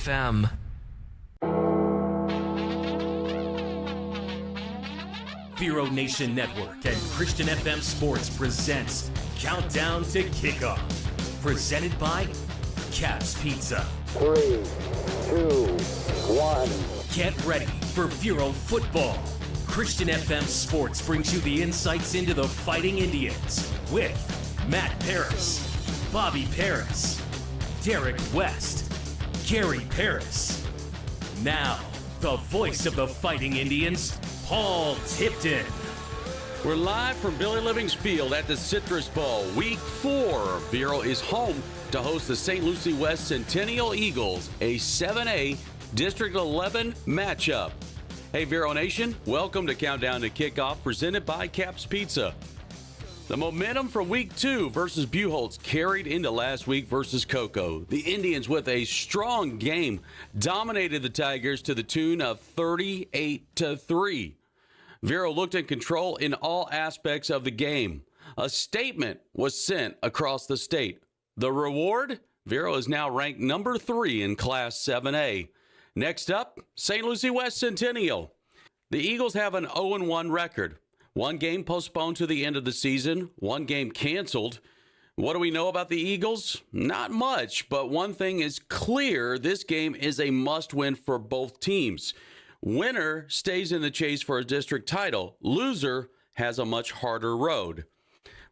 FM. Vero Nation Network and Christian FM Sports presents Countdown to Kickoff. Presented by Caps Pizza. 3, 2, 1. Get ready for Vero football. Christian FM Sports brings you the insights into the Fighting Indians with Matt Paris, Bobby Paris, Derek West, Gary Paris. Now, the voice of the Fighting Indians, Paul Tipton. We're live from Billy Living's Field at the Citrus Bowl. Week 4, Vero is home to host the St. Lucie West Centennial Eagles, a 7A District 11 matchup. Hey, Vero Nation, welcome to Countdown to Kickoff, presented by Caps Pizza. The momentum from Week 2 versus Buchholz carried into last week versus Cocoa. The Indians, with a strong game, dominated the Tigers to the tune of 38-3. Vero looked in control in all aspects of the game. A statement was sent across the state. The reward? Vero is now ranked number 3 in Class 7A. Next up, St. Lucie West Centennial. The Eagles have an 0-1 record. 1 game postponed to the end of the season, 1 game canceled. What do we know about the Eagles? Not much, but one thing is clear. This game is a must-win for both teams. Winner stays in the chase for a district title. Loser has a much harder road.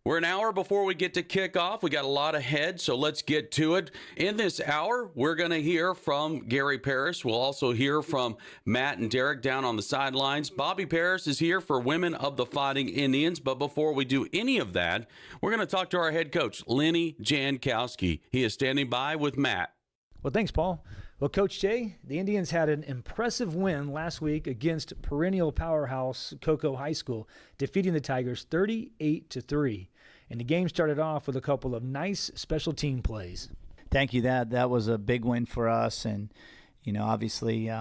We're an hour before we get to kickoff. We got a lot ahead, so let's get to it. In this hour, we're going to hear from Gary Paris. We'll also hear from Matt and Derek down on the sidelines. Bobby Paris is here for Women of the Fighting Indians. But before we do any of that, we're going to talk to our head coach, Lenny Janowski. He is standing by with Matt. Well, thanks, Paul. Well, Coach Jay, the Indians had an impressive win last week against perennial powerhouse Cocoa High School, defeating the Tigers 38-3. And the game started off with a couple of nice special team plays. Thank you. That was a big win for us, and obviously,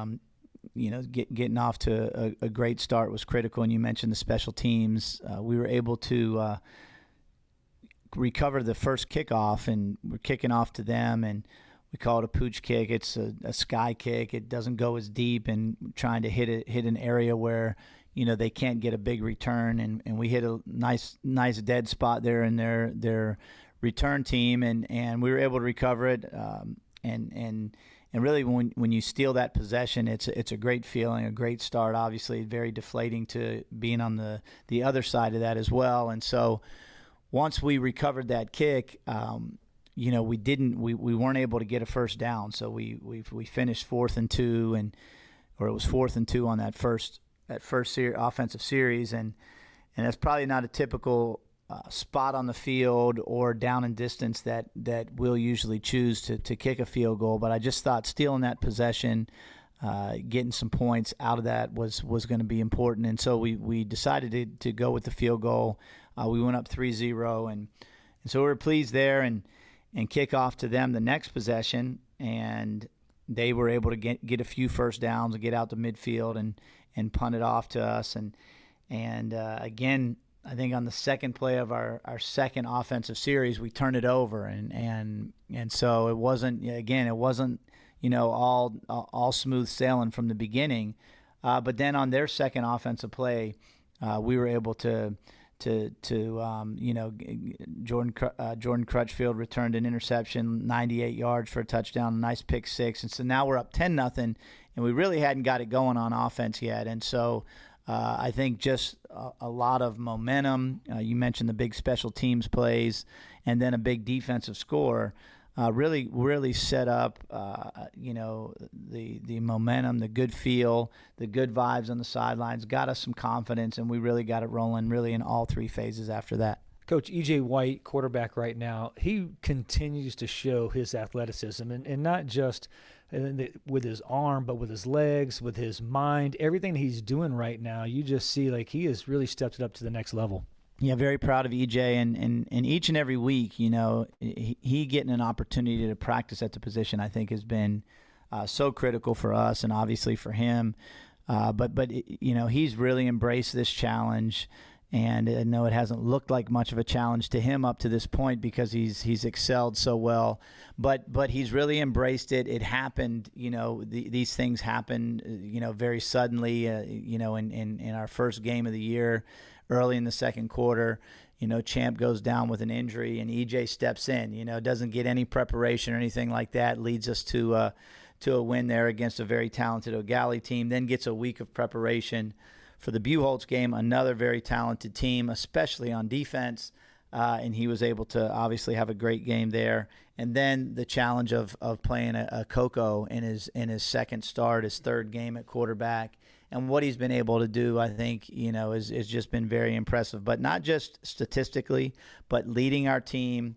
getting off to a great start was critical. And you mentioned the special teams. We were able to recover the first kickoff, and we're kicking off to them, and we call it a pooch kick. It's a sky kick. It doesn't go as deep, and trying to hit an area where they can't get a big return, and we hit a nice dead spot there in their return team, and we were able to recover it. And really, when you steal that possession, it's a great feeling, a great start. Obviously, very deflating to being on the other side of that as well. And so, once we recovered that kick, we weren't able to get a first down. So we finished 4th and 2, or it was 4th and 2 on that first offensive series, and that's probably not a typical spot on the field or down and distance that we'll usually choose to kick a field goal. But I just thought stealing that possession, getting some points out of that was going to be important, and so we decided to go with the field goal. We went up 3-0, and so we were pleased there, and kick off to them the next possession, and they were able to get a few first downs and get out to midfield and punt it off to us. And again, I think on the second play of our second offensive series, we turned it over. And so it wasn't all smooth sailing from the beginning. But then on their second offensive play, we were able to Jordan Crutchfield returned an interception, 98 yards for a touchdown, a nice pick six. And so now we're up 10-0, and we really hadn't got it going on offense yet. And so I think just a lot of momentum. You mentioned the big special teams plays, and then a big defensive score. Really set up, the momentum, the good feel, the good vibes on the sidelines, got us some confidence, and we really got it rolling really in all 3 phases after that. Coach E.J. White, quarterback right now, he continues to show his athleticism, and not just with his arm, but with his legs, with his mind, everything he's doing right now. You just see like he has really stepped it up to the next level. Yeah, very proud of EJ, and each and every week, he getting an opportunity to practice at the position, I think, has been so critical for us and obviously for him. But he's really embraced this challenge, And I know it hasn't looked like much of a challenge to him up to this point because he's excelled so well. But he's really embraced it. It happened, these things happen, very suddenly, in our first game of the year, early in the second quarter. Champ goes down with an injury, and EJ steps in. Doesn't get any preparation or anything like that. Leads us to a win there against a very talented O'Galley team. Then gets a week of preparation for the Buchholz game, another very talented team, especially on defense. And he was able to obviously have a great game there. And then the challenge of playing a Coco in his second start, his third game at quarterback. And what he's been able to do, I think, is just been very impressive. But not just statistically, but leading our team,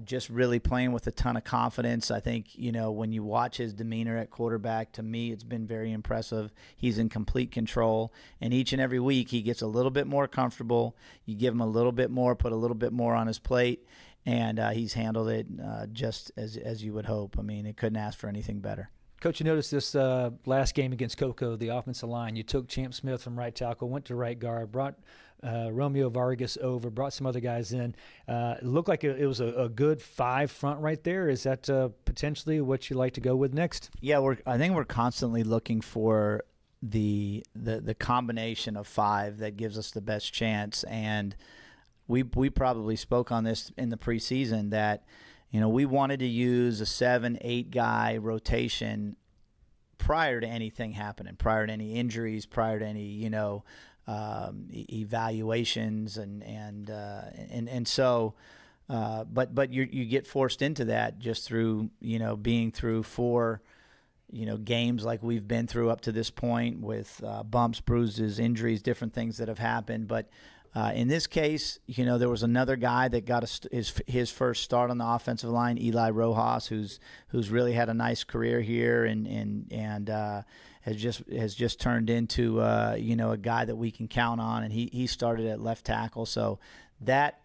just really playing with a ton of confidence. I think, when you watch his demeanor at quarterback, to me, it's been very impressive. He's in complete control. And each and every week, he gets a little bit more comfortable. You give him a little bit more, put a little bit more on his plate. And he's handled it just as you would hope. I mean, it couldn't ask for anything better. Coach, you noticed this last game against Coco, the offensive line. You took Champ Smith from right tackle, went to right guard, brought Romeo Vargas over, brought some other guys in. It looked like it was a good 5 front right there. Is that potentially what you like to go with next? Yeah, I think we're constantly looking for the combination of 5 that gives us the best chance. And we probably spoke on this in the preseason that we wanted to use a 7-8 guy rotation prior to anything happening, prior to any injuries, prior to any evaluations, and so. But you get forced into that just through being through 4 games like we've been through up to this point with bumps, bruises, injuries, different things that have happened, but. In this case, there was another guy that got his first start on the offensive line, Eli Rojas, who's really had a nice career here and has just turned into a guy that we can count on, and he started at left tackle, so that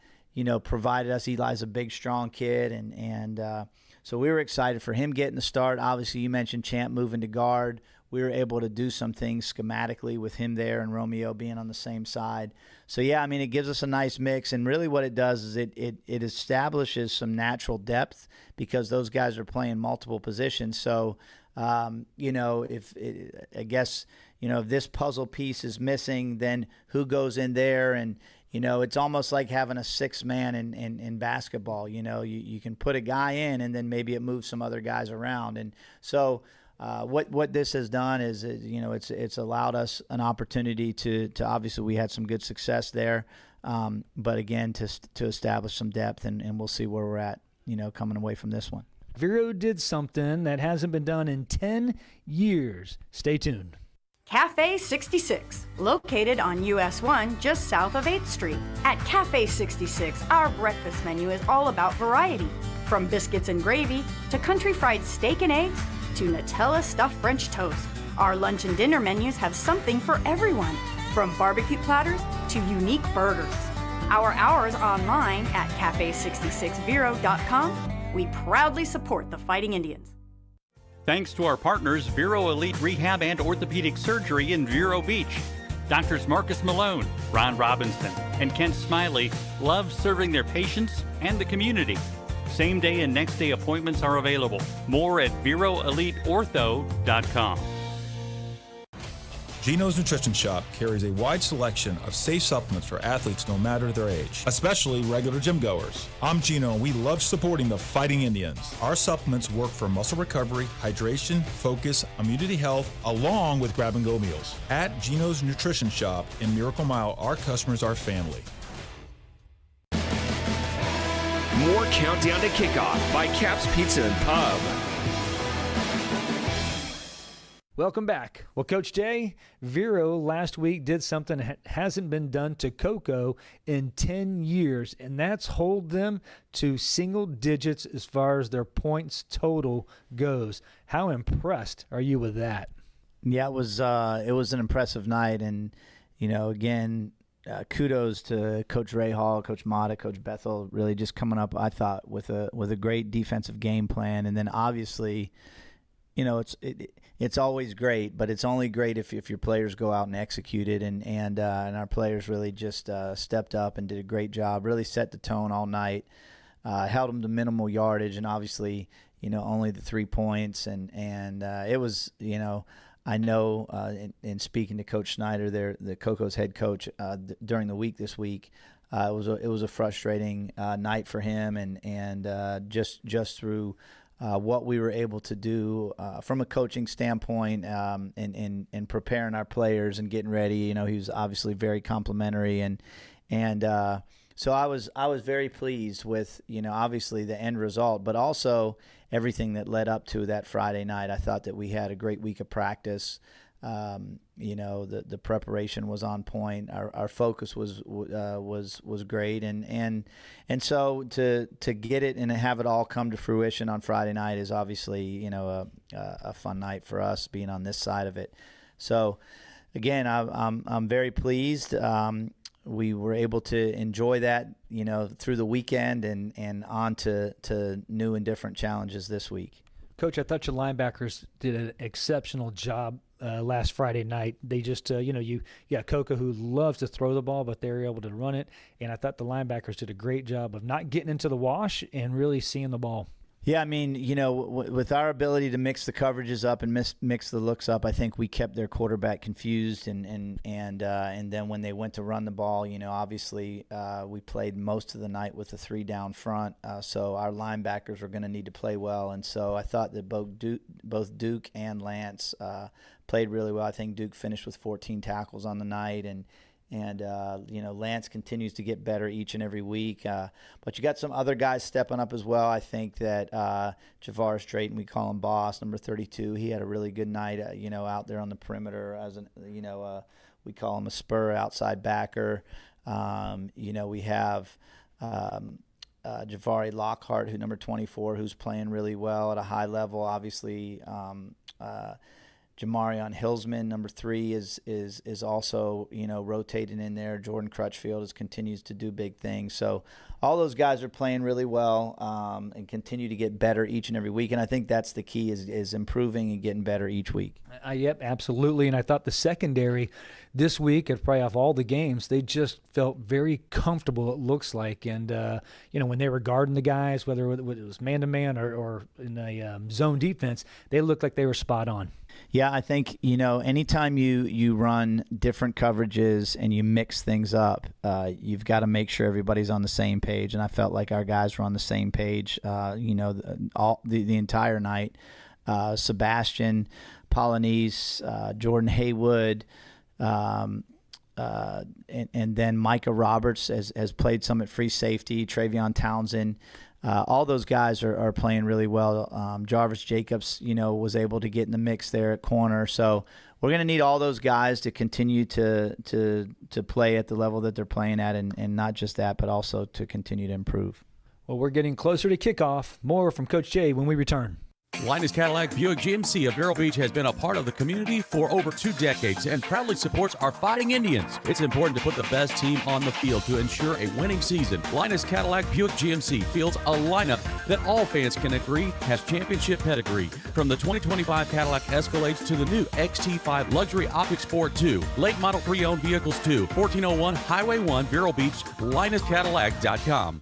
provided us. Eli's a big, strong kid, and so we were excited for him getting the start. Obviously, you mentioned Champ moving to guard. We were able to do some things schematically with him there and Romeo being on the same side. So, yeah, I mean, it gives us a nice mix. And really what it does is it establishes some natural depth because those guys are playing multiple positions. So, if this puzzle piece is missing, then who goes in there? And, it's almost like having a 6-man in basketball. You can put a guy in and then maybe it moves some other guys around. And so – what this has done is, it's allowed us an opportunity to obviously we had some good success there, but again to establish some depth, and we'll see where we're at, coming away from this one. Vero did something that hasn't been done in 10 years. Stay tuned. Cafe 66, located on US 1 just south of 8th Street. At Cafe 66, our breakfast menu is all about variety, from biscuits and gravy to country fried steak and eggs to Nutella stuffed French toast. Our lunch and dinner menus have something for everyone, from barbecue platters to unique burgers. Our hours online at cafe66vero.com. We proudly support the Fighting Indians. Thanks to our partners, Vero Elite Rehab and Orthopedic Surgery in Vero Beach. Doctors Marcus Malone, Ron Robinson, and Kent Smiley love serving their patients and the community. Same-day and next-day appointments are available. More at VeroEliteOrtho.com. Gino's Nutrition Shop carries a wide selection of safe supplements for athletes no matter their age, especially regular gym goers. I'm Gino, and we love supporting the Fighting Indians. Our supplements work for muscle recovery, hydration, focus, immunity health, along with grab-and-go meals. At Gino's Nutrition Shop in Miracle Mile, our customers are family. More Countdown to Kickoff by Cap's Pizza and Pub. Welcome back. Well, Coach Jay, Vero last week did something that hasn't been done to Coco in 10 years, and that's hold them to single digits as far as their points total goes. How impressed are you with that? Yeah, it was an impressive night, and again, kudos to Coach Ray Hall, Coach Mata, Coach Bethel, really just coming up, I thought, with a great defensive game plan, and then obviously, it's always great, but it's only great if your players go out and execute it, and our players really just stepped up and did a great job, really set the tone all night, held them to minimal yardage, and obviously, only the 3 points, and it was, I know in speaking to Coach Snyder, the Coco's head coach, during the week this week, it was a frustrating night for him, and just through what we were able to do from a coaching standpoint, in preparing our players and getting ready. He was obviously very complimentary, and so I was very pleased with obviously the end result, but also everything that led up to that Friday night. I thought that we had a great week of practice. The preparation was on point. Our focus was great, and so to get it and have it all come to fruition on Friday night is obviously a fun night for us being on this side of it. So again, I'm very pleased. We were able to enjoy that through the weekend and on to new and different challenges this week. Coach, I thought your linebackers did an exceptional job last Friday night. They just, you got Coco, who loves to throw the ball, but they were able to run it. And I thought the linebackers did a great job of not getting into the wash and really seeing the ball. Yeah, I mean, with our ability to mix the coverages up and mix the looks up, I think we kept their quarterback confused, and then when they went to run the ball, obviously we played most of the night with a 3 down front, so our linebackers were going to need to play well, and so I thought that both Duke and Lance played really well. I think Duke finished with 14 tackles on the night, and Lance continues to get better each and every week. But you got some other guys stepping up as well. I think that Javaris Drayton, we call him Boss, number 32, he had a really good night, out there on the perimeter as we call him a spur outside backer. We have Javari Lockhart, who number 24, who's playing really well at a high level. Obviously, Jamarion Hillsman, number 3, is also rotating in there. Jordan Crutchfield continues to do big things. So all those guys are playing really well and continue to get better each and every week. And I think that's the key is improving and getting better each week. Yep, absolutely. And I thought the secondary this week, and probably off all the games, they just felt very comfortable, it looks like. And, when they were guarding the guys, whether it was man-to-man or in a zone defense, they looked like they were spot on. Yeah, I think, anytime you run different coverages and you mix things up, you've got to make sure everybody's on the same page. And I felt like our guys were on the same page, the entire night. Sebastian, Polonese, Jordan Haywood, and then Micah Roberts has played some at free safety, Travion Townsend. All those guys are playing really well. Jarvis Jacobs, was able to get in the mix there at corner. So we're going to need all those guys to continue to play at the level that they're playing at, and not just that, but also to continue to improve. Well, we're getting closer to kickoff. More from Coach Jay when we return. Linus Cadillac Buick GMC of Vero Beach has been a part of the community for over 2 decades and proudly supports our Fighting Indians. It's important to put the best team on the field to ensure a winning season. Linus Cadillac Buick GMC fields a lineup that all fans can agree has championship pedigree. From the 2025 Cadillac Escalades to the new XT5 Luxury Optic Sport 2, late model pre-owned vehicles too. 1401 Highway 1, Vero Beach, LinusCadillac.com.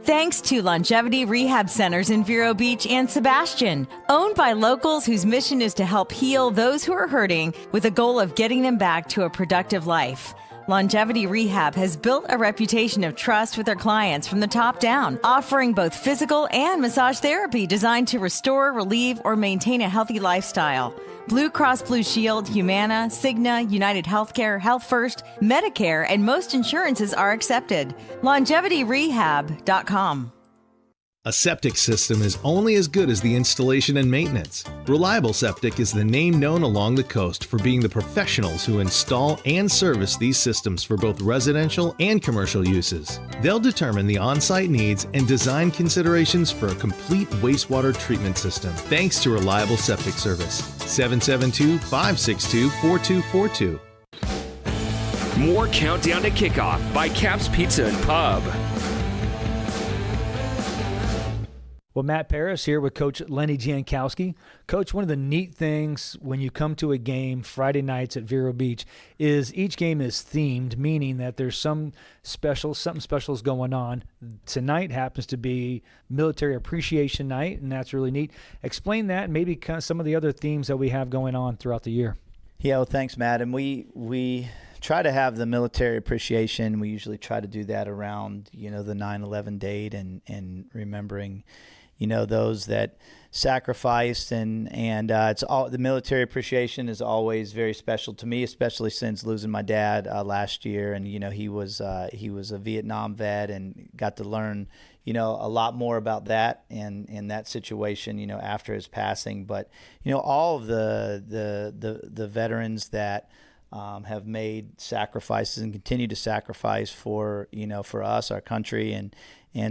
Thanks to Longevity Rehab Centers in Vero Beach and Sebastian, owned by locals whose mission is to help heal those who are hurting with a goal of getting them back to a productive life. Longevity Rehab has built a reputation of trust with their clients from the top down, offering both physical and massage therapy designed to restore, relieve, or maintain a healthy lifestyle. Blue Cross Blue Shield, Humana, Cigna, United Healthcare, Health First, Medicare, and most insurances are accepted. LongevityRehab.com. A septic system is only as good as the installation and maintenance. Reliable Septic is the name known along the coast for being the professionals who install and service these systems for both residential and commercial uses. They'll determine the on-site needs and design considerations for a complete wastewater treatment system. Thanks to Reliable Septic Service. 772-562-4242. More Countdown to Kickoff by Cap's Pizza and Pub. Well, Matt Paris here with Coach Lenny Janowski. Coach, one of the neat things when you come to a game Friday nights at Vero Beach is each game is themed, meaning that there's something special is going on. Tonight happens to be Military Appreciation Night, and that's really neat. Explain that and maybe kind of some of the other themes that we have going on throughout the year. Yeah, well, thanks, Matt. And we try to have the military appreciation. We usually try to do that around, the 9/11 date and remembering, those that sacrificed, and it's all, the military appreciation is always very special to me, especially since losing my dad last year. And he was a Vietnam vet and got to learn a lot more about that and in that situation after his passing. But all of the veterans that have made sacrifices and continue to sacrifice for us, our country, and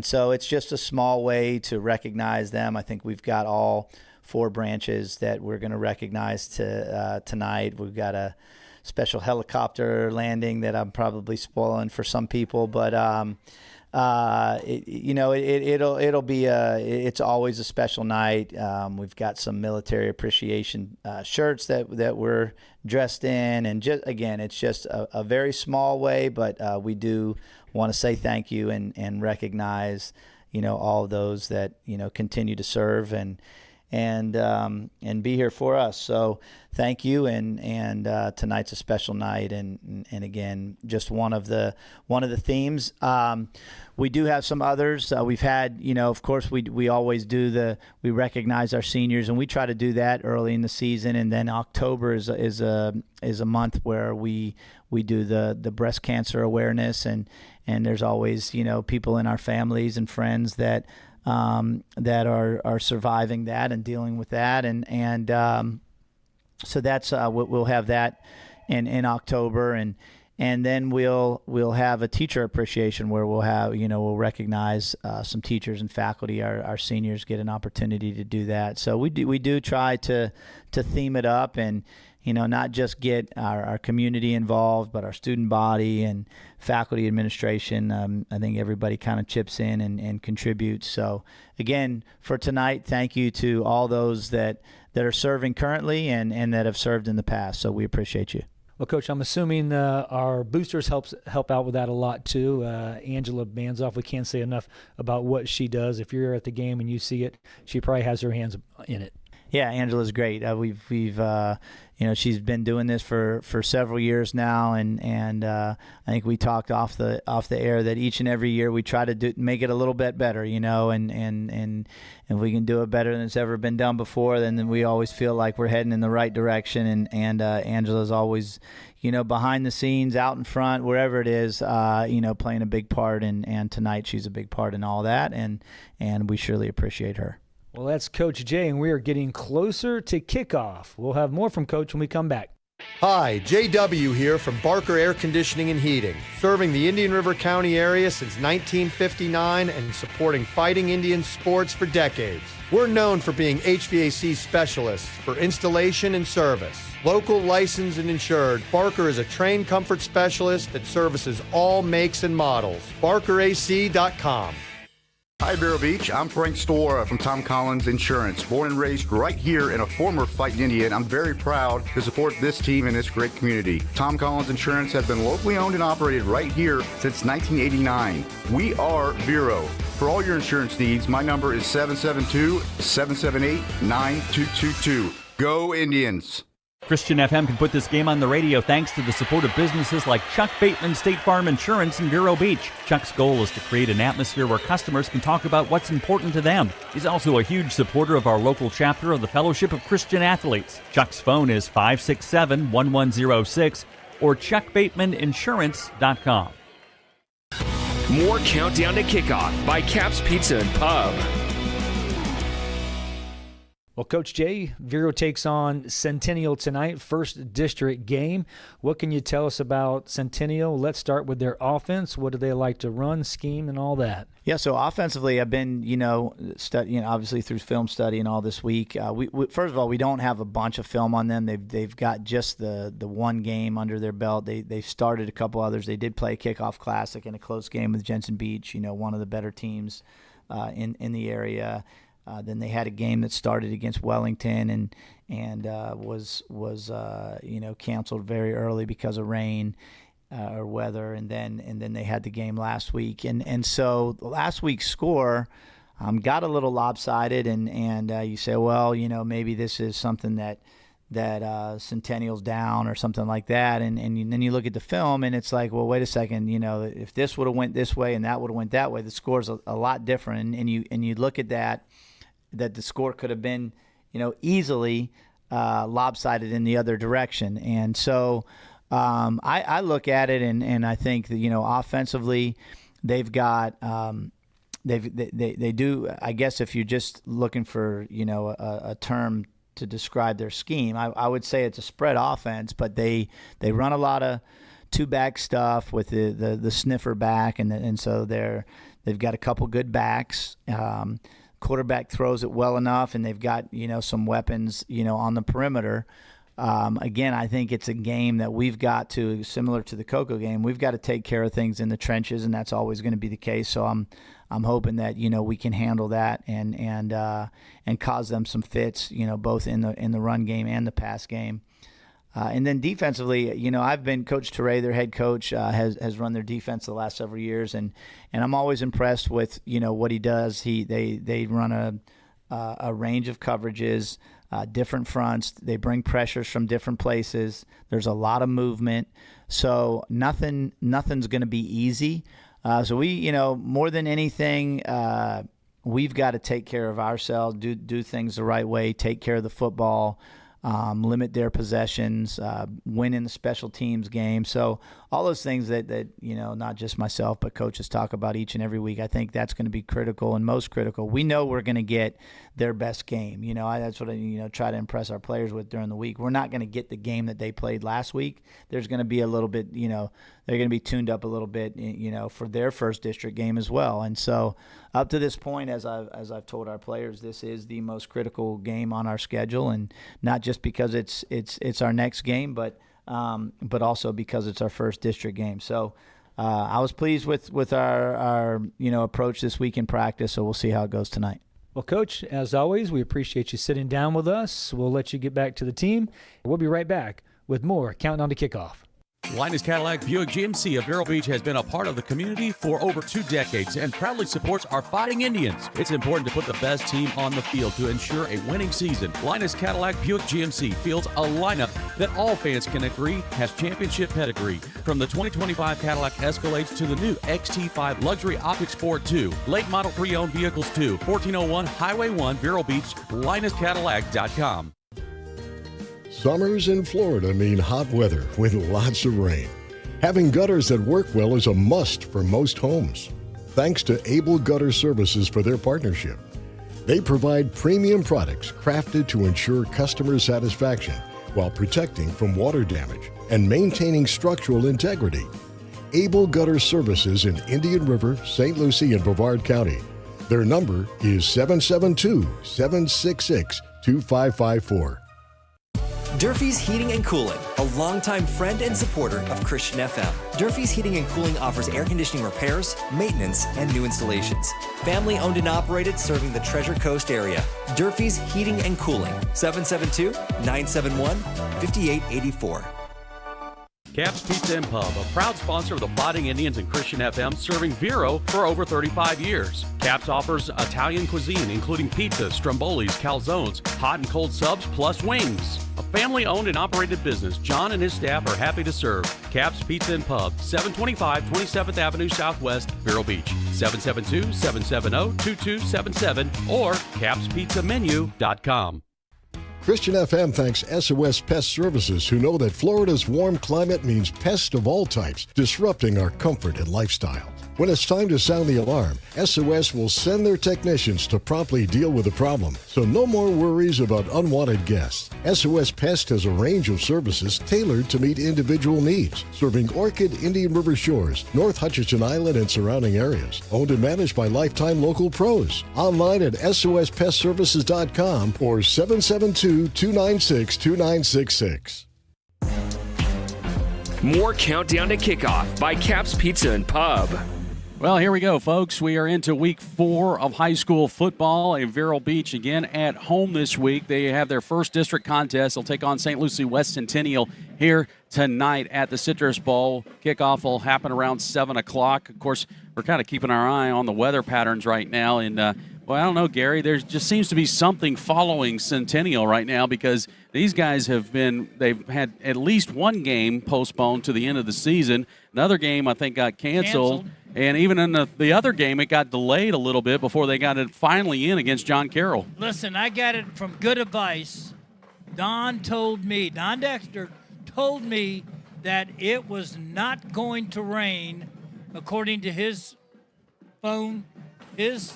so it's just a small way to recognize them. I think we've got all 4 branches that we're going to recognize tonight. We've got a special helicopter landing that I'm probably spoiling for some people, but it's always a special night. We've got some military appreciation shirts that we're dressed in, and it's just a very small way, but we do want to say thank you and recognize all of those that continue to serve and be here for us. So thank you, and tonight's a special night, and again, just one of the themes. We do have some others. We've had, of course, we always do we recognize our seniors, and we try to do that early in the season, and then October is a month where we do the breast cancer awareness, and there's always people in our families and friends that are surviving that and dealing with that, and so that's we'll have that in October, and then we'll have a teacher appreciation where we'll recognize some teachers and faculty. Our seniors get an opportunity to do that. So we do try to theme it up and not just get our community involved, but our student body and faculty administration. I think everybody kind of chips in and contributes. So again, for tonight, thank you to all those that are serving currently and that have served in the past. So we appreciate you. Well, Coach, I'm assuming our boosters help out with that a lot too. Angela Banzoff, we can't say enough about what she does. If you're at the game and you see it, she probably has her hands in it. Yeah, Angela's great. We've she's been doing this for several years now, and I think we talked off the air that each and every year we try to make it a little bit better, and if we can do it better than it's ever been done before, then we always feel like we're heading in the right direction. And Angela's always, behind the scenes, out in front, wherever it is, playing a big part, and tonight she's a big part in all that, and we surely appreciate her. Well, that's Coach Jay, and we are getting closer to kickoff. We'll have more from Coach when we come back. Hi, JW here from Barker Air Conditioning and Heating, serving the Indian River County area since 1959 and supporting fighting Indian sports for decades. We're known for being HVAC specialists for installation and service. Local, licensed, and insured, Barker is a trained comfort specialist that services all makes and models. BarkerAC.com. Hi, Vero Beach. I'm Frank Storr from Tom Collins Insurance. Born and raised right here in a former fighting Indian, I'm very proud to support this team and this great community. Tom Collins Insurance has been locally owned and operated right here since 1989. We are Vero. For all your insurance needs, my number is 772-778-9222. Go Indians! Christian FM can put this game on the radio thanks to the support of businesses like Chuck Bateman State Farm Insurance in Vero Beach. Chuck's goal is to create an atmosphere where customers can talk about what's important to them. He's also a huge supporter of our local chapter of the Fellowship of Christian Athletes. Chuck's phone is 567-1106 or chuckbatemaninsurance.com. More Countdown to Kickoff by Cap's Pizza and Pub. Well, Coach Jay, Vero takes on Centennial tonight, first district game. What can you tell us about Centennial? Let's start with their offense. What do they like to run, scheme, and all that? Yeah, so offensively, I've been, obviously through film study and all this week. We first of all, we don't have a bunch of film on them. They've got just the one game under their belt. They've started a couple others. They did play a Kickoff Classic in a close game with Jensen Beach, one of the better teams in the area. Then they had a game that started against Wellington and was canceled very early because of rain or weather, and then they had the game last week, and so last week's score got a little lopsided, and you say, well, maybe this is something that Centennial's down or something like that, and then you look at the film and it's like, well, wait a second, if this would have went this way and that would have went that way, the score's a lot different, and you look at that the score could have been easily lopsided in the other direction, and so I look at it and I think that offensively they've got they do, I guess, if you're just looking for a term to describe their scheme, I would say it's a spread offense, but they run a lot of two-back stuff with the sniffer back, and so they've got a couple good backs. Quarterback throws it well enough, and they've got some weapons on the perimeter. Again, I think it's a game that we've got to, similar to the Cocoa game, we've got to take care of things in the trenches, and that's always going to be the case. So I'm hoping that we can handle that and cause them some fits, both in the run game and the pass game. And then defensively, I've been Coach Teray, their head coach, has run their defense the last several years, and I'm always impressed with what he does. They run a range of coverages, different fronts. They bring pressures from different places. There's a lot of movement, so nothing's going to be easy. So we, more than anything, we've got to take care of ourselves, do things the right way, take care of the football. Limit their possessions, win in the special teams game. So all those things that not just myself, but coaches talk about each and every week, I think that's going to be critical and most critical. We know we're going to get their best game. That's what I try to impress our players with during the week. We're not going to get the game that they played last week. There's going to be a little bit, they're going to be tuned up a little bit, for their first district game as well. And so up to this point, as I've told our players, this is the most critical game on our schedule, and not just because it's our next game, but also because it's our first district game. So I was pleased with our approach this week in practice. So we'll see how it goes tonight. Well, Coach, as always, we appreciate you sitting down with us. We'll let you get back to the team. We'll be right back with more Countdown to Kickoff. Linus Cadillac Buick GMC of Vero Beach has been a part of the community for over 2 decades and proudly supports our Fighting Indians. It's important to put the best team on the field to ensure a winning season. Linus Cadillac Buick GMC fields a lineup that all fans can agree has championship pedigree. From the 2025 Cadillac Escalades to the new XT5 Luxury Optic Sport 2, late model pre-owned vehicles to 1401 Highway 1, Vero Beach, LinusCadillac.com. Summers in Florida mean hot weather with lots of rain. Having gutters that work well is a must for most homes. Thanks to Able Gutter Services for their partnership. They provide premium products crafted to ensure customer satisfaction while protecting from water damage and maintaining structural integrity. Able Gutter Services in Indian River, St. Lucie, and Brevard County. Their number is 772-766-2554. Durfee's Heating and Cooling, a longtime friend and supporter of Christian FM. Durfee's Heating and Cooling offers air conditioning repairs, maintenance, and new installations. Family owned and operated, serving the Treasure Coast area. Durfee's Heating and Cooling, 772-971-5884. Cap's Pizza and Pub, a proud sponsor of the Fighting Indians and Christian FM, serving Vero for over 35 years. Cap's offers Italian cuisine, including pizzas, strombolis, calzones, hot and cold subs, plus wings. A family-owned and operated business, John and his staff are happy to serve. Cap's Pizza and Pub, 725 27th Avenue Southwest, Vero Beach, 772-770-2277 or capspizzamenu.com. Christian FM thanks SOS Pest Services, who know that Florida's warm climate means pests of all types, disrupting our comfort and lifestyle. When it's time to sound the alarm, SOS will send their technicians to promptly deal with the problem, so no more worries about unwanted guests. SOS Pest has a range of services tailored to meet individual needs, serving Orchid, Indian River Shores, North Hutchinson Island, and surrounding areas. Owned and managed by lifetime local pros. Online at sospestservices.com or 772-296-2966. More Countdown to Kickoff by Cap's Pizza and Pub. Well, here we go, folks. We are into week 4 of high school football. Vero Beach again at home this week. They have their first district contest. They'll take on St. Lucie West Centennial here tonight at the Citrus Bowl. Kickoff will happen around 7 o'clock. Of course, we're kind of keeping our eye on the weather patterns right now. And, well, I don't know, Gary. There just seems to be something following Centennial right now because these guys they've had at least one game postponed to the end of the season. Another game, I think, got canceled. And even in the other game, it got delayed a little bit before they got it finally in against John Carroll. Listen, I got it from good advice. Don Dexter told me that it was not going to rain, according to his phone, his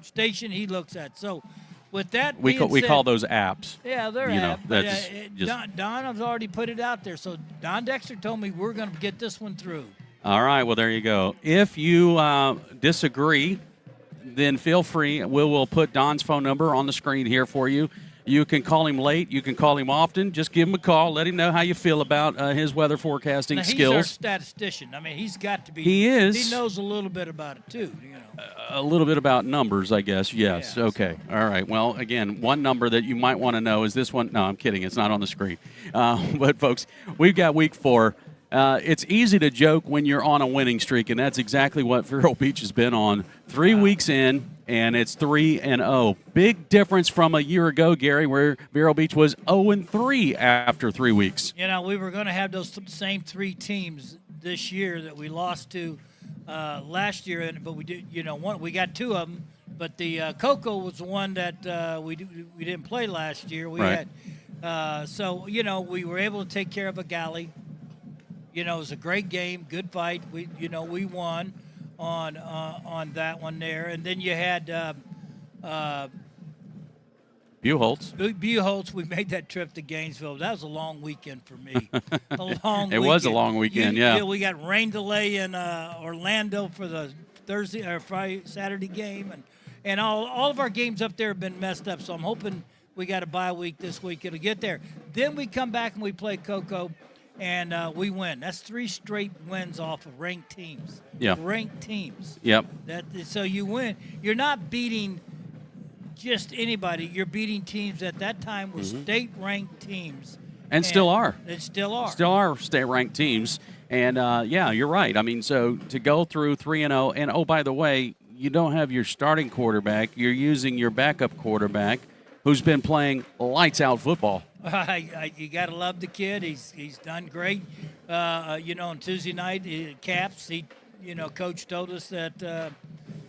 station he looks at. So with that we call those apps. Yeah, they're apps. Don has already put it out there. So Don Dexter told me we're going to get this one through. All right, well, there you go. If you disagree, then feel free. We'll put Don's phone number on the screen here for you. You can call him late. You can call him often. Just give him a call. Let him know how you feel about his weather forecasting skills. He's our statistician. I mean, he's got to be. He is. He knows a little bit about it, too. A little bit about numbers, I guess. Yes. Yeah, okay. So. All right. Well, again, one number that you might want to know is this one. No, I'm kidding. It's not on the screen. But, folks, we've got week 4. It's easy to joke when you're on a winning streak, and that's exactly what Vero Beach has been on. 3 weeks in, and it's 3-0. Big difference from a year ago, Gary, where Vero Beach was 0-3 after 3 weeks. We were going to have those same 3 teams this year that we lost to last year, but we did. We got 2 of them. But the Cocoa was the one that we didn't play last year. We right. had we were able to take care of a galley. It was a great game, good fight. We won on that one there, and then you had Buchholz. We made that trip to Gainesville. That was a long weekend for me. It was a long weekend, yeah. We got rain delay in Orlando for the Saturday game, and all of our games up there have been messed up. So I'm hoping we got a bye week this week. It'll get there. Then we come back and we play Cocoa. And we win. That's 3 straight wins off of ranked teams. Yeah. Ranked teams. Yep. So you win. You're not beating just anybody. You're beating teams at that time were state-ranked teams. And still are. They still are. Still are state-ranked teams. And, you're right. I mean, so to go through 3-0, and, oh, by the way, you don't have your starting quarterback. You're using your backup quarterback who's been playing lights-out football. You got to love the kid. He's done great. On Tuesday night, Caps, Coach told us that,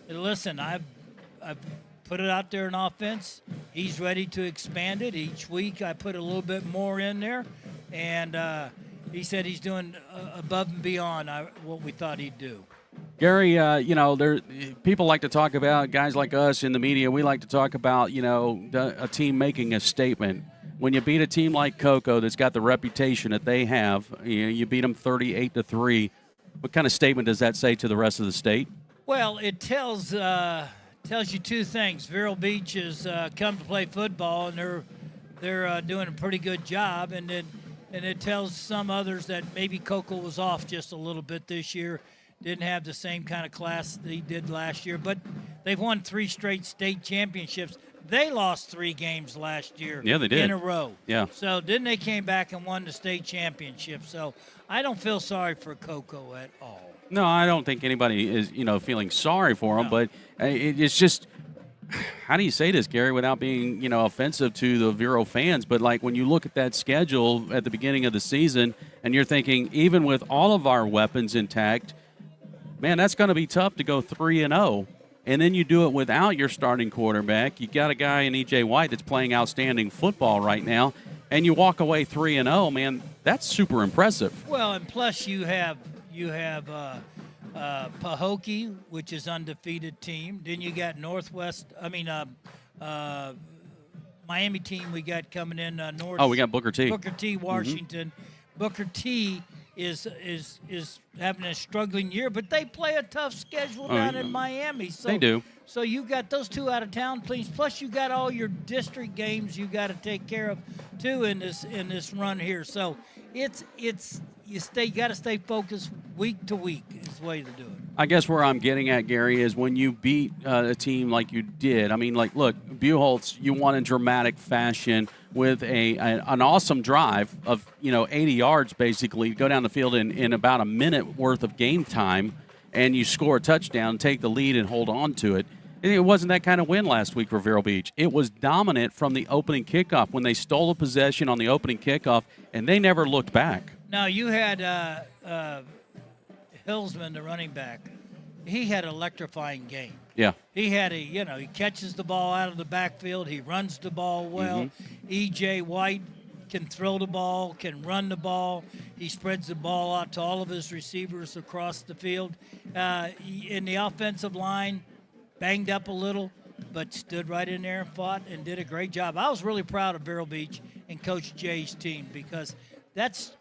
listen, I've put it out there in offense. He's ready to expand it. Each week I put a little bit more in there. And he said he's doing above and beyond what we thought he'd do. Gary, people like to talk about, guys like us in the media, we like to talk about, a team making a statement. When you beat a team like Cocoa that's got the reputation that they have, you beat them 38-3. What kind of statement does that say to the rest of the state? Well, it tells you 2 things. Vero Beach has come to play football, and they're doing a pretty good job, and it tells some others that maybe Cocoa was off just a little bit this year. Didn't have the same kind of class they did last year, but they've won 3 straight state championships. They lost 3 games last year. Yeah, they did. In a row. Yeah. So then they came back and won the state championship. So I don't feel sorry for Cocoa at all. No, I don't think anybody is, feeling sorry for them. No. But it's just, how do you say this, Gary, without being, offensive to the Vero fans? But, like, when you look at that schedule at the beginning of the season and you're thinking, even with all of our weapons intact, man, that's going to be tough to go 3-0. And then you do it without your starting quarterback. You got a guy in E.J. White that's playing outstanding football right now, and you walk away 3-0. Man, that's super impressive. Well, and plus you have Pahokee, which is undefeated team. Then you got Miami team we got coming in north. Oh, we got Booker T. Booker T. Washington. Mm-hmm. Booker T. is having a struggling year, but they play a tough schedule down in Miami. So, they do. So you got those 2 out-of-town teams, plus you got all your district games you got to take care of too in this run here. So you got to stay focused week to week is the way to do it. I guess where I'm getting at, Gary, is when you beat a team like you did. I mean, like, look, Buchholz, you won in dramatic fashion with an awesome drive of 80 yards basically, go down the field in about a minute worth of game time, and you score a touchdown, take the lead, and hold on to it. It wasn't that kind of win last week for Vero Beach. It was dominant from the opening kickoff when they stole a possession on the opening kickoff, and they never looked back. Now, you had Hillsman, the running back. He had an electrifying game. Yeah. He had he catches the ball out of the backfield. He runs the ball well. Mm-hmm. E.J. White can throw the ball, can run the ball. He spreads the ball out to all of his receivers across the field. In the offensive line, banged up a little, but stood right in there and fought and did a great job. I was really proud of Vero Beach and Coach Jay's team because that's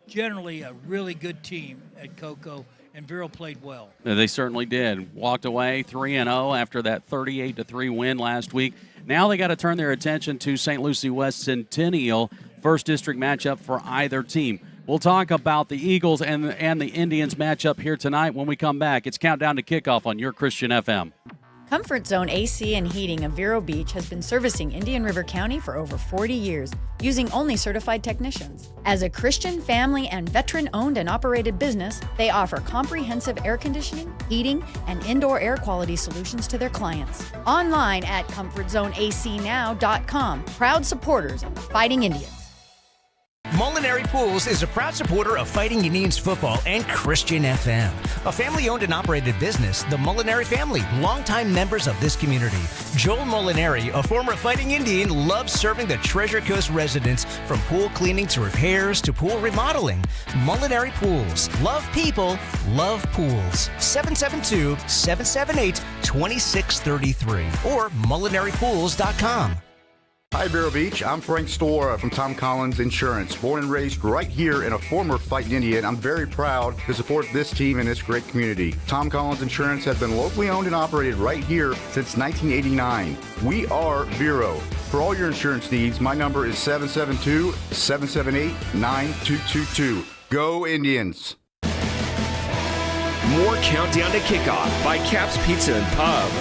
generally a really good team at Cocoa, and Vero played well. They certainly did. Walked away 3-0 after that 38-3 win last week. Now they got to turn their attention to St. Lucie West Centennial, first district matchup for either team. We'll talk about the Eagles and the Indians matchup here tonight when we come back. It's Countdown to Kickoff on your Christian FM. Comfort Zone AC and Heating of Vero Beach has been servicing Indian River County for over 40 years, using only certified technicians. As a Christian, family, and veteran-owned and operated business, they offer comprehensive air conditioning, heating, and indoor air quality solutions to their clients. Online at ComfortZoneACNow.com. Proud supporters of the Fighting Indians. Molinari Pools is a proud supporter of Fighting Indians football and Christian FM. A family-owned and operated business, the Molinari family, longtime members of this community. Joel Molinari, a former Fighting Indian, loves serving the Treasure Coast residents from pool cleaning to repairs to pool remodeling. Molinari Pools. Love people, love pools. 772-778-2633 or molinaripools.com. Hi, Vero Beach. I'm Frank Storr from Tom Collins Insurance. Born and raised right here and a former Fighting Indian, I'm very proud to support this team and this great community. Tom Collins Insurance has been locally owned and operated right here since 1989. We are Vero. For all your insurance needs, my number is 772-778-9222. Go Indians. More Countdown to Kickoff by Caps Pizza and Pub.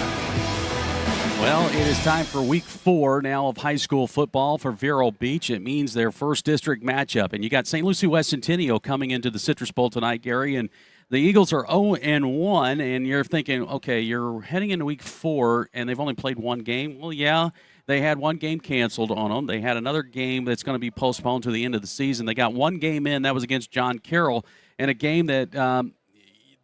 Well, it is time for week 4 now of high school football for Vero Beach. It means their first district matchup. And you got St. Lucie West Centennial coming into the Citrus Bowl tonight, Gary. And the Eagles are 0-1. And you're thinking, okay, you're heading into week 4 and they've only played one game. Well, yeah, they had one game canceled on them. They had another game that's going to be postponed to the end of the season. They got one game in. That was against John Carroll, and a game that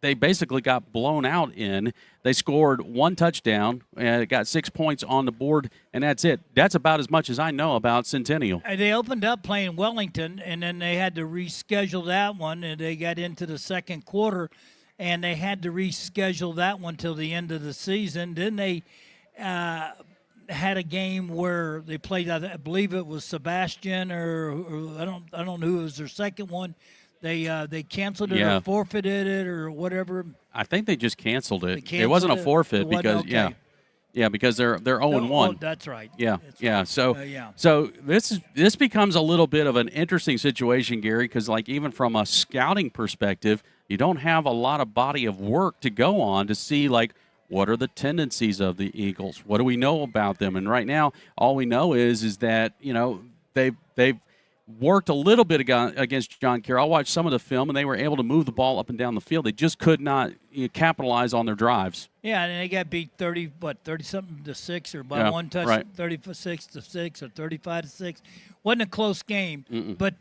they basically got blown out in. They scored one touchdown and got 6 points on the board, and that's it. That's about as much as I know about Centennial. They opened up playing Wellington, and then they had to reschedule that one, and they got into the second quarter, and they had to reschedule that one till the end of the season. Then they had a game where they played, I believe it was Sebastian, or I don't know who was their second one. They canceled it or forfeited it or whatever. I think they just canceled it. It wasn't a forfeit because because they're 0-1. Oh, that's right. So this becomes a little bit of an interesting situation, Gary, because like even from a scouting perspective, you don't have a lot of body of work to go on to see like what are the tendencies of the Eagles. What do we know about them? And right now, all we know is that they've worked a little bit against John Carroll. I watched some of the film, and they were able to move the ball up and down the field. They just could not capitalize on their drives. Yeah, and they got beat 30-something to 6, or by one touch, right. 36-6 or 35-6. Wasn't a close game, but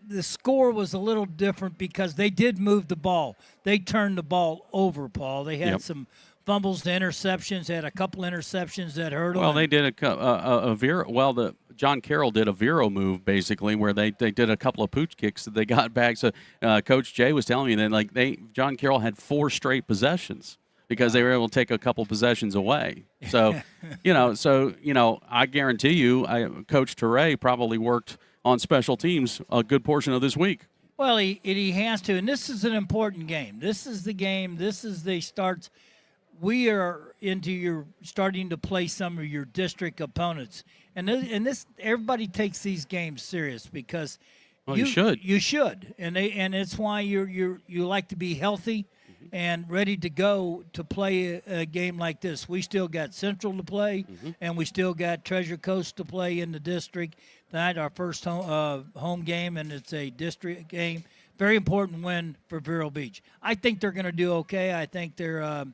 the score was a little different because they did move the ball. They turned the ball over, Paul. They had some fumbles to interceptions. They had a couple interceptions that hurt them. Well, they did a Vero. Well, John Carroll did a Vero move basically, where they did a couple of pooch kicks that they got back. So Coach Jay was telling me that John Carroll had 4 straight possessions because they were able to take a couple possessions away. So I guarantee you, Coach Teray probably worked on special teams a good portion of this week. Well, he has to, and this is an important game. This is the game. This is the starts. We are starting to play some of your district opponents, and this everybody takes these games serious because you should, and it's why you like to be healthy, and ready to go to play a game like this. We still got Central to play, and we still got Treasure Coast to play in the district. Tonight, our first home game, and it's a district game. Very important win for Vero Beach. I think they're going to do okay. I think they're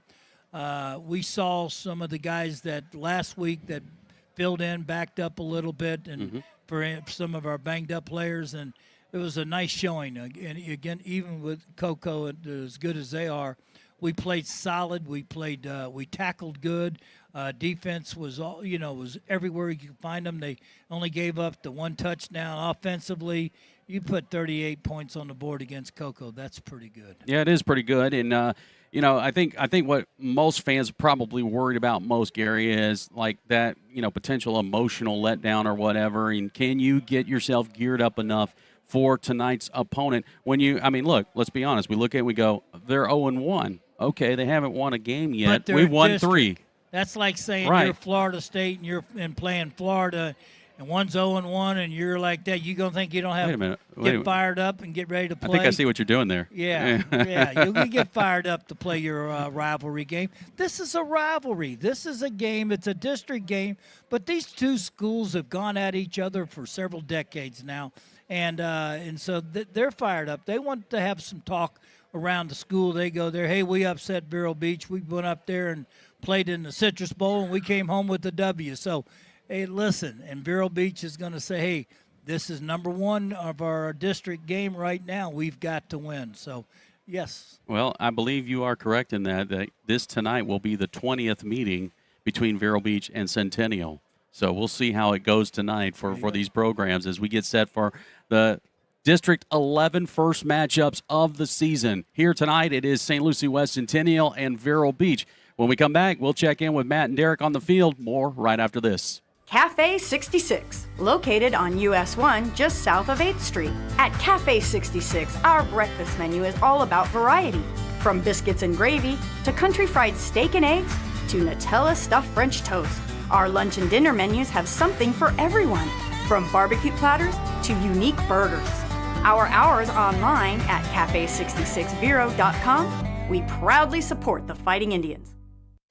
we saw some of the guys that last week that filled in, backed up a little bit, and for some of our banged-up players, and it was a nice showing. And again, even with Cocoa, as good as they are, we played solid. We tackled good. Defense was was everywhere you could find them. They only gave up the one touchdown. Offensively, you put 38 points on the board against Cocoa. That's pretty good. Yeah, it is pretty good. And I think what most fans are probably worried about most, Gary, is like that potential emotional letdown or whatever. And can you get yourself geared up enough for tonight's opponent? Look, let's be honest. We look at it, we go, they're 0-1. Okay, they haven't won a game yet. We won 3. That's like saying Right. you're Florida State and you're playing Florida, and one's 0-1, and you're like that. You gonna think you don't have to get fired up and get ready to play? I think I see what you're doing there. Yeah, yeah. You get fired up to play your rivalry game. This is a rivalry. This is a game. It's a district game. But these two schools have gone at each other for several decades now, and so they're fired up. They want to have some talk around the school. They go there, hey, we upset Vero Beach. We went up there and played in the Citrus Bowl, and we came home with the W. So, hey, listen, and Vero Beach is going to say, hey, this is number one of our district game right now. We've got to win. So, yes. Well, I believe you are correct in that this tonight will be the 20th meeting between Vero Beach and Centennial. So we'll see how it goes tonight for these programs as we get set for the District 11 first matchups of the season. Here tonight, it is St. Lucie West Centennial and Vero Beach. When we come back, we'll check in with Matt and Derek on the field. More right after this. Cafe 66, located on US 1 just south of 8th Street. At Cafe 66, our breakfast menu is all about variety. From biscuits and gravy to country fried steak and eggs to Nutella stuffed French toast. Our lunch and dinner menus have something for everyone, from barbecue platters to unique burgers. Our hours online at cafe66vero.com. We proudly support the Fighting Indians.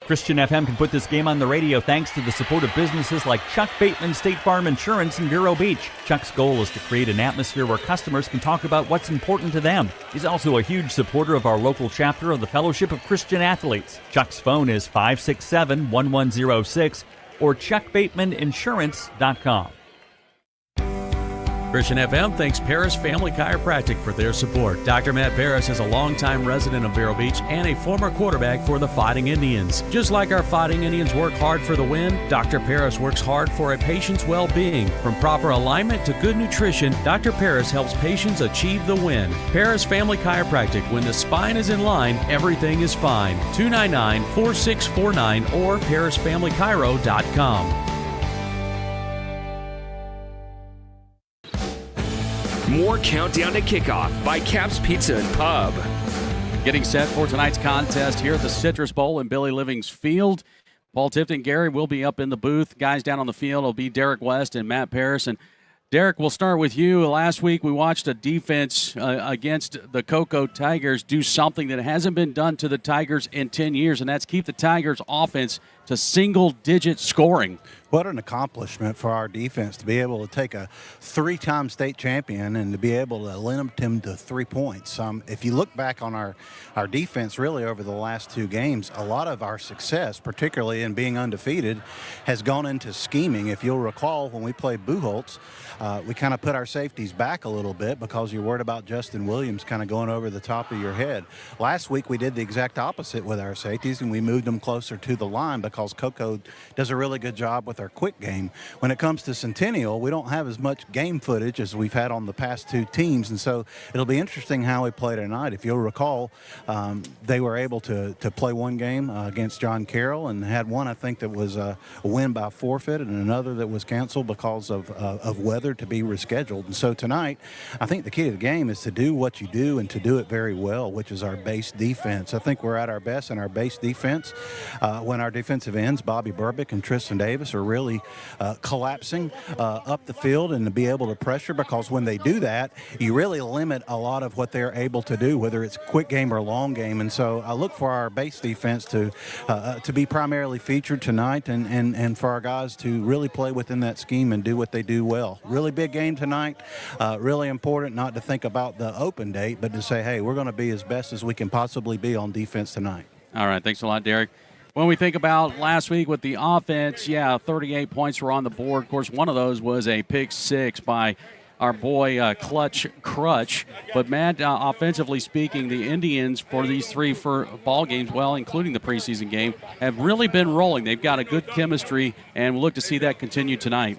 Christian FM can put this game on the radio thanks to the support of businesses like Chuck Bateman State Farm Insurance in Vero Beach. Chuck's goal is to create an atmosphere where customers can talk about what's important to them. He's also a huge supporter of our local chapter of the Fellowship of Christian Athletes. Chuck's phone is 567-1106 or chuckbatemaninsurance.com. Christian FM thanks Paris Family Chiropractic for their support. Dr. Matt Paris is a longtime resident of Vero Beach and a former quarterback for the Fighting Indians. Just like our Fighting Indians work hard for the win, Dr. Paris works hard for a patient's well-being. From proper alignment to good nutrition, Dr. Paris helps patients achieve the win. Paris Family Chiropractic. When the spine is in line, everything is fine. 299-4649 or parisfamilychiro.com. More Countdown to Kickoff by Cap's Pizza and Pub. Getting set for tonight's contest here at the Citrus Bowl in Billy Living's Field. Paul Tipton, Gary will be up in the booth. Guys down on the field will be Derek West and Matt Paris. And Derek, we'll start with you. Last week we watched a defense against the Cocoa Tigers do something that hasn't been done to the Tigers in 10 years, and that's keep the Tigers' offense to single-digit scoring. What an accomplishment for our defense to be able to take a 3-time state champion and to be able to limit him to 3 points. If you look back on our defense really over the last 2 games, a lot of our success, particularly in being undefeated, has gone into scheming. If you'll recall, when we played Buchholz, we kind of put our safeties back a little bit because you're worried about Justin Williams kind of going over the top of your head. Last week we did the exact opposite with our safeties, and we moved them closer to the line because Cocoa does a really good job with our quick game. When it comes to Centennial, we don't have as much game footage as we've had on the past 2 teams, and so it'll be interesting how we play tonight. If you'll recall, they were able to play one game against John Carroll and had one, I think, that was a win by forfeit and another that was canceled because of weather to be rescheduled. And so tonight, I think the key to the game is to do what you do and to do it very well, which is our base defense. I think we're at our best in our base defense when our defensive defensive ends, Bobby Burbick and Tristan Davis, are really collapsing up the field and to be able to pressure, because when they do that, you really limit a lot of what they're able to do, whether it's quick game or long game. And so I look for our base defense to be primarily featured tonight, and for our guys to really play within that scheme and do what they do well. Really big game tonight. Really important not to think about the open date, but to say, hey, we're going to be as best as we can possibly be on defense tonight. All right, thanks a lot, Derek. When we think about last week with the offense, 38 points were on the board. Of course, one of those was a pick six by our boy Clutch Crutch. But, Matt, offensively speaking, the Indians for these three ball games, well, including the preseason game, have really been rolling. They've got a good chemistry, and we'll look to see that continue tonight.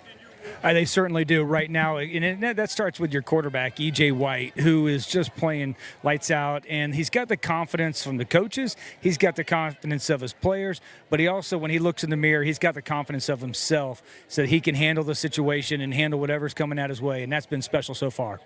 They certainly do right now, and that starts with your quarterback, E.J. White, who is just playing lights out, and he's got the confidence from the coaches, he's got the confidence of his players, but he also, when he looks in the mirror, he's got the confidence of himself so that he can handle the situation and handle whatever's coming at his way, and that's been special so far.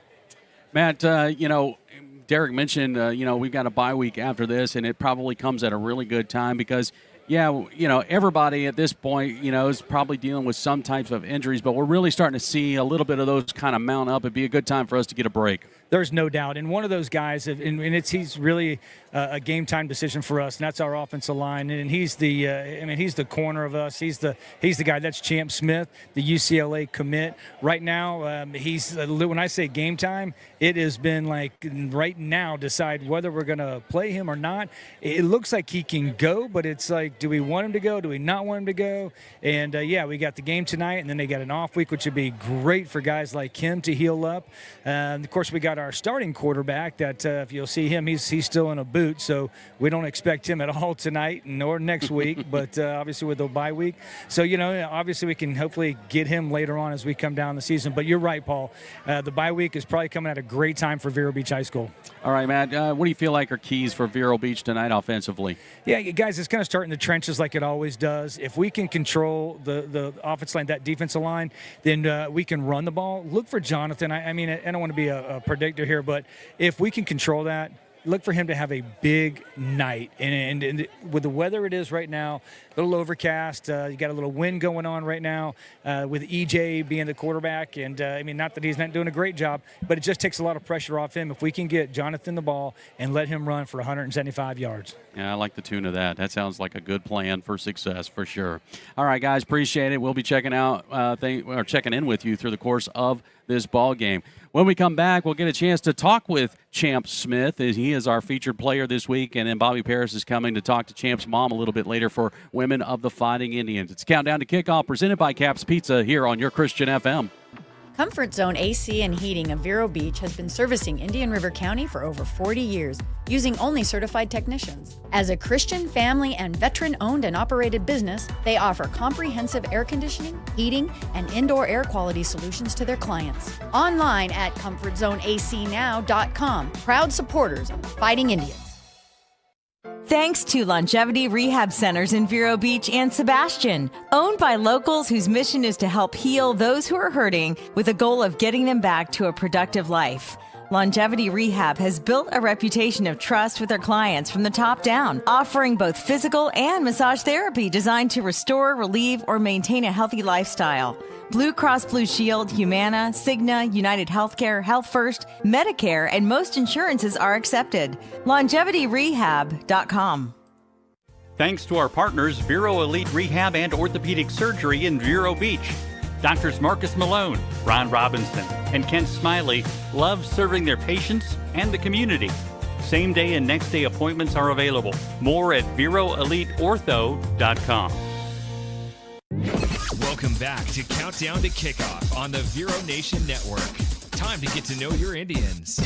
Matt, Derek mentioned, we've got a bye week after this, and it probably comes at a really good time because everybody at this point, is probably dealing with some types of injuries, but we're really starting to see a little bit of those kind of mount up. It'd be a good time for us to get a break. There's no doubt. And one of those guys, he's really a game-time decision for us, and that's our offensive line. And he's he's the corner of us. He's the guy. That's Champ Smith, the UCLA commit. Right now, when I say game time, it has been like right now decide whether we're going to play him or not. It looks like he can go, but it's like, do we want him to go? Do we not want him to go? And, we got the game tonight, and then they got an off week, which would be great for guys like him to heal up. And, of course, we got our starting quarterback that if you'll see him, he's still in a boot, so we don't expect him at all tonight nor next week, but obviously with the bye week. So, obviously we can hopefully get him later on as we come down the season. But you're right, Paul. The bye week is probably coming at a great time for Vero Beach High School. All right, Matt, what do you feel like are keys for Vero Beach tonight offensively? Yeah, guys, it's going to start in the trenches like it always does. If we can control the offensive line, that defensive line, then we can run the ball. Look for Jonathan. I don't want to be a predictor here, but if we can control that, look for him to have a big night. And with the weather it is right now, a little overcast, you got a little wind going on right now with EJ being the quarterback. And, not that he's not doing a great job, but it just takes a lot of pressure off him if we can get Jonathan the ball and let him run for 175 yards. Yeah, I like the tune of that. That sounds like a good plan for success for sure. All right, guys, appreciate it. We'll be checking in with you through the course of this ball game. When we come back, we'll get a chance to talk with Champ Smith. He is our featured player this week, and then Bobby Paris is coming to talk to Champ's mom a little bit later for Women of the Fighting Indians. It's Countdown to Kickoff presented by Cap's Pizza here on your Christian FM. Comfort Zone AC and Heating of Vero Beach has been servicing Indian River County for over 40 years, using only certified technicians. As a Christian, family, and veteran-owned and operated business, they offer comprehensive air conditioning, heating, and indoor air quality solutions to their clients. Online at ComfortZoneACNow.com. Proud supporters of the Fighting Indians. Thanks to Longevity Rehab Centers in Vero Beach and Sebastian, owned by locals whose mission is to help heal those who are hurting with a goal of getting them back to a productive life. Longevity Rehab has built a reputation of trust with their clients from the top down, offering both physical and massage therapy designed to restore, relieve, or maintain a healthy lifestyle. Blue Cross Blue Shield, Humana, Cigna, United Healthcare, Health First, Medicare, and most insurances are accepted. LongevityRehab.com. Thanks to our partners, Vero Elite Rehab and Orthopedic Surgery in Vero Beach. Doctors Marcus Malone, Ron Robinson, and Kent Smiley love serving their patients and the community. Same-day and next-day appointments are available. More at VeroEliteOrtho.com. Welcome back to Countdown to Kickoff on the Vero Nation Network. Time to get to know your Indians.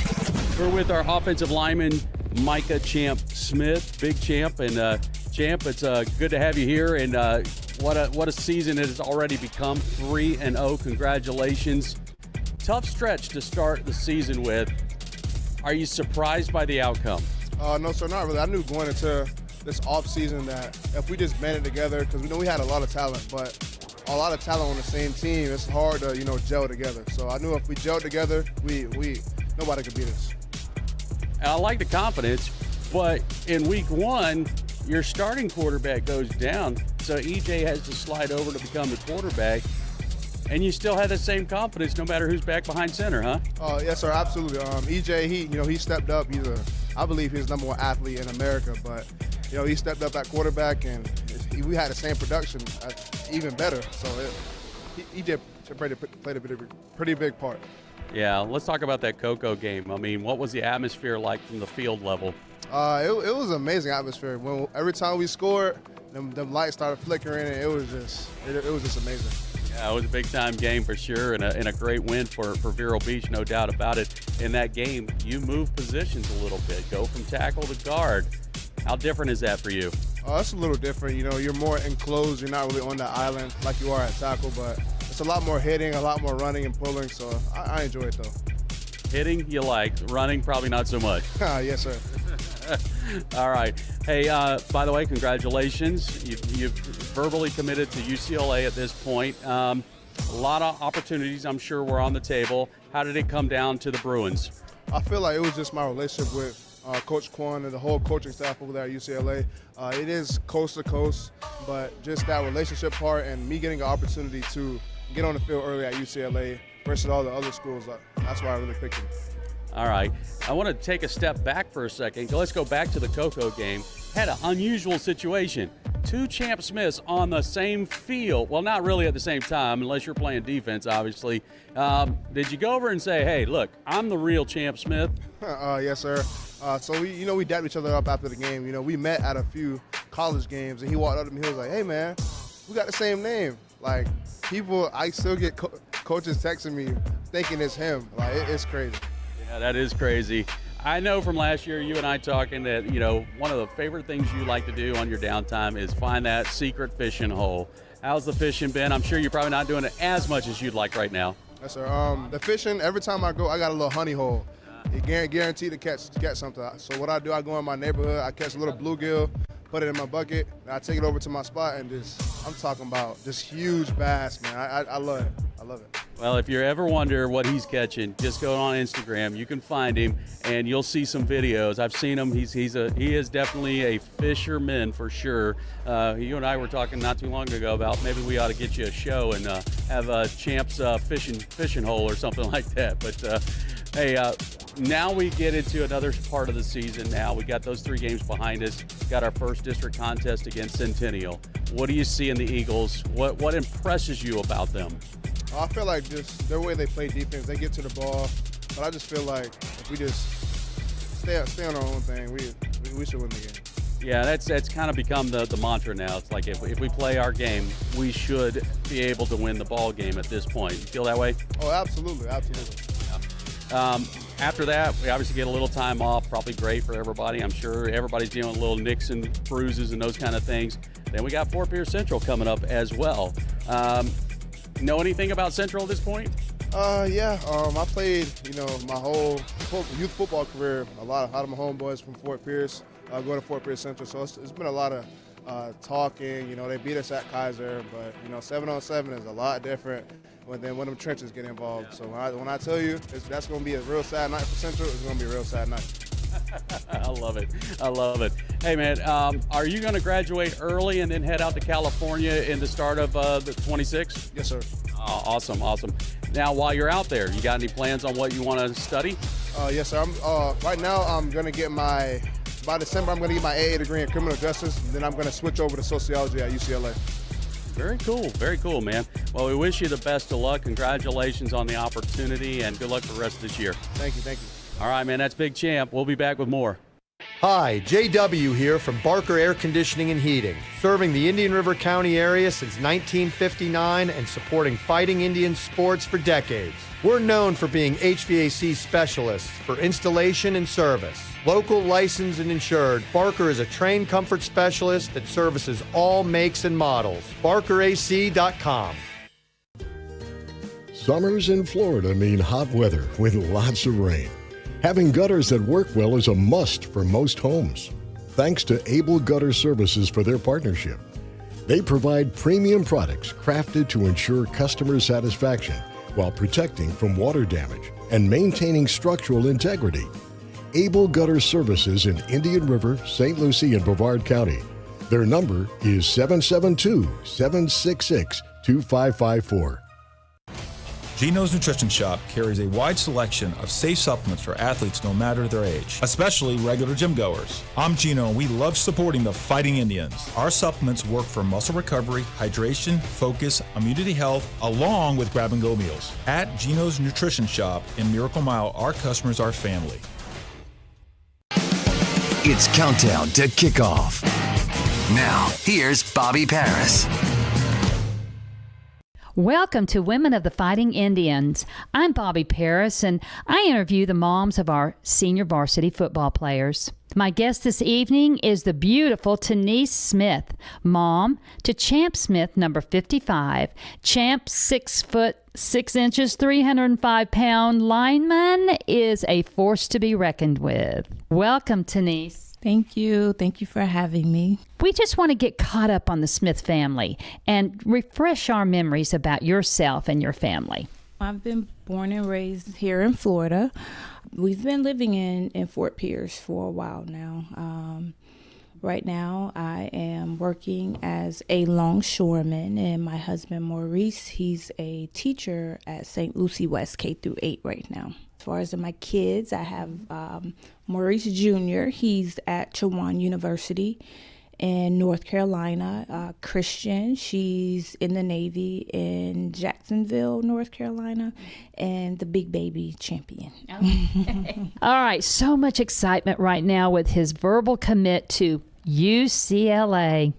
We're with our offensive lineman, Micah Champ Smith, Big Champ. And Champ, it's good to have you here. And what a season it has already become, 3-0. Congratulations. Tough stretch to start the season with. Are you surprised by the outcome? No, sir, not really. I knew going into this offseason that if we just banded together, because we know we had a lot of talent, but a lot of talent on the same team, it's hard to, gel together. So I knew if we gelled together, nobody could beat us. And I like the confidence, but in week one, your starting quarterback goes down. so EJ has to slide over to become the quarterback. And you still had the same confidence no matter who's back behind center, huh? Yes, sir, absolutely. EJ, he stepped up. I believe he's the number 1 athlete in America, but he stepped up at quarterback, and we had the same production, even better. So he did played a pretty big part. Yeah, let's talk about that Cocoa game. I mean, what was the atmosphere like from the field level? It was an amazing atmosphere. Every time we scored, them lights started flickering, and it was just amazing. Yeah, it was a big-time game for sure, and a great win for Vero Beach, no doubt about it. In that game, you moved positions a little bit, go from tackle to guard. How different is that for you? It's a little different. You're more enclosed. You're not really on the island like you are at tackle, but it's a lot more hitting, a lot more running and pulling, so I enjoy it, though. Hitting, you like. Running, probably not so much. Yes, sir. All right. Hey, by the way, congratulations. You've verbally committed to UCLA at this point. A lot of opportunities, I'm sure, were on the table. How did it come down to the Bruins? I feel like it was just my relationship with Coach Quan and the whole coaching staff over there at UCLA. It is coast to coast, but just that relationship part and me getting an opportunity to get on the field early at UCLA versus all the other schools, that's why I really picked him. All right. I want to take a step back for a second. Let's go back to the Cocoa game. Had an unusual situation. 2 Champ Smiths on the same field. Well, not really at the same time, unless you're playing defense, obviously. Did you go over and say, hey, look, I'm the real Champ Smith? Yes, sir. So we dapped each other up after the game. We met at a few college games, and he walked up to me. He was like, hey, man, we got the same name. Like, I still get coaches texting me thinking it's him. Like, it's crazy. Yeah, that is crazy. I know from last year, you and I talking that, one of the favorite things you like to do on your downtime is find that secret fishing hole. How's the fishing been? I'm sure you're probably not doing it as much as you'd like right now. Yes, sir. The fishing, every time I go, I got a little honey hole. It guaranteed to catch something. So what I do, I go in my neighborhood, I catch a little bluegill, put it in my bucket, and I take it over to my spot, and I'm talking about just huge bass, man. I love it. I love it. Well, if you ever wonder what he's catching, just go on Instagram. You can find him, and you'll see some videos. I've seen him. He is definitely a fisherman for sure. You and I were talking not too long ago about maybe we ought to get you a show and have a Champs fishing hole or something like that. But hey, now we get into another part of the season. Now we got those 3 games behind us. Got our first district contest against Centennial. What do you see in the Eagles? What impresses you about them? I feel like just their way they play defense, they get to the ball, but I just feel like if we just stay on our own thing, we should win the game. Yeah, that's kind of become the mantra now. It's like if we play our game, we should be able to win the ball game at this point. You feel that way? Oh, absolutely. Yeah. After that, we obviously get a little time off, probably great for everybody. I'm sure everybody's dealing with little nicks and bruises and those kind of things. Then we got Fort Pierce Central coming up as well. Know anything about Central at this point? Yeah. I played, my whole youth football career. A lot of my homeboys from Fort Pierce go to Fort Pierce Central. So it's been a lot of talking. They beat us at Kaiser, but 7-on-7 is a lot different when them trenches get involved. So when I tell you that's going to be a real sad night for Central, it's going to be a real sad night. I love it. Hey, man, are you going to graduate early and then head out to California in the start of the 26th? Yes, sir. Oh, awesome. Now, while you're out there, you got any plans on what you want to study? Yes, sir. Right now, I'm going to get by December, I'm going to get my AA degree in criminal justice, and then I'm going to switch over to sociology at UCLA. Very cool, man. Well, we wish you the best of luck. Congratulations on the opportunity, and good luck for the rest of this year. Thank you. All right, man, that's Big Champ. We'll be back with more. Hi, JW here from Barker Air Conditioning and Heating, serving the Indian River County area since 1959 and supporting fighting Indian sports for decades. We're known for being HVAC specialists for installation and service. Local, licensed, and insured, Barker is a trained comfort specialist that services all makes and models. BarkerAC.com. Summers in Florida mean hot weather with lots of rain. Having gutters that work well is a must for most homes. Thanks to Able Gutter Services for their partnership. They provide premium products crafted to ensure customer satisfaction while protecting from water damage and maintaining structural integrity. Able Gutter Services in Indian River, St. Lucie, and Brevard County. Their number is 772-766-2554. Gino's Nutrition Shop carries a wide selection of safe supplements for athletes no matter their age, especially regular gym goers. I'm Gino, and we love supporting the Fighting Indians. Our supplements work for muscle recovery, hydration, focus, immunity health, along with grab-and-go meals. At Gino's Nutrition Shop in Miracle Mile, our customers are family. It's countdown to kickoff. Now, here's Bobby Paris. Welcome to Women of the Fighting Indians. I'm Bobby Paris, and I interview the moms of our senior varsity football players. My guest this evening is the beautiful Denise Smith, mom to Champ Smith, number 55. Champ, 6 foot 6 inches, 305-pound lineman, is a force to be reckoned with. Welcome, Denise. Thank you. Thank you for having me. We just want to get caught up on the Smith family and refresh our memories about yourself and your family. I've been born and raised here in Florida. We've been living in Fort Pierce for a while now. Right now, I am working as a longshoreman, and my husband, Maurice, he's a teacher at St. Lucie West K-8 right now. As far as my kids, I have Maurice Jr., he's at Chowan University in North Carolina. Christian, she's in the Navy in Jacksonville, North Carolina, and the big baby Champion. Okay. All right, so much excitement right now with his verbal commit to UCLA.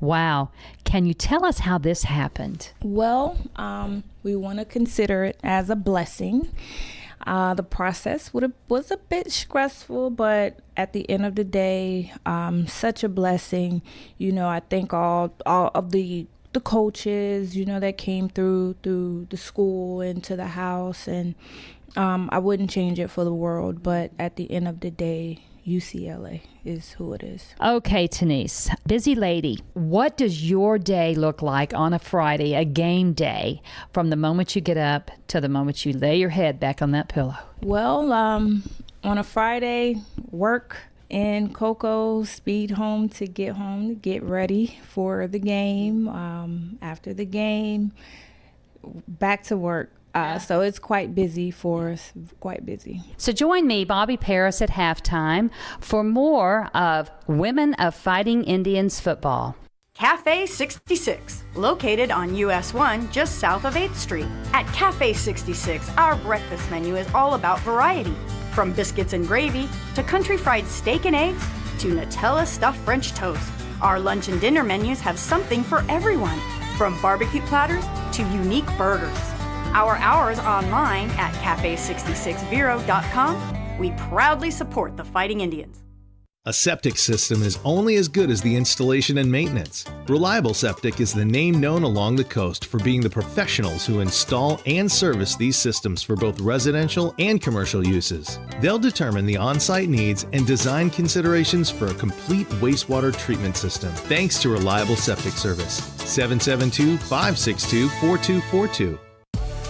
Wow. Can you tell us how this happened? Well, we want to consider it as a blessing. The process was a bit stressful, but at the end of the day, such a blessing. You know, I thank all of the coaches, you know, that came through the school and to the house, and I wouldn't change it for the world, but at the end of the day, UCLA is who it is. Okay, Denise, busy lady, what does your day look like on a Friday, a game day, from the moment you get up to the moment you lay your head back on that pillow? Well, on a Friday, work in Cocoa, speed home to get ready for the game. After the game, back to work. So it's quite busy for us, quite busy. So join me, Bobby Paris, at halftime for more of Women of Fighting Indians football. Cafe 66, located on US 1 just south of 8th Street. At Cafe 66, our breakfast menu is all about variety. From biscuits and gravy to country fried steak and eggs to Nutella stuffed French toast. Our lunch and dinner menus have something for everyone, from barbecue platters to unique burgers. Our hours online at cafe66vero.com. We proudly support the Fighting Indians. A septic system is only as good as the installation and maintenance. Reliable Septic is the name known along the coast for being the professionals who install and service these systems for both residential and commercial uses. They'll determine the on-site needs and design considerations for a complete wastewater treatment system. Thanks to Reliable Septic Service. 772-562-4242.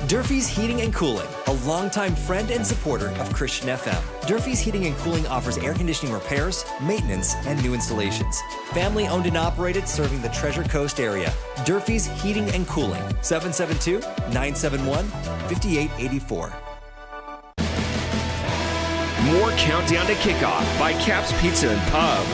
Durfee's Heating and Cooling, a longtime friend and supporter of Christian FM. Durfee's Heating and Cooling offers air conditioning repairs, maintenance, and new installations. Family owned and operated, serving the Treasure Coast area. Durfee's Heating and Cooling, 772-971-5884. More Countdown to Kickoff by Cap's Pizza and Pub.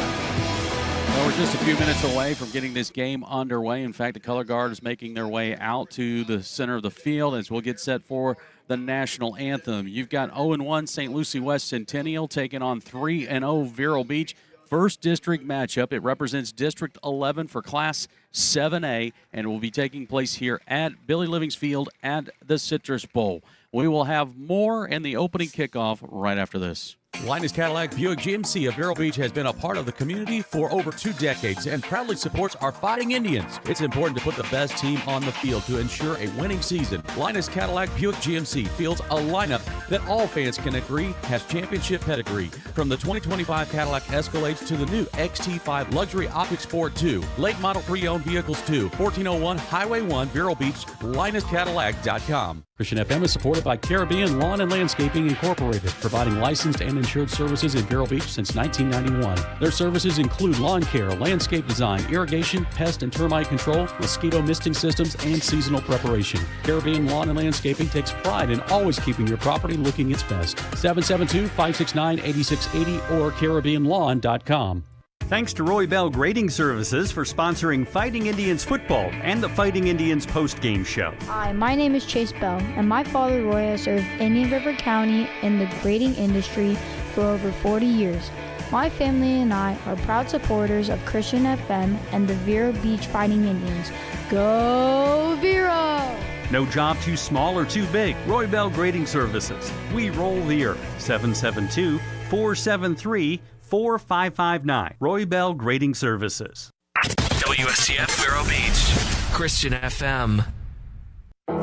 Well, we're just a few minutes away from getting this game underway. In fact, the color guard is making their way out to the center of the field as we'll get set for the national anthem. You've got 0-1 St. Lucie West Centennial taking on 3-0 Vero Beach. First district matchup. It represents District 11 for Class 7A and will be taking place here at Billy Livings Field at the Citrus Bowl. We will have more in the opening kickoff right after this. Linus Cadillac Buick GMC of Vero Beach has been a part of the community for over 2 decades and proudly supports our Fighting Indians. It's important to put the best team on the field to ensure a winning season. Linus Cadillac Buick GMC fields a lineup that all fans can agree has championship pedigree. From the 2025 Cadillac Escalades to the new XT5 Luxury Optic Sport 2, late model pre-owned vehicles too. 1401 Highway 1, Vero Beach, LinusCadillac.com. Christian FM is supported by Caribbean Lawn and Landscaping Incorporated, providing licensed and insurance services in Vero Beach since 1991. Their services include lawn care, landscape design, irrigation, pest and termite control, mosquito misting systems, and seasonal preparation. Caribbean Lawn and Landscaping takes pride in always keeping your property looking its best. 772-569-8680 or CaribbeanLawn.com. Thanks to Roy Bell Grading Services for sponsoring Fighting Indians football and the Fighting Indians postgame show. Hi, my name is Chase Bell, and my father Roy has served Indian River County in the grading industry for over 40 years. My family and I are proud supporters of Christian FM and the Vero Beach Fighting Indians. Go Vero! No job too small or too big. Roy Bell Grading Services. We roll the earth. 772-473-4559. Roy Bell Grading Services. WSTF Vero Beach. Christian FM.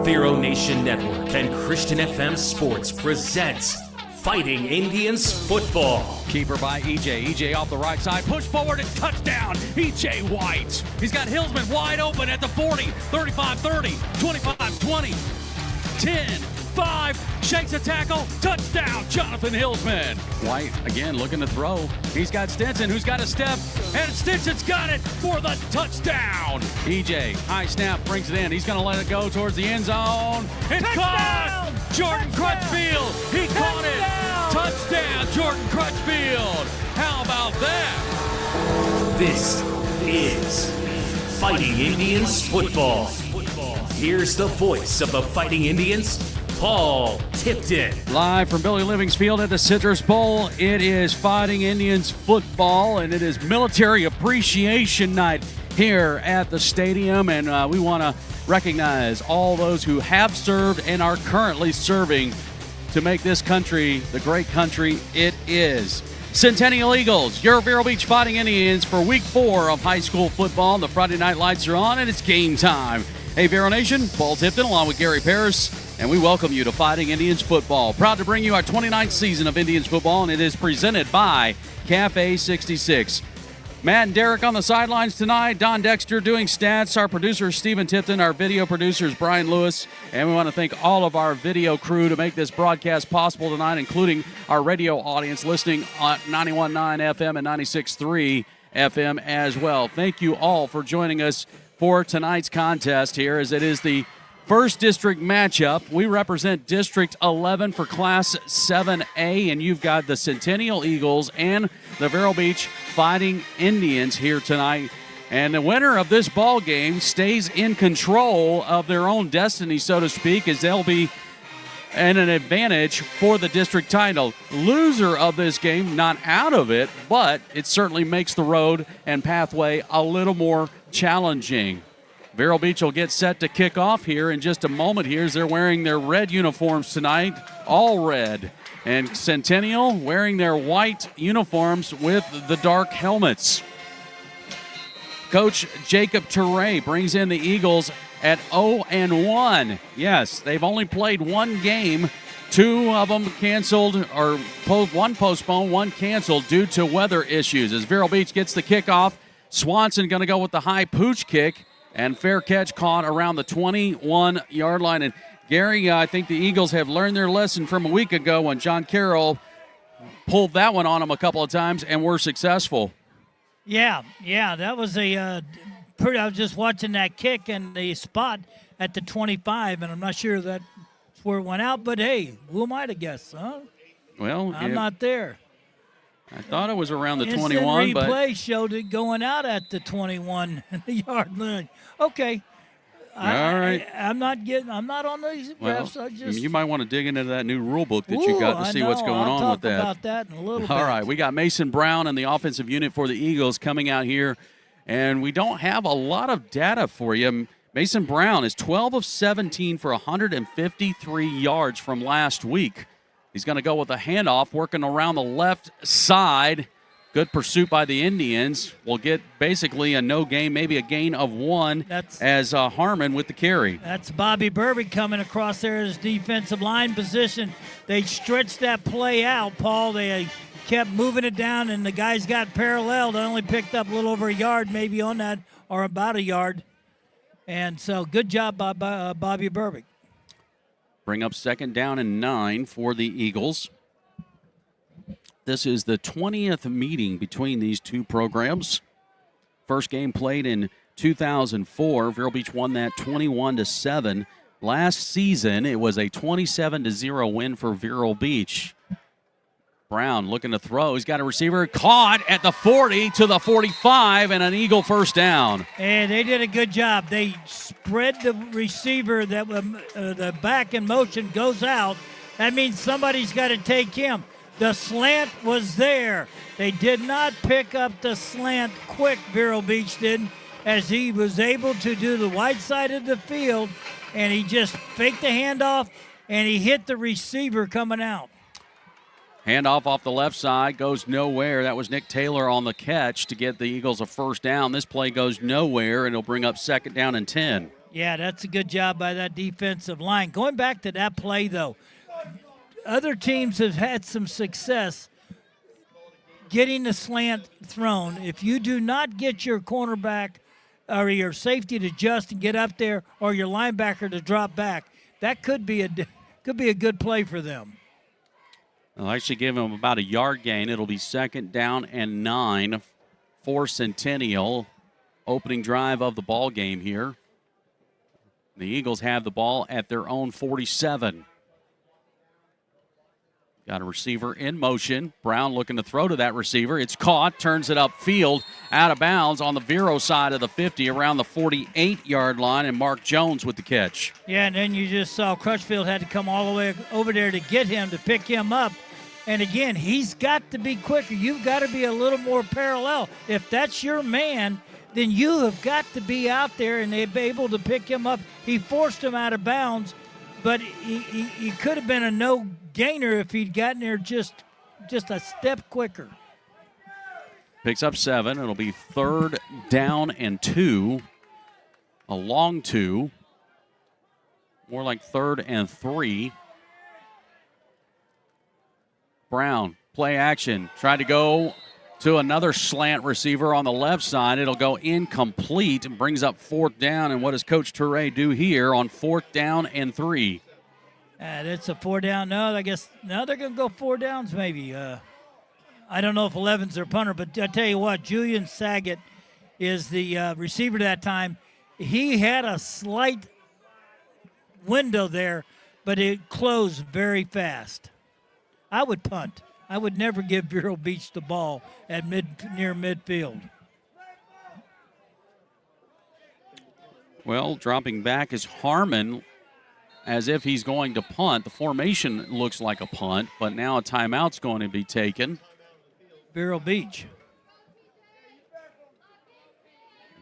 Vero Nation Network and Christian FM Sports presents Fighting Indians football. Keeper by EJ. EJ off the right side. Push forward and touchdown. EJ White. He's got Hillsman wide open at the 40, 35-30, 25-20, 10-5. Shakes a tackle. Touchdown. Jonathan Hillsman. White again looking to throw. He's got Stinson who's got a step. And Stinson's got it for the touchdown. EJ. High snap. Brings it in. He's going to let it go towards the end zone. It's caught. Jordan Crutchfield. He caught it. Touchdown, Jordan Crutchfield. How about that? This is Fighting Indians football. Here's the voice of the Fighting Indians, Paul Tipton. Live from Billy Living's Field at the Citrus Bowl, it is Fighting Indians football, and it is Military Appreciation Night here at the stadium, and we want to recognize all those who have served and are currently serving to make this country the great country it is. Centennial Eagles, your Vero Beach Fighting Indians for Week 4 of high school football. The Friday night lights are on, and it's game time. Hey, Vero Nation, Paul Tipton along with Gary Paris, and we welcome you to Fighting Indians football. Proud to bring you our 29th season of Indians football, and it is presented by Cafe 66. Matt and Derek on the sidelines tonight. Don Dexter doing stats. Our producer is Stephen Tipton. Our video producer is Brian Lewis. And we want to thank all of our video crew to make this broadcast possible tonight, including our radio audience listening on 91.9 FM and 96.3 FM as well. Thank you all for joining us for tonight's contest here, as it is the first district matchup. We represent District 11 for Class 7A, and you've got the Centennial Eagles and the Vero Beach Fighting Indians here tonight. And the winner of this ball game stays in control of their own destiny, so to speak, as they'll be in an advantage for the district title. Loser of this game, not out of it, but it certainly makes the road and pathway a little more challenging. Vero Beach will get set to kick off here in just a moment here as they're wearing their red uniforms tonight, all red. And Centennial wearing their white uniforms with the dark helmets. Coach Jacob Teray brings in the Eagles at 0-1. Yes, they've only played one game. Two of them canceled, or one postponed, one canceled due to weather issues. As Vero Beach gets the kickoff, Swanson going to go with the high pooch kick. And fair catch caught around the 21-yard line. And Gary, I think the Eagles have learned their lesson from a week ago when John Carroll pulled that one on them a couple of times and were successful. Yeah, that was I was just watching that kick and the spot at the 25, and I'm not sure that's where it went out, but hey, who am I to guess, huh? Well, I'm not there. I thought it was around the Instant 21, but replay showed it going out at the 21-yard line. Okay. All right. I'm not on these refs. You might want to dig into that new rule book that you got to see what's going on with that. I'll talk about that in a little bit. All right. We got Mason Brown and the offensive unit for the Eagles coming out here, and we don't have a lot of data for you. Mason Brown is 12 of 17 for 153 yards from last week. He's going to go with a handoff, working around the left side. Good pursuit by the Indians. We'll get basically a no gain, maybe a gain of one as Harmon with the carry. That's Bobby Burbick coming across there as defensive line position. They stretched that play out, Paul. They kept moving it down, and the guys got parallel. They only picked up a little over a yard maybe on that, or about a yard. And so good job by Bobby Burbick. Bring up 2nd down and 9 for the Eagles. This is the 20th meeting between these two programs. First game played in 2004. Vero Beach won that 21-7. Last season, it was a 27-0 win for Vero Beach. Brown looking to throw. He's got a receiver caught at the 40 to the 45 and an Eagle first down. And they did a good job. They spread the receiver that the back in motion goes out. That means somebody's got to take him. The slant was there. They did not pick up the slant quick, Vero Beach did, as he was able to do the wide side of the field, and he just faked the handoff, and he hit the receiver coming out. Handoff off the left side goes nowhere. That was Nick Taylor on the catch to get the Eagles a first down. This play goes nowhere, and it'll bring up 2nd down and 10. Yeah, that's a good job by that defensive line. Going back to that play, though, other teams have had some success getting the slant thrown. If you do not get your cornerback or your safety to adjust and get up there, or your linebacker to drop back, that could be a good play for them. They'll actually give him about a yard gain. It'll be 2nd down and 9 for Centennial. Opening drive of the ball game here. The Eagles have the ball at their own 47. Got a receiver in motion. Brown looking to throw to that receiver. It's caught, turns it upfield, out of bounds on the Vero side of the 50, around the 48-yard line, and Mark Jones with the catch. Yeah, and then you just saw Crutchfield had to come all the way over there to get him, to pick him up. And again, he's got to be quicker. You've got to be a little more parallel. If that's your man, then you have got to be out there and they've been able to pick him up. He forced him out of bounds, but he could have been a no-gainer if he'd gotten there just a step quicker. Picks up 7. It'll be 3rd down and 2. A long 2. More like 3rd and 3. Brown, play action. Tried to go to another slant receiver on the left side. It'll go incomplete and brings up 4th down. And what does Coach Toure do here on 4th down and 3? It's a 4 down. No, I guess now they're going to go 4 downs maybe. I don't know if 11's their punter, but I tell you what, Julian Saget is the receiver that time. He had a slight window there, but it closed very fast. I would punt. I would never give Vero Beach the ball at near midfield. Well, dropping back is Harmon, as if he's going to punt. The formation looks like a punt, but now a timeout's going to be taken. Vero Beach.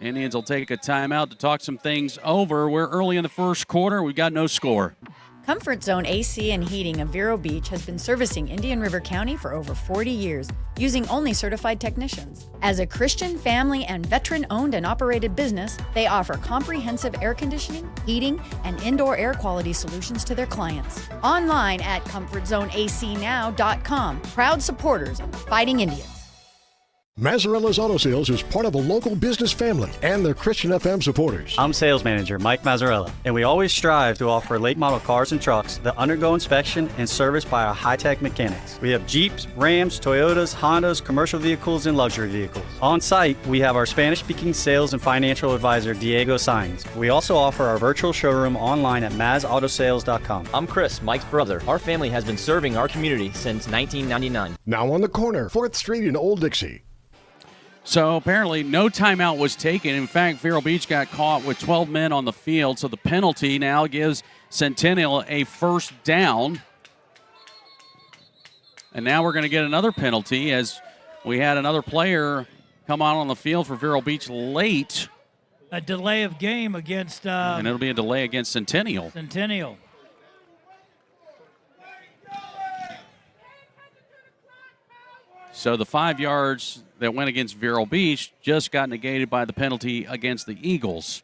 Indians will take a timeout to talk some things over. We're early in the first quarter. We've got no score. Comfort Zone AC and Heating of Vero Beach has been servicing Indian River County for over 40 years, using only certified technicians. As a Christian, family, and veteran-owned and operated business, they offer comprehensive air conditioning, heating, and indoor air quality solutions to their clients. Online at ComfortZoneACNow.com. Proud supporters of the Fighting Indians. Mazzarella's Auto Sales is part of a local business family and their Christian FM supporters. I'm sales manager Mike Mazzarella, and we always strive to offer late model cars and trucks that undergo inspection and service by our high-tech mechanics. We have Jeeps, Rams, Toyotas, Hondas, commercial vehicles, and luxury vehicles. On site, we have our Spanish-speaking sales and financial advisor Diego Sainz. We also offer our virtual showroom online at mazautosales.com. I'm Chris, Mike's brother. Our family has been serving our community since 1999. Now on the corner, 4th Street in Old Dixie. So apparently no timeout was taken. In fact, Vero Beach got caught with 12 men on the field, so the penalty now gives Centennial a first down. And now we're going to get another penalty as we had another player come out on the field for Vero Beach late. A delay of game against... and it'll be a delay against Centennial. Centennial. So the 5 yards that went against Vero Beach just got negated by the penalty against the Eagles.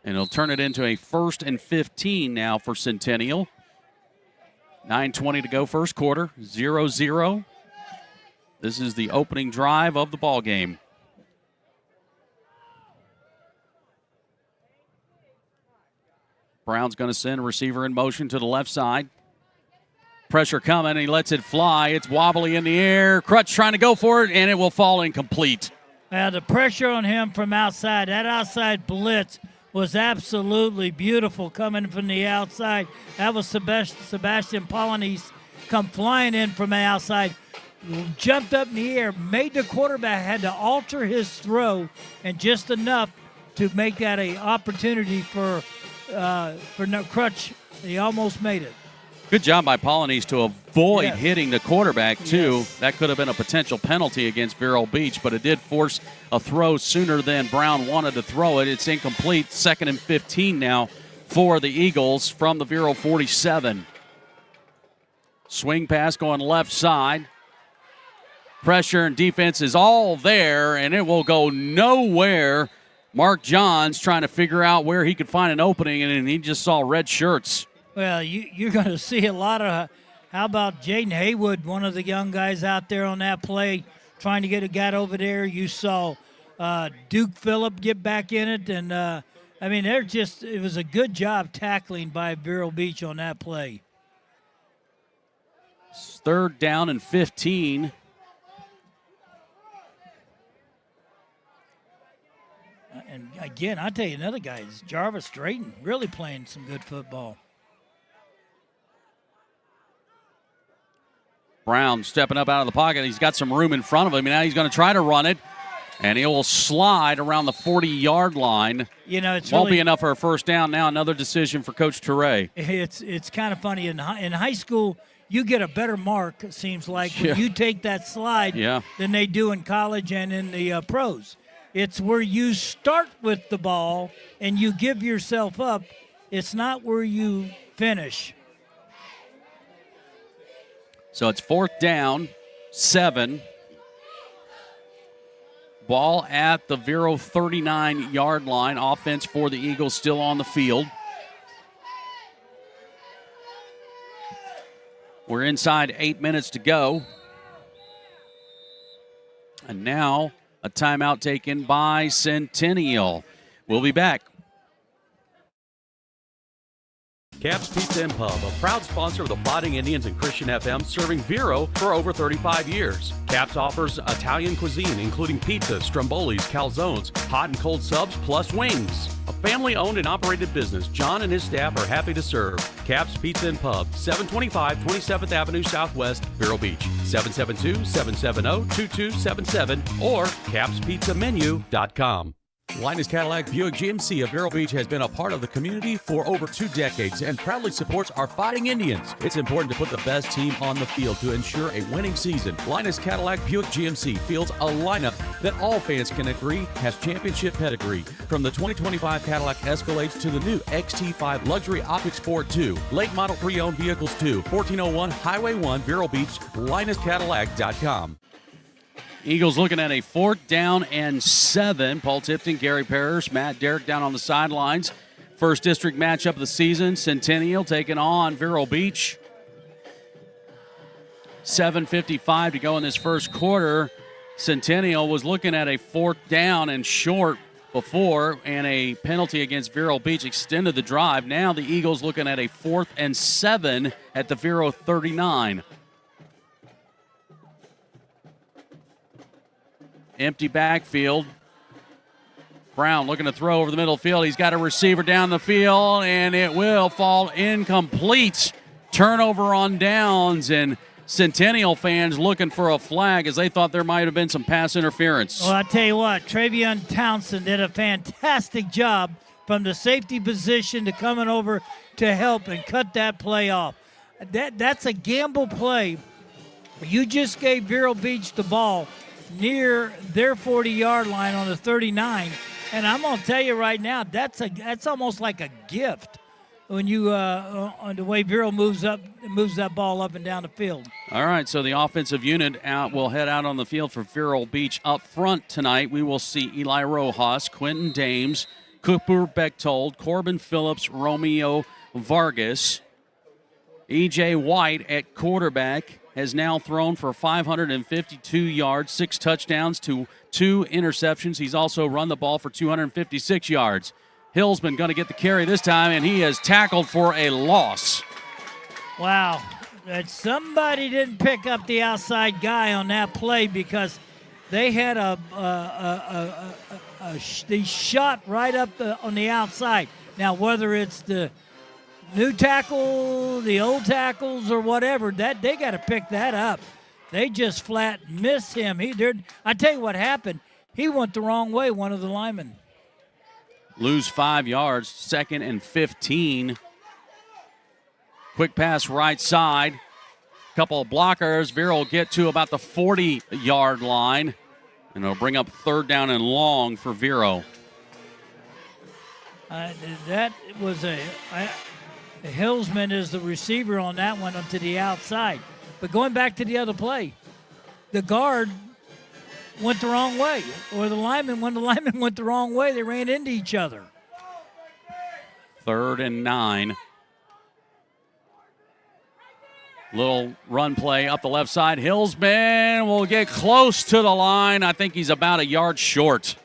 And it'll turn it into a 1st and 15 now for Centennial. 9:20 to go first quarter, 0-0. This is the opening drive of the ball game. Brown's going to send a receiver in motion to the left side. Pressure coming, he lets it fly. It's wobbly in the air. Crutch trying to go for it, and it will fall incomplete. The pressure on him from outside, that outside blitz was absolutely beautiful coming from the outside. That was Sebastian Polanese come flying in from the outside, jumped up in the air, made the quarterback, had to alter his throw, and just enough to make that an opportunity for Crutch. He almost made it. Good job by Polanese to avoid hitting the quarterback, too. Yes. That could have been a potential penalty against Vero Beach, but it did force a throw sooner than Brown wanted to throw it. It's incomplete. 2nd and 15 now for the Eagles from the Vero 47. Swing pass going left side. Pressure and defense is all there, and it will go nowhere. Mark Johns trying to figure out where he could find an opening, and he just saw red shirts. Well, you're going to see a lot of how about Jaden Haywood, one of the young guys out there on that play, trying to get a guy over there. You saw Duke Phillip get back in it. And, it was a good job tackling by Vero Beach on that play. 3rd down and 15. And, again, I'll tell you another guy is Jarvis Drayton, really playing some good football. Brown stepping up out of the pocket. He's got some room in front of him. Now he's going to try to run it, and he will slide around the 40-yard line. It won't be enough for a first down. Now another decision for Coach Toure. It's kind of funny. In high school, you get a better mark, it seems like, when you take that slide than they do in college and in the pros. It's where you start with the ball and you give yourself up. It's not where you finish. So it's 4th down, 7. Ball at the Vero 39-yard line. Offense for the Eagles still on the field. We're inside 8 minutes to go. And now a timeout taken by Centennial. We'll be back. Cap's Pizza and Pub, a proud sponsor of the Fighting Indians and Christian FM, serving Vero for over 35 years. Cap's offers Italian cuisine, including pizzas, strombolis, calzones, hot and cold subs, plus wings. A family-owned and operated business, John and his staff are happy to serve. Cap's Pizza and Pub, 725 27th Avenue Southwest, Vero Beach, 772-770-2277 or capspizzamenu.com. Linus Cadillac Buick GMC of Vero Beach has been a part of the community for over 2 decades and proudly supports our Fighting Indians. It's important to put the best team on the field to ensure a winning season. Linus Cadillac Buick GMC fields a lineup that all fans can agree has championship pedigree. From the 2025 Cadillac Escalades to the new XT5 Luxury Optic Sport 2, late model pre-owned vehicles too. 1401 Highway 1, Vero Beach, LinusCadillac.com. Eagles looking at a 4th down and 7. Paul Tipton, Gary Parrish, Matt Derrick down on the sidelines. First district matchup of the season. Centennial taking on Vero Beach. 7:55 to go in this first quarter. Centennial was looking at a 4th down and short before, and a penalty against Vero Beach extended the drive. Now the Eagles looking at a 4th and 7 at the Vero 39. Empty backfield. Brown looking to throw over the middle field. He's got a receiver down the field, and it will fall incomplete. Turnover on downs, and Centennial fans looking for a flag as they thought there might have been some pass interference. Well, I tell you what, Travion Townsend did a fantastic job from the safety position to coming over to help and cut that play off. That's a gamble play. You just gave Vero Beach the ball near their 40-yard line on the 39, and I'm going to tell you right now, that's almost like a gift when you on the way Vero moves that ball up and down the field. All right, so the offensive unit will head out on the field for Vero Beach. Up front tonight, we will see Eli Rojas, Quentin Dames, Cooper Bechtold, Corbin Phillips, Romeo Vargas. E.J. White at quarterback has now thrown for 552 yards, 6 touchdowns to 2 interceptions. He's also run the ball for 256 yards. Hillsman going to get the carry this time, and he is tackled for a loss. Wow. that somebody didn't pick up the outside guy on that play, because they had they shot right up on the outside. Now, whether it's the new tackle, the old tackles, or whatever, that they got to pick that up. They just flat missed him. I tell you what happened. He went the wrong way, one of the linemen. Lose 5 yards, 2nd and 15. Quick pass right side. Couple of blockers. Vero will get to about the 40-yard line, and it'll bring up 3rd down and long for Vero. That was Hillsman is the receiver on that one to the outside. But going back to the other play, the guard went the wrong way, or the lineman, when the lineman went the wrong way, they ran into each other. 3rd and 9. Little run play up the left side. Hillsman will get close to the line. I think he's about a yard short.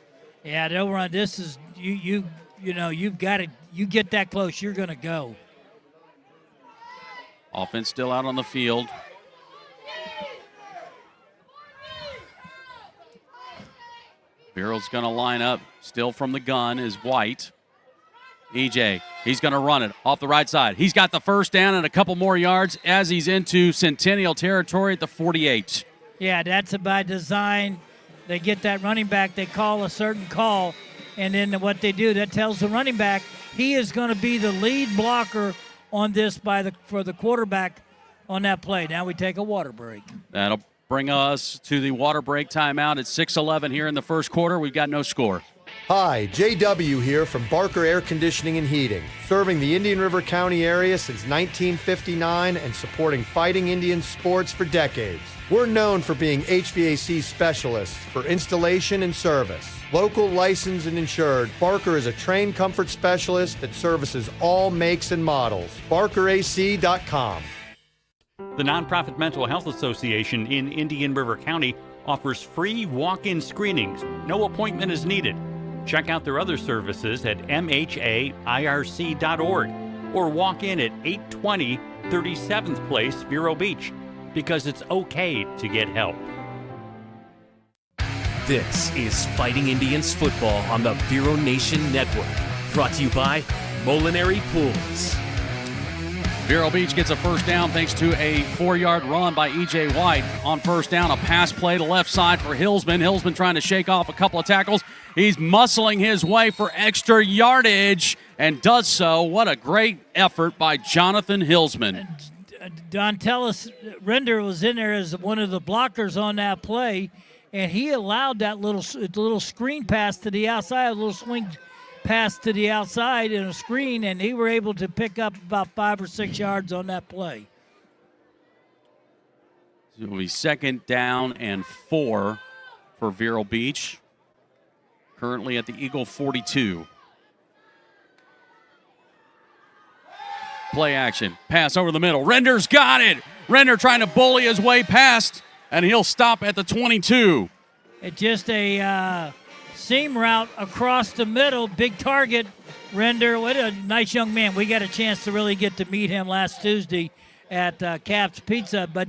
Yeah, they'll run. This is you know, you've got to, you get that close, you're going to go. Offense still out on the field. Vero's going to line up. Still from the gun is White. EJ, he's going to run it off the right side. He's got the 1st down and a couple more yards as he's into Centennial territory at the 48. Yeah, that's by design. They get that running back, they call a certain call, and then what they do, that tells the running back he is going to be the lead blocker on this for the quarterback on that play. Now we take a water break. That'll bring us to the water break timeout at 6:11 here in the first quarter. We've got no score. Hi, JW here from Barker Air Conditioning and Heating, serving the Indian River County area since 1959 and supporting fighting Indian sports for decades. We're known for being HVAC specialists for installation and service. Local, licensed, and insured, Barker is a trained comfort specialist that services all makes and models. BarkerAC.com. The nonprofit Mental Health Association in Indian River County offers free walk-in screenings. No appointment is needed. Check out their other services at mhairc.org or walk in at 820 37th Place, Vero Beach, because it's okay to get help. This is Fighting Indians football on the Vero Nation Network. Brought to you by Molinary Pools. Vero Beach gets a 1st down thanks to a 4-yard run by E.J. White. On 1st down, a pass play to left side for Hillsman. Hillsman trying to shake off a couple of tackles. He's muscling his way for extra yardage and does so. What a great effort by Jonathan Hillsman. Dontellis Render was in there as one of the blockers on that play, and he allowed that little screen pass to the outside, a little swing pass to the outside in a screen, and he were able to pick up about 5 or 6 yards on that play. It will be 2nd down and 4 for Vero Beach. Currently at the Eagle 42. Play action. Pass over the middle. Render's got it. Render trying to bully his way past, and he'll stop at the 22. It's just a seam route across the middle. Big target. Render, what a nice young man. We got a chance to really get to meet him last Tuesday at Cap's Pizza, but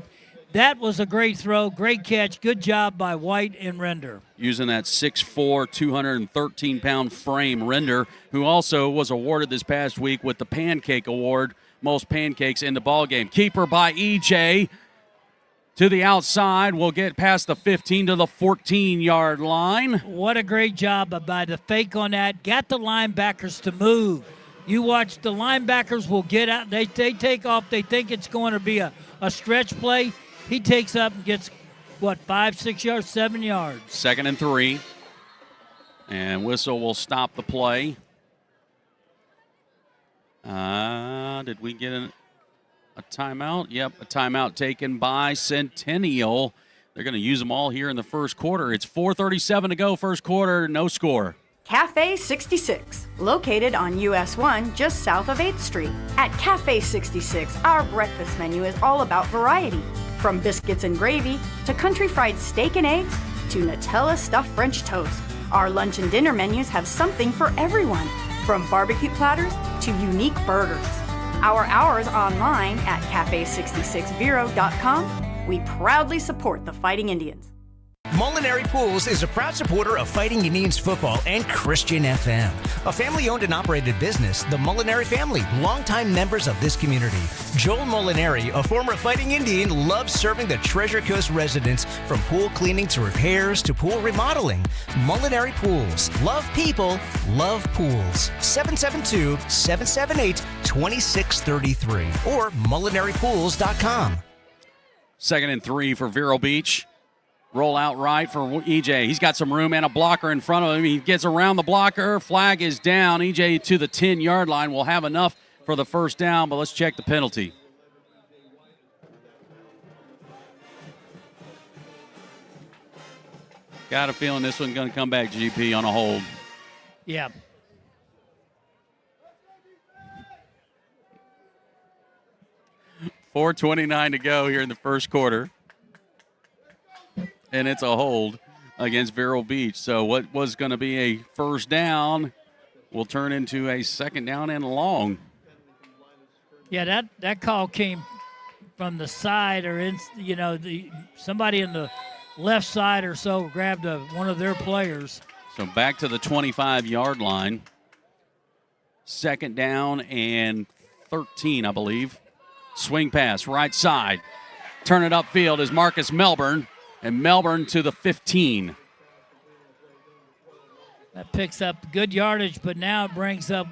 that was a great throw, great catch, good job by White and Render. Using that 6'4", 213-pound frame, Render, who also was awarded this past week with the Pancake Award, most pancakes in the ballgame. Keeper by EJ to the outside. Will get past the 15 to the 14-yard line. What a great job by the fake on that. Got the linebackers to move. You watch, the linebackers will get out. They take off. They think it's going to be a stretch play. He takes up and gets, 5, 6 yards, 7 yards. 2nd and 3. And whistle will stop the play. Did we get a timeout? Yep, a timeout taken by Centennial. They're going to use them all here in the first quarter. It's 4:37 to go, first quarter, no score. Cafe 66, located on US 1 just south of 8th Street. At Cafe 66, our breakfast menu is all about variety. From biscuits and gravy to country fried steak and eggs to Nutella stuffed French toast. Our lunch and dinner menus have something for everyone, from barbecue platters to unique burgers. our hours online at cafe66vero.com. We proudly support the Fighting Indians. Molinari Pools is a proud supporter of Fighting Indians football and Christian FM. A family-owned and operated business, the Molinari family, longtime members of this community. Joel Molinari, a former Fighting Indian, loves serving the Treasure Coast residents from pool cleaning to repairs to pool remodeling. Molinari Pools. Love people, love pools. 772-778-2633 or molinaripools.com. 2nd and 3 for Vero Beach. Roll out right for EJ. He's got some room and a blocker in front of him. He gets around the blocker. Flag is down. EJ to the 10-yard line. Will have enough for the first down, but let's check the penalty. Got a feeling this one's going to come back, GP, on a hold. Yeah. .429 to go here in the first quarter. And it's a hold against Vero Beach. So what was going to be a first down will turn into a second down and long. Yeah, that call came from the side or somebody in the left side or so grabbed one of their players. So back to the 25-yard line. Second down and 13, I believe. Swing pass, right side. Turn it upfield is Marcus Melbourne. And Melbourne to the 15. That picks up good yardage, but now it brings up,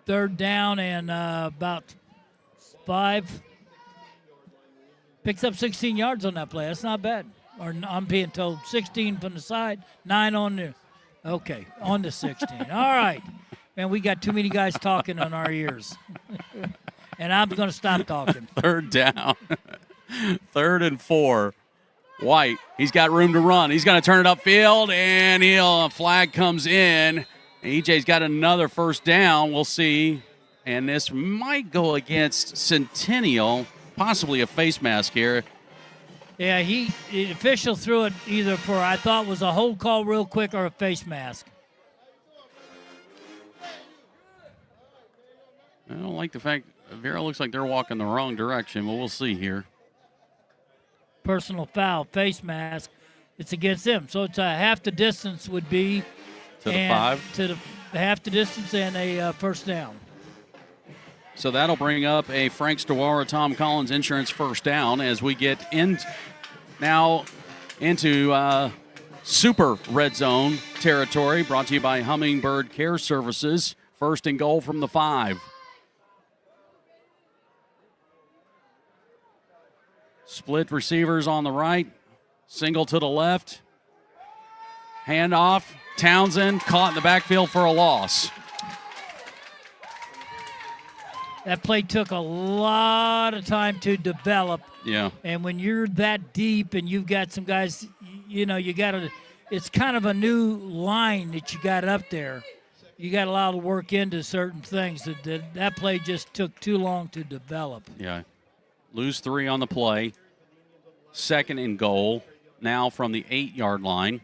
third down and about 5. Picks up 16 yards on that play. That's not bad. Or I'm being told 16 from the side, 9 on the – okay, on the 16. All right. Man, we got too many guys talking on our ears. And I'm going to stop talking. Third down. 3rd and 4. White, he's got room to run. He's going to turn it upfield, and a flag comes in. EJ's got another first down. We'll see. And this might go against Centennial, possibly a face mask here. Yeah, the official threw it either for, I thought was a hold call real quick or a face mask. I don't like the fact Vero looks like they're walking the wrong direction, but we'll see here. Personal foul, face mask, it's against them. So it's half the distance would be to the 5. To the half the distance and a first down. So that'll bring up a Frank Stewara, Tom Collins Insurance first down as we get now into super red zone territory, brought to you by Hummingbird Care Services. 1st and goal from the 5. Split receivers on the right, single to the left. Handoff, Townsend caught in the backfield for a loss. That play took a lot of time to develop. Yeah. And when you're that deep and you've got some guys, it's kind of a new line that you got up there. You got a lot of work into certain things. That play just took too long to develop. Yeah. Lose 3 on the play. 2nd and goal, now from the 8-yard line.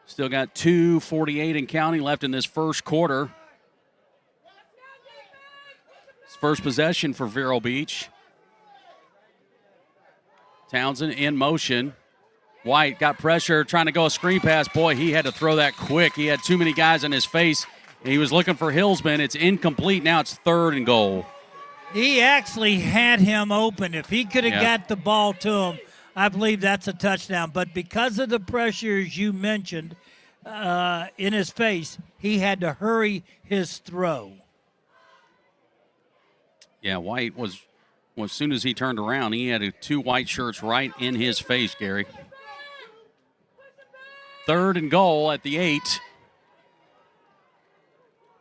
Still got 2:48 and counting left in this first quarter. It's first possession for Vero Beach. Townsend in motion. White got pressure, trying to go a screen pass. Boy, he had to throw that quick. He had too many guys in his face. He was looking for Hillsman. It's incomplete. Now it's 3rd and goal. He actually had him open. If he could have got the ball to him, I believe that's a touchdown. But because of the pressures you mentioned in his face, he had to hurry his throw. Yeah, White was, as soon as he turned around, he had 2 white shirts right in his face, Gary. 3rd and goal at the 8.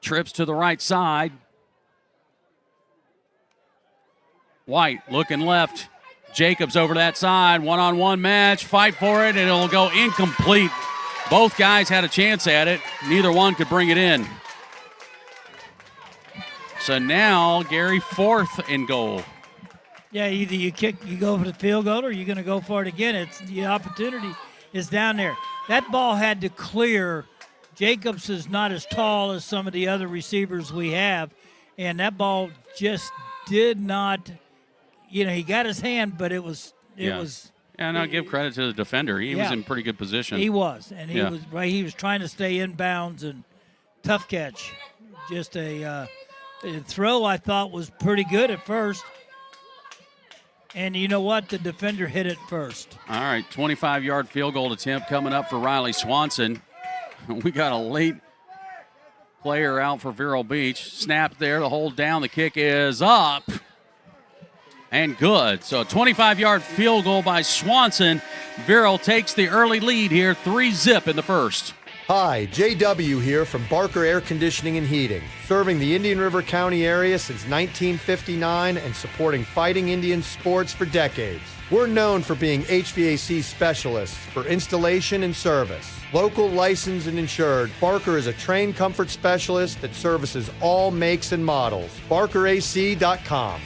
Trips to the right side. White looking left. Jacobs over that side. One-on-one match. Fight for it, and it'll go incomplete. Both guys had a chance at it. Neither one could bring it in. So now, Gary, 4th and goal. Yeah, either you go for the field goal, or you're going to go for it again. It's the opportunity is down there. That ball had to clear Jacobs is not as tall as some of the other receivers we have, and that ball just did not, he got his hand, but it was. And I'll give credit to the defender. He was in pretty good position. He was, and he was right. He was trying to stay inbounds and tough catch. Just a throw I thought was pretty good at first. And you know what? The defender hit it first. All right, 25-yard field goal attempt coming up for Riley Swanson. We got a late player out for Vero Beach. Snap there, the hold down. The kick is up and good. So a 25-yard field goal by Swanson. Vero takes the early lead here, 3-zip in the first. Hi, JW here from Barker Air Conditioning and Heating, serving the Indian River County area since 1959 and supporting fighting Indian sports for decades. We're known for being HVAC specialists for installation and service. Local, licensed, and insured, Barker is a trained comfort specialist that services all makes and models. BarkerAC.com.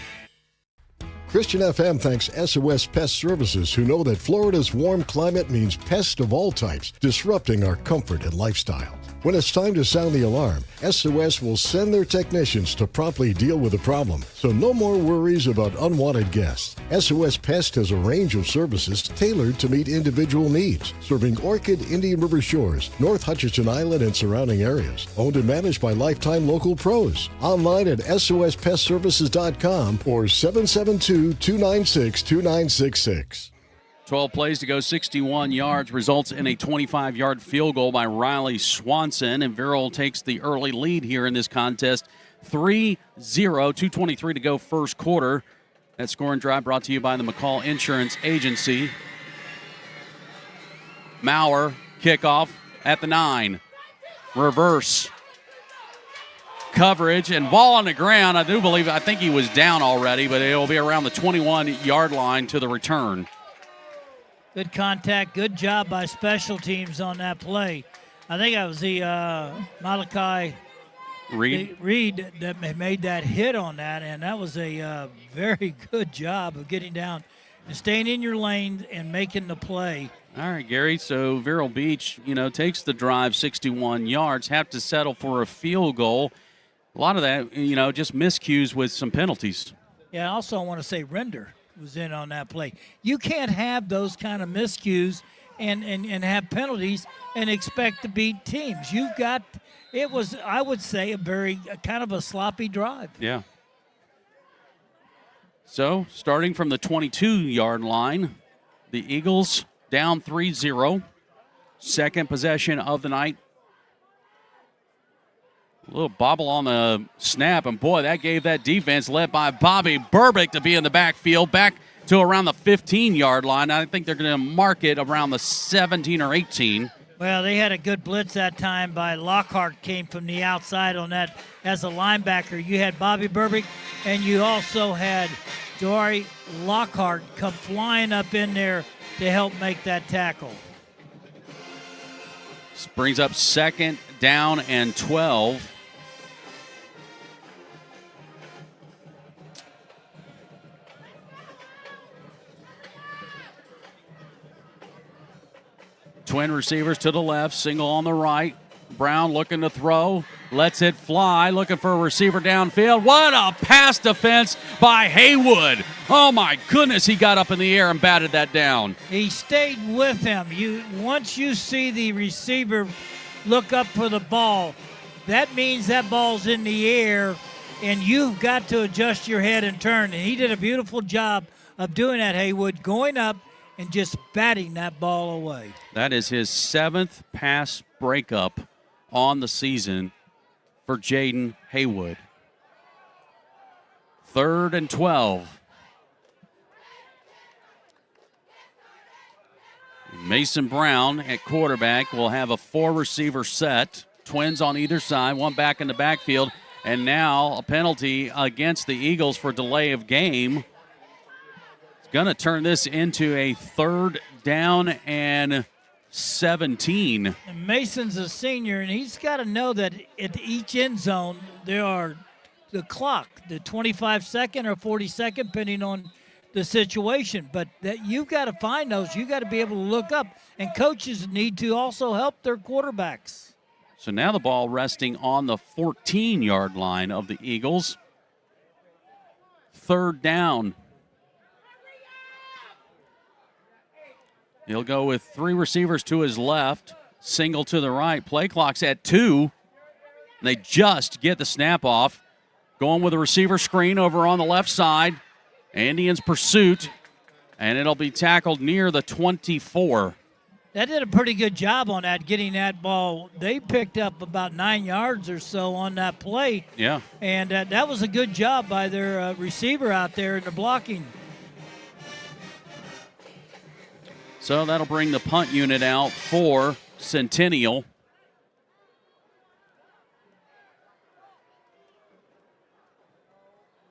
Christian FM thanks SOS Pest Services, who know that Florida's warm climate means pests of all types, disrupting our comfort and lifestyle. When it's time to sound the alarm, SOS will send their technicians to promptly deal with the problem, so no more worries about unwanted guests. SOS Pest has a range of services tailored to meet individual needs, serving Orchid, Indian River Shores, North Hutchinson Island, and surrounding areas. Owned and managed by lifetime local pros. Online at sospestservices.com or 772-296-2966. 12 plays to go, 61 yards, results in a 25-yard field goal by Riley Swanson, and Vero takes the early lead here in this contest, 3-0, 2:23 to go first quarter. That scoring drive brought to you by the McCall Insurance Agency. Maurer, kickoff at the 9. Reverse. Coverage and ball on the ground. I think he was down already, but it'll be around the 21-yard line to the return. Good contact, good job by special teams on that play. I think that was the Malachi Reed that made that hit on that, and that was a very good job of getting down and staying in your lane and making the play. All right, Gary, so Vero Beach, takes the drive 61 yards, have to settle for a field goal. A lot of that, just miscues with some penalties. Yeah, also I want to say Render was in on that play. You can't have those kind of miscues and have penalties and expect to beat teams. It was, I would say, a kind of a sloppy drive. Yeah. So, starting from the 22-yard line, the Eagles down 3-0. Second possession of the night. A little bobble on the snap, and boy, that gave that defense led by Bobby Burbick to be in the backfield, back to around the 15-yard line. I think they're going to mark it around the 17 or 18. Well, they had a good blitz that time by Lockhart, came from the outside on that as a linebacker. You had Bobby Burbick, and you also had Dory Lockhart come flying up in there to help make that tackle. This brings up second down and 12. Twin receivers to the left, single on the right. Brown looking to throw, lets it fly, looking for a receiver downfield. What a pass defense by Haywood. Oh my goodness, he got up in the air and batted that down. He stayed with him. Once you see the receiver look up for the ball, that means that ball's in the air, and you've got to adjust your head and turn. And he did a beautiful job of doing that, Haywood, going up and just batting that ball away. That is his 7th pass breakup on the season for Jaden Haywood. 3rd and 12. Mason Brown at quarterback will have a 4-receiver set. Twins on either side, one back in the backfield. And now a penalty against the Eagles for delay of game. It's going to turn this into a 3rd down and 17. And Mason's a senior, and he's got to know that at each end zone there are the clock, the 25-second or 40-second, depending on the situation. But that you've got to find those. You've got to be able to look up, and coaches need to also help their quarterbacks. So now the ball resting on the 14-yard line of the Eagles. 3rd down. He'll go with 3 receivers to his left, single to the right. Play clock's at 2. They just get the snap off. Going with a receiver screen over on the left side. Indians pursuit, and it'll be tackled near the 24. That did a pretty good job on that, getting that ball. They picked up about 9 yards or so on that play. Yeah. And that was a good job by their receiver out there in the blocking. So that'll bring the punt unit out for Centennial.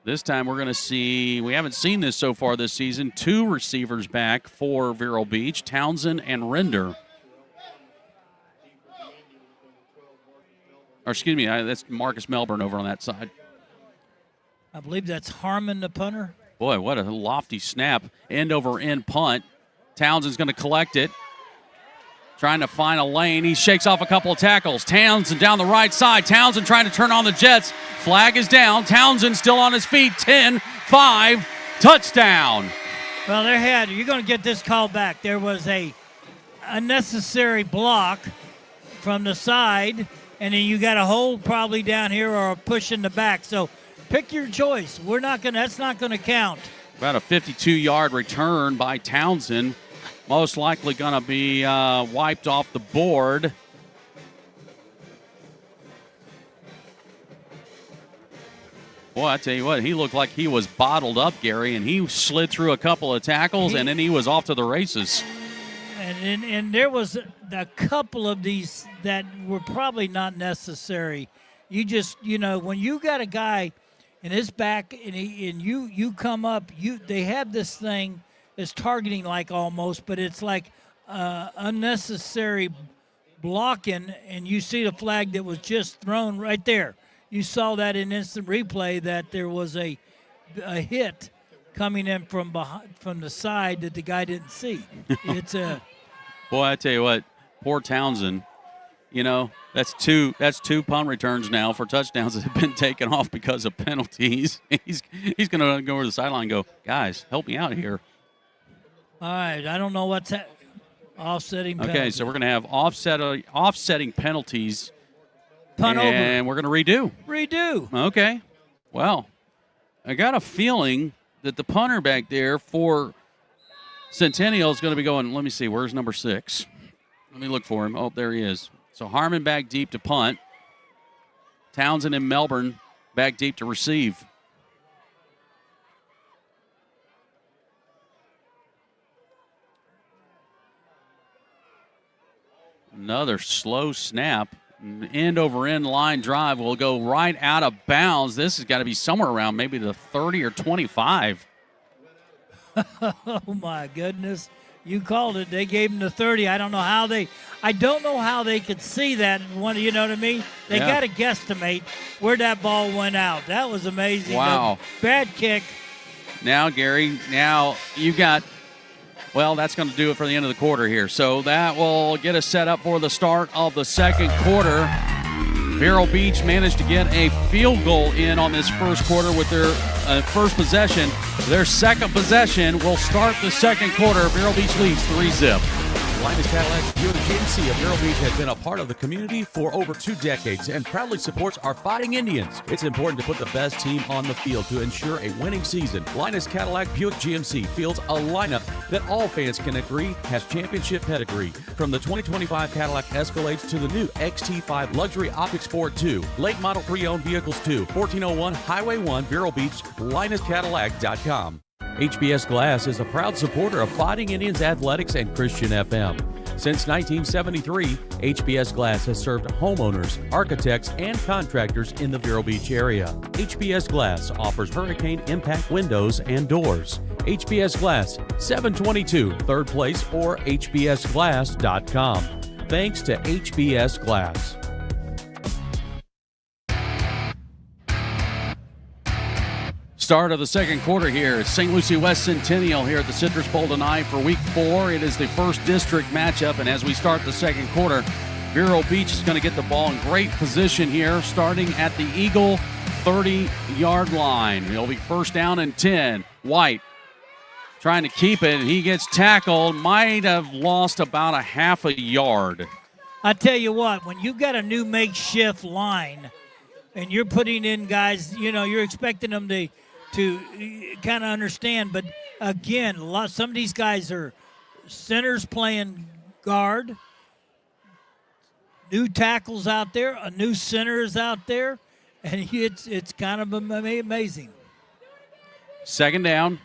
This time we're going to see, we haven't seen this so far this season, 2 receivers back for Vero Beach, Townsend and Render. Or excuse me, that's Marcus Melbourne over on that side. I believe that's Harmon, the punter. Boy, what a lofty snap. End over end punt. Townsend's going to collect it. Trying to find a lane. He shakes off a couple of tackles. Townsend down the right side. Townsend trying to turn on the Jets. Flag is down. Townsend still on his feet. 10-5. Touchdown. Well, you're going to get this call back. There was a unnecessary block from the side, and then you got a hold probably down here or a push in the back. So pick your choice. That's not going to count. About a 52-yard return by Townsend. Most likely going to be wiped off the board. Boy, I tell you what, he looked like he was bottled up, Gary, and he slid through a couple of tackles, and then he was off to the races. And there was a couple of these that were probably not necessary. You just, when you got a guy in his back and you come up, they have this thing. It's targeting like almost, but it's like unnecessary blocking, and you see the flag that was just thrown right there. You saw that in instant replay that there was a hit coming in from the side that the guy didn't see. It's a boy. I tell you what, poor Townsend. That's two punt returns now for touchdowns that have been taken off because of penalties. He's going to go over to the sideline and go, guys, help me out here. All right, I don't know what's offsetting penalties. Okay, so we're going to have offsetting penalties. Punt over. And we're going to redo. Okay. Well, I got a feeling that the punter back there for Centennial is going to be going, let me see, where's number 6? Let me look for him. Oh, there he is. So Harmon back deep to punt. Townsend and Melbourne back deep to receive. Another slow snap. End over end line drive will go right out of bounds. This has got to be somewhere around maybe the 30 or 25. Oh my goodness. You called it. They gave him the 30. I don't know how they could see that. You know what I mean? They got to guesstimate where that ball went out. That was amazing. Wow. Bad kick. Now, Gary, you got, that's going to do it for the end of the quarter here. So that will get us set up for the start of the second quarter. Vero Beach managed to get a field goal in on this first quarter with their first possession. Their second possession will start the second quarter. Vero Beach leads 3-0. Linus Cadillac Buick GMC of Vero Beach has been a part of the community for over 2 decades and proudly supports our Fighting Indians. It's important to put the best team on the field to ensure a winning season. Linus Cadillac Buick GMC fields a lineup that all fans can agree has championship pedigree. From the 2025 Cadillac Escalades to the new XT5 Luxury Optic Sport 2, late model pre-owned vehicles too. 1401 Highway 1, Vero Beach, LinusCadillac.com. HBS Glass is a proud supporter of Fighting Indians Athletics and Christian FM. Since 1973, HBS Glass has served homeowners, architects, and contractors in the Vero Beach area. HBS Glass offers hurricane impact windows and doors. HBS Glass, 722 3rd Place or hbsglass.com. Thanks to HBS Glass. Start of the second quarter here. St. Lucie West Centennial here at the Citrus Bowl tonight for week 4. It is the first district matchup, and as we start the second quarter, Vero Beach is going to get the ball in great position here, starting at the Eagle 30-yard line. It'll be first down and 10. White trying to keep it. He gets tackled. Might have lost about a half a yard. I tell you what, when you've got a new makeshift line and you're putting in guys, you're expecting them to kind of understand. But again, some of these guys are centers playing guard. New tackles out there, a new center is out there, and it's kind of amazing. Second down.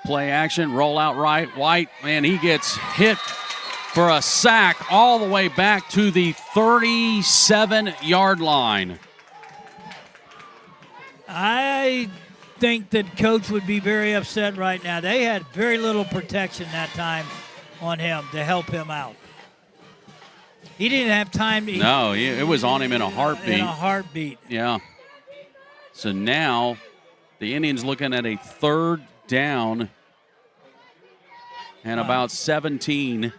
Play action, roll out right. White, man, he gets hit for a sack all the way back to the 37-yard line. I think that coach would be very upset right now. They had very little protection that time on him to help him out. He didn't have time to... No, it was on him in a heartbeat. In a heartbeat. Yeah. So now the Indians looking at a third down and about 17.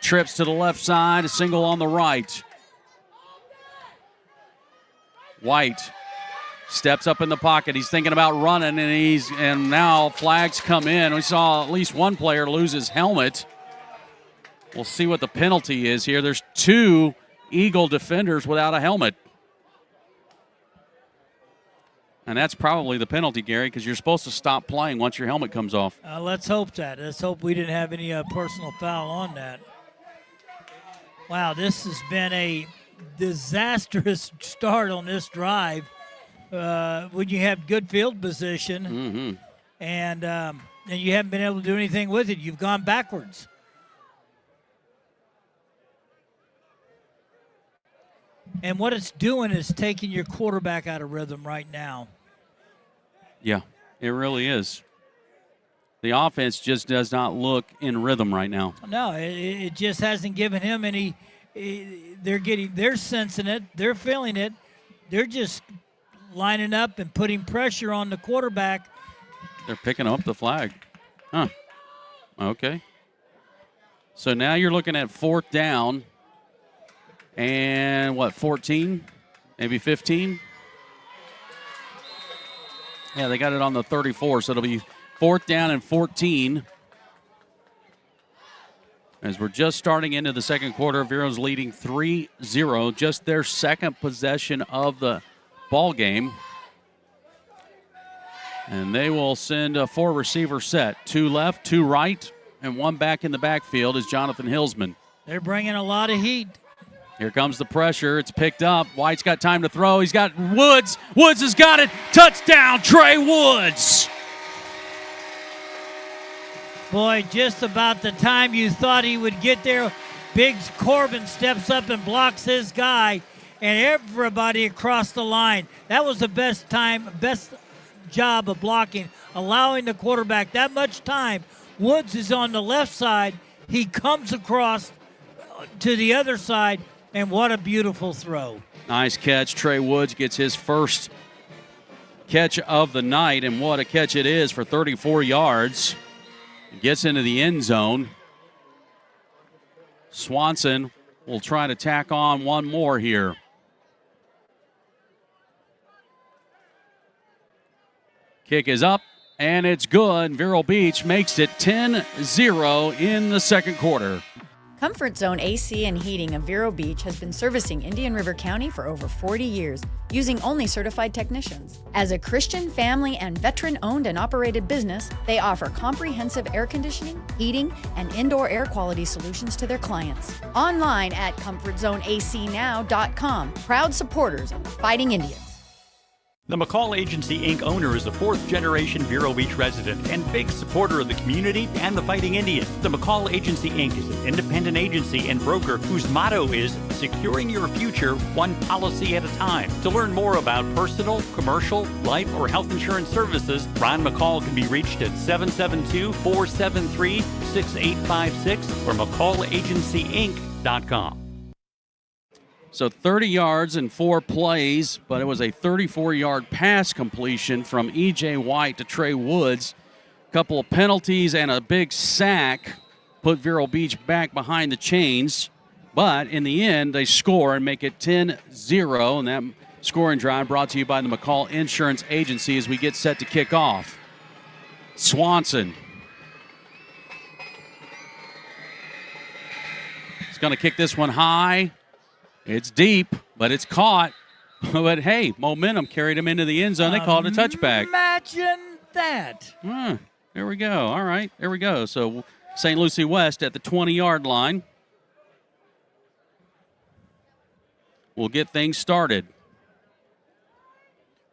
Trips to the left side, a single on the right. White steps up in the pocket. He's thinking about running, and now flags come in. We saw at least one player lose his helmet. We'll see what the penalty is here. There's two Eagle defenders without a helmet. And that's probably the penalty, Gary, because you're supposed to stop playing once your helmet comes off. Let's hope that. Let's hope we didn't have any personal foul on that. Wow, this has been a disastrous start on this drive. When you have good field position, and you haven't been able to do anything with it. You've gone backwards. And what it's doing is taking your quarterback out of rhythm right now. Yeah, it really is. The offense just does not look in rhythm right now. No, it just hasn't given him any. They're sensing it. They're feeling it. They're just lining up and putting pressure on the quarterback. They're picking up the flag. Huh. Okay. So now you're looking at fourth down and 14? Maybe 15? Yeah, they got it on the 34, so it'll be fourth down and 14. As we're just starting into the second quarter, Vero's leading 3-0, just their second possession of the ball game. And they will send a four-receiver set. Two left, two right, and one back in the backfield is Jonathan Hillsman. They're bringing a lot of heat. Here comes the pressure. It's picked up. White's got time to throw. He's got Woods. Woods has got it. Touchdown, Trey Woods. Boy, just about the time you thought he would get there, Biggs Corbin steps up and blocks his guy, and everybody across the line. That was the best job of blocking, allowing the quarterback that much time. Woods is on the left side. He comes across to the other side, and what a beautiful throw. Nice catch. Trey Woods gets his first catch of the night, and what a catch it is for 34 yards. Gets into the end zone. Swanson will try to tack on one more here. Kick is up, and it's good. Vero Beach makes it 10-0 in the second quarter. Comfort Zone AC and Heating of Vero Beach has been servicing Indian River County for over 40 years, using only certified technicians. As a Christian, family, and veteran-owned and operated business, they offer comprehensive air conditioning, heating, and indoor air quality solutions to their clients. Online at ComfortZoneACNow.com. Proud supporters of the Fighting Indians. The McCall Agency, Inc. owner is a fourth-generation Vero Beach resident and big supporter of the community and the Fighting Indians. The McCall Agency, Inc. is an independent agency and broker whose motto is securing your future one policy at a time. To learn more about personal, commercial, life, or health insurance services, Ron McCall can be reached at 772-473-6856 or McCallagencyinc.com. So 30 yards and 4 plays, but it was a 34-yard pass completion from E.J. White to Trey Woods. couple of penalties and a big sack put Vero Beach back behind the chains. But in the end, they score and make it 10-0. And that scoring drive brought to you by the McCall Insurance Agency as we get set to kick off. Swanson. He's going to kick this one high. It's deep, but it's caught. But, hey, momentum carried him into the end zone. They called it a touchback. Imagine that. There we go. All right, there we go. So St. Lucie West at the 20-yard line. We'll get things started.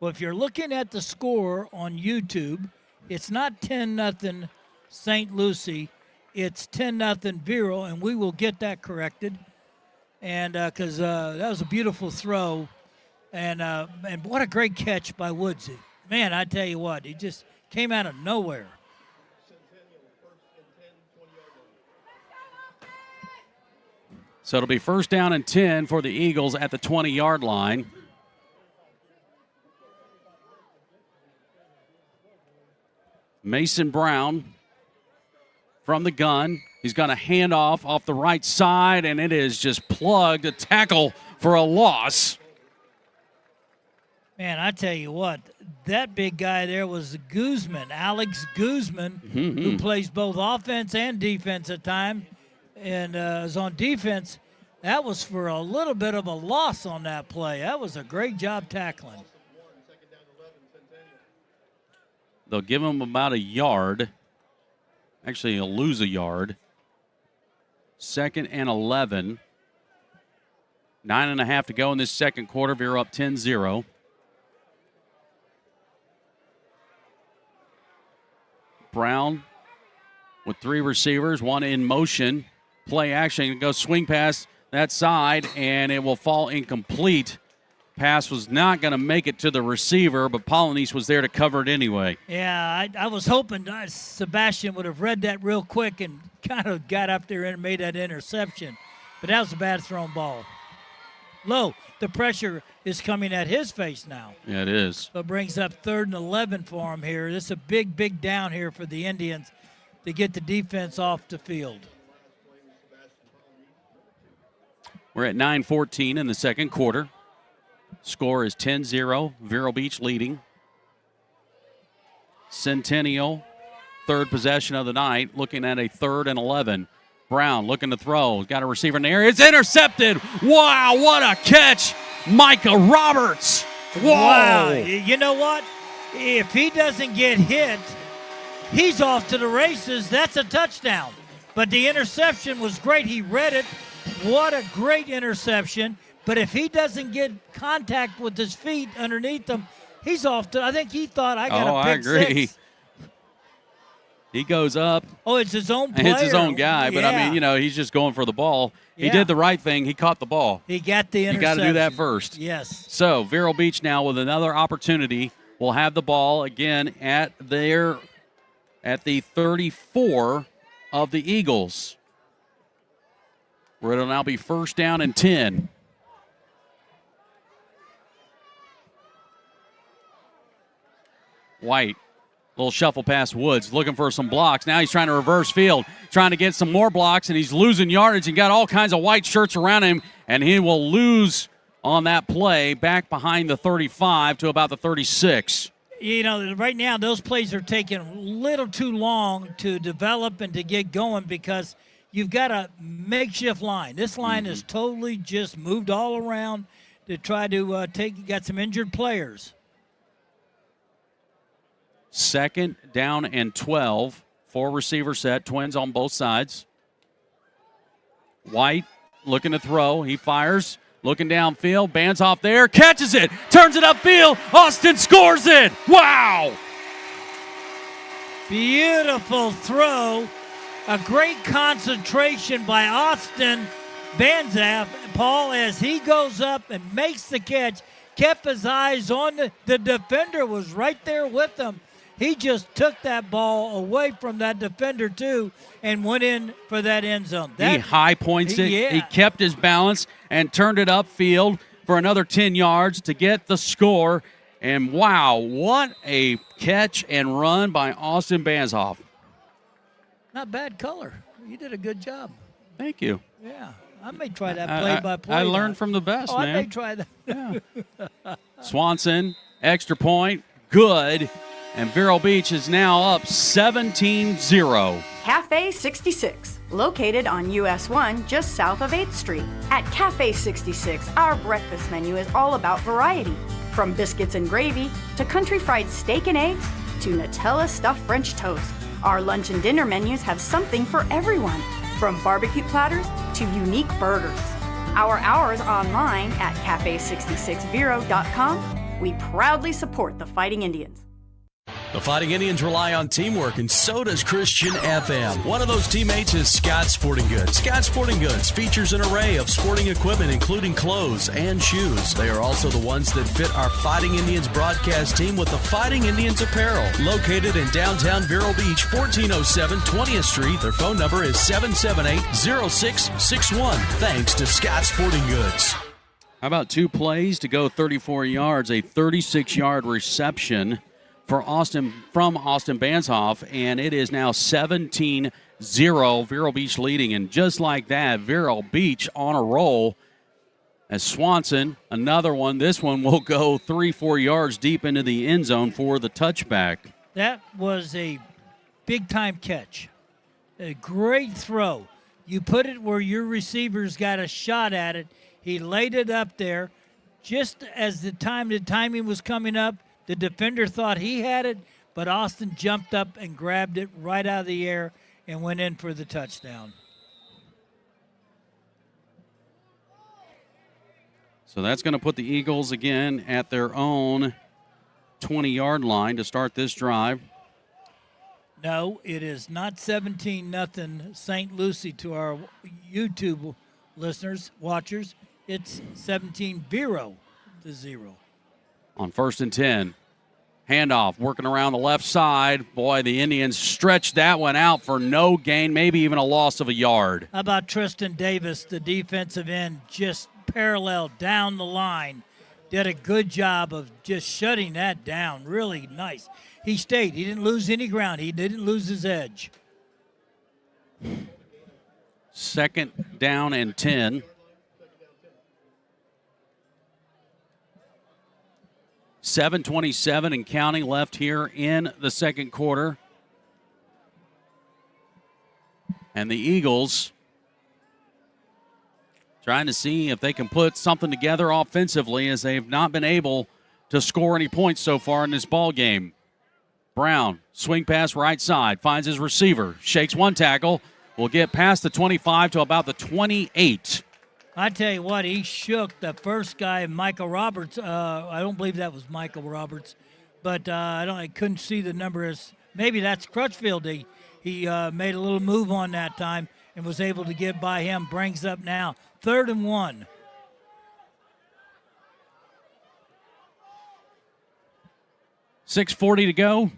Well, if you're looking at the score on YouTube, it's not 10-0 St. Lucie. It's 10-0 Vero, and we will get that corrected. And because that was a beautiful throw. And what a great catch by Woodsy. Man, I tell you what, he just came out of nowhere. So it'll be first down and 10 for the Eagles at the 20-yard line. Mason Brown from the gun. He's got a handoff off the right side, and it is just plugged. A tackle for a loss. Man, I tell you what, that big guy there was Guzman, Alex Guzman, who plays both offense and defense at times. And is on defense. That was for a little bit of a loss on that play. That was a great job tackling. They'll give him about a yard. Actually, he'll lose a yard. 2nd and 11. 9.5 to go in this second quarter. Vero up 10-0. Brown with 3 receivers, 1 in motion. Play action, go swing pass that side, and it will fall incomplete. Pass was not going to make it to the receiver, but Polynice was there to cover it anyway. Yeah, I was hoping Sebastian would have read that real quick and kind of got up there and made that interception. But that was a bad thrown ball. Low, the pressure is coming at his face now. Yeah, it is. So it brings up 3rd and 11 for him here. This is a big, big down here for the Indians to get the defense off the field. We're at 9:14 in the second quarter. Score is 10-0. Vero Beach leading. Centennial, 3rd possession of the night, looking at a 3rd and 11. Brown looking to throw. Got a receiver in the area. It's intercepted. Wow, what a catch. Micah Roberts. Whoa. Wow. You know what? If he doesn't get hit, he's off to the races. That's a touchdown. But the interception was great. He read it. What a great interception. But if he doesn't get contact with his feet underneath him, he's off to, I think he thought, I got a pick agree. 6. He goes up. Oh, it's his own player. It's his own guy, but I mean, he's just going for the ball. Yeah. He did the right thing. He caught the ball. He got the interception. You got to do that first. Yes. So Vero Beach now with another opportunity will have the ball again at the 34 of the Eagles, where it'll now be first down and 10. White, little shuffle past Woods, looking for some blocks. Now he's trying to reverse field, trying to get some more blocks, and he's losing yardage and got all kinds of white shirts around him, and he will lose on that play back behind the 35 to about the 36. You know, right now those plays are taking a little too long to develop and to get going because you've got a makeshift line. This line is totally just moved all around to try to got some injured players. 2nd down and 12. 4 receiver set, twins on both sides. White looking to throw. He fires, looking downfield, bands off there, catches it, turns it upfield. Austin scores it. Wow! Beautiful throw. A great concentration by Austin Banzaf, Paul, as he goes up and makes the catch. Kept his eyes on the defender, was right there with him. He just took that ball away from that defender, too, and went in for that end zone. He high points it. Yeah. He kept his balance and turned it upfield for another 10 yards to get the score. And wow, what a catch and run by Austin Banzhoff. Not bad color. You did a good job. Thank you. Yeah. I may try that play-by-play. I learned from the best, man. I may try that. Yeah. Swanson, extra point, good. And Vero Beach is now up 17-0. Cafe 66, located on US 1 just south of 8th Street. At Cafe 66, our breakfast menu is all about variety. From biscuits and gravy to country fried steak and eggs to Nutella stuffed French toast. Our lunch and dinner menus have something for everyone, from barbecue platters to unique burgers. Our hours online at cafe66vero.com. We proudly support the Fighting Indians. The Fighting Indians rely on teamwork, and so does Christian FM. One of those teammates is Scott Sporting Goods. Scott Sporting Goods features an array of sporting equipment, including clothes and shoes. They are also the ones that fit our Fighting Indians broadcast team with the Fighting Indians apparel. Located in downtown Vero Beach, 1407 20th Street. Their phone number is 778-0661. Thanks to Scott Sporting Goods. How about 2 plays to go 34 yards, a 36-yard reception for Austin Banzhoff, and it is now 17-0. Vero Beach leading, and just like that, Vero Beach on a roll. As Swanson, another one. This one will go 3-4 yards deep into the end zone for the touchback. That was a big-time catch. A great throw. You put it where your receivers got a shot at it. He laid it up there. Just as the timing was coming up, the defender thought he had it, but Austin jumped up and grabbed it right out of the air and went in for the touchdown. So that's going to put the Eagles again at their own 20-yard line to start this drive. No, it is not 17-0 St. Lucie to our YouTube listeners, watchers. It's 17-0. On 1st and 10. Handoff, working around the left side. Boy, the Indians stretched that one out for no gain, maybe even a loss of a yard. How about Tristan Davis, the defensive end, just parallel down the line. Did a good job of just shutting that down. Really nice. He stayed. He didn't lose any ground. He didn't lose his edge. 2nd down and 10. 7:27 and counting left here in the second quarter. And the Eagles trying to see if they can put something together offensively, as they've not been able to score any points so far in this ball game. Brown, swing pass right side, finds his receiver, shakes one tackle, will get past the 25 to about the 28. I tell you what, he shook the first guy, Michael Roberts. I don't believe that was Michael Roberts, but I couldn't see the number. Maybe that's Crutchfield. He made a little move on that time and was able to get by him. Brings up now 3rd and 1. .640 to go.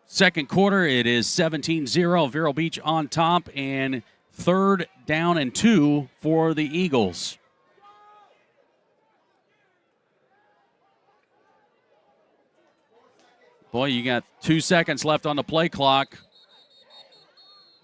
Second quarter, it is 17-0. Vero Beach on top, and 3rd down and 2 for the Eagles. Boy, you got 2 seconds left on the play clock.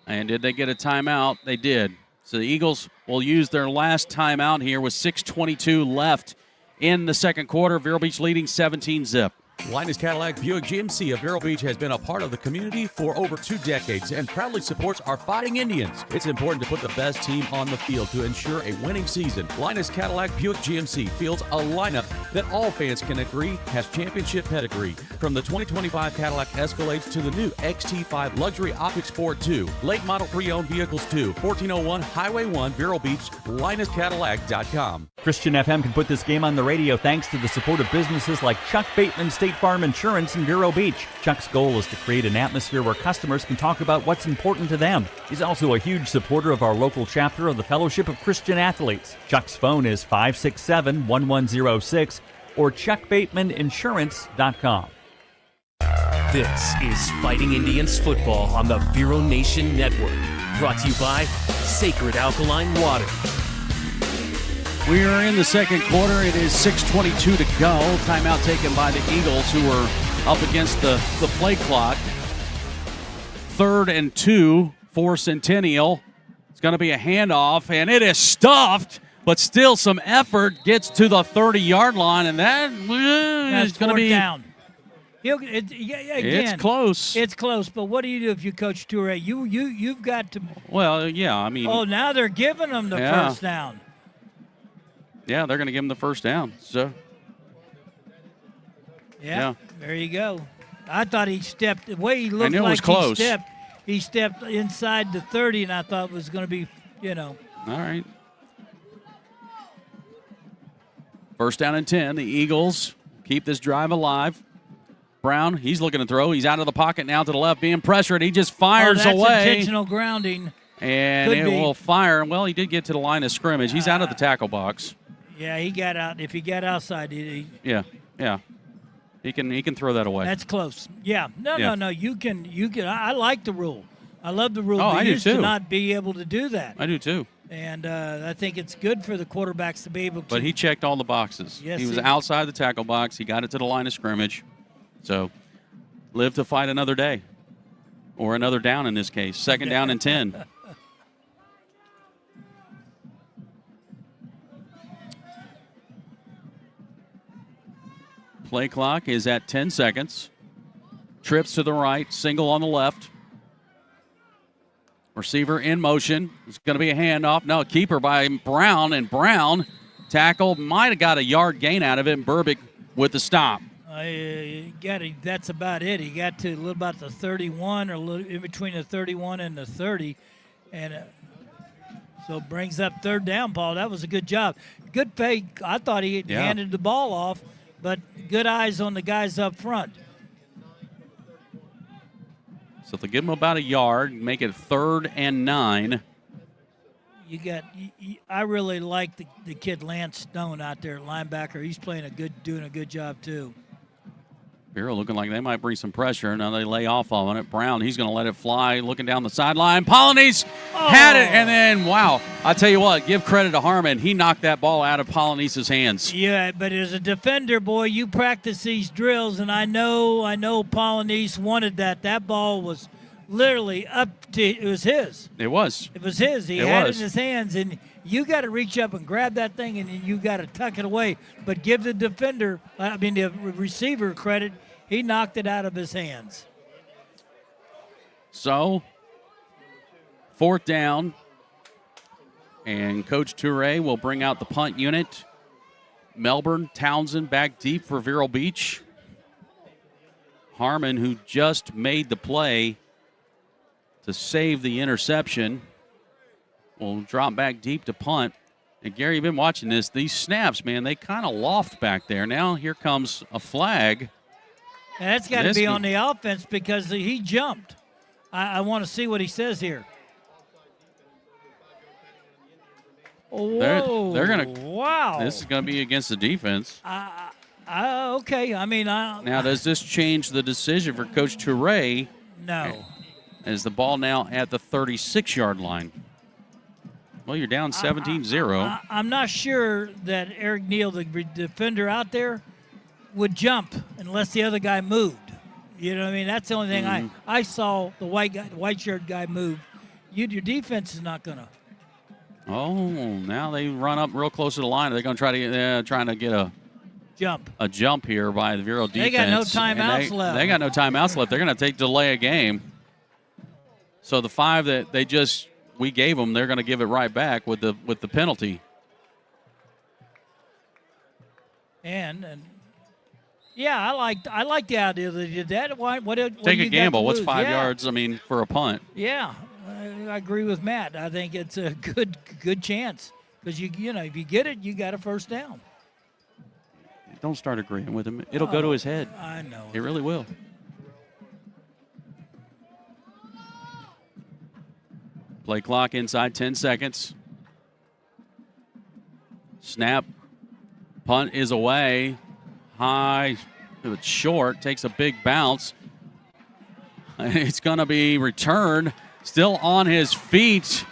And did they get a timeout? They did. So the Eagles will use their last timeout here with 6:22 left in the second quarter. Vero Beach leading 17-0. Linus Cadillac Buick GMC of Vero Beach has been a part of the community for over 2 decades and proudly supports our Fighting Indians. It's important to put the best team on the field to ensure a winning season. Linus Cadillac Buick GMC fields a lineup that all fans can agree has championship pedigree. From the 2025 Cadillac Escalades to the new XT5 Luxury Optic Sport 2, late model pre-owned vehicles too. 1401 Highway 1, Vero Beach, LinusCadillac.com. Christian FM can put this game on the radio thanks to the support of businesses like Chuck Bateman State Farm Insurance in Vero Beach. Chuck's goal is to create an atmosphere where customers can talk about what's important to them. He's also a huge supporter of our local chapter of the Fellowship of Christian Athletes. Chuck's phone is 567-1106 or chuckbatemaninsurance.com. This is Fighting Indians football on the Vero Nation Network. Brought to you by Sacred Alkaline Water. We are in the second quarter. It is 6:22 to go. Timeout taken by the Eagles, who are up against the play clock. 3rd and 2 for Centennial. It's going to be a handoff, and it is stuffed, but still some effort. Gets to the 30-yard line, and that's going to be down. Again, it's close. It's close, but what do you do if you coach Toure? You've got to. Well, yeah, I mean. Oh, now they're giving them the first down. Yeah, they're going to give him the first down. So. Yeah, there you go. I thought he stepped the way he looked like was close. He stepped inside the 30, and I thought it was going to be, All right. First down and 10. The Eagles keep this drive alive. Brown, he's looking to throw. He's out of the pocket now to the left, being pressured. He just fires that's away. Intentional grounding. And it will fire. Well, he did get to the line of scrimmage. He's out of the tackle box. Yeah, he got out. If he got outside, Yeah. He can throw that away. That's close. Yeah. No. You can. I like the rule. I love the rule. I do used too. to not be able to do that. I do too. And I think it's good for the quarterbacks to be able to. But he checked all the boxes. Yes, he was outside the tackle box. He got it to the line of scrimmage. So, live to fight another day. Or another down in this case. Second down and 10. Play clock is at 10 seconds. Trips to the right, single on the left. Receiver in motion. It's going to be a handoff. No, keeper by Brown, and Brown tackled. Might have got a yard gain out of it, and Burbick with the stop. That's about it. He got to a little about the 31, or a little in between the 31 and the 30, and so brings up third down, Paul. That was a good job. Good fake. I thought he handed the ball off, but good eyes on the guys up front. So they'll give him about a yard, make it 3rd and 9. I really like the kid Lance Stone out there, linebacker. He's doing a good job too. Vero looking like they might bring some pressure. Now they lay off on it. Brown, he's going to let it fly, looking down the sideline. Polynice had it, and then, wow. I tell you what, give credit to Harmon. He knocked that ball out of Polynice's hands. Yeah, but as a defender, boy, you practice these drills, and I know Polynice wanted that. That ball was literally it was his. It was. It was his. He had it in his hands, and you got to reach up and grab that thing, and you got to tuck it away. But give the the receiver credit. He knocked it out of his hands. So, 4th down, and Coach Toure will bring out the punt unit. Melbourne, Townsend back deep for Vero Beach. Harmon, who just made the play to save the interception, will drop back deep to punt. And Gary, you've been watching this. These snaps, man, they kind of loft back there. Now here comes a flag. And that's got to be on the offense because he jumped. I want to see what he says here. Whoa. They're going to. Wow. This is going to be against the defense. Okay. I mean, now, does this change the decision for Coach Toure? No. Is the ball now at the 36-yard line? Well, you're down 17-0. I'm not sure that Eric Neal, the defender out there, would jump unless the other guy moved. You know what I mean? That's the only thing I saw the white shirt guy move. Your defense is not going to. Oh, now they run up real close to the line. They're going to try to get a jump here by the Vero defense. They got no timeouts left. They got no timeouts left. They're going to delay a game. So the 5 that we gave them, they're going to give it right back with the penalty. And yeah, I like the idea that they did that. Take a gamble. What's 5 yards? I mean, for a punt. Yeah, I agree with Matt. I think it's a good chance because if you get it, you got a first down. Don't start agreeing with him. It'll go to his head. I know. It really will. Play clock inside 10 seconds. Snap. Punt is away. High. It's short. Takes a big bounce. It's going to be returned. Still on his feet.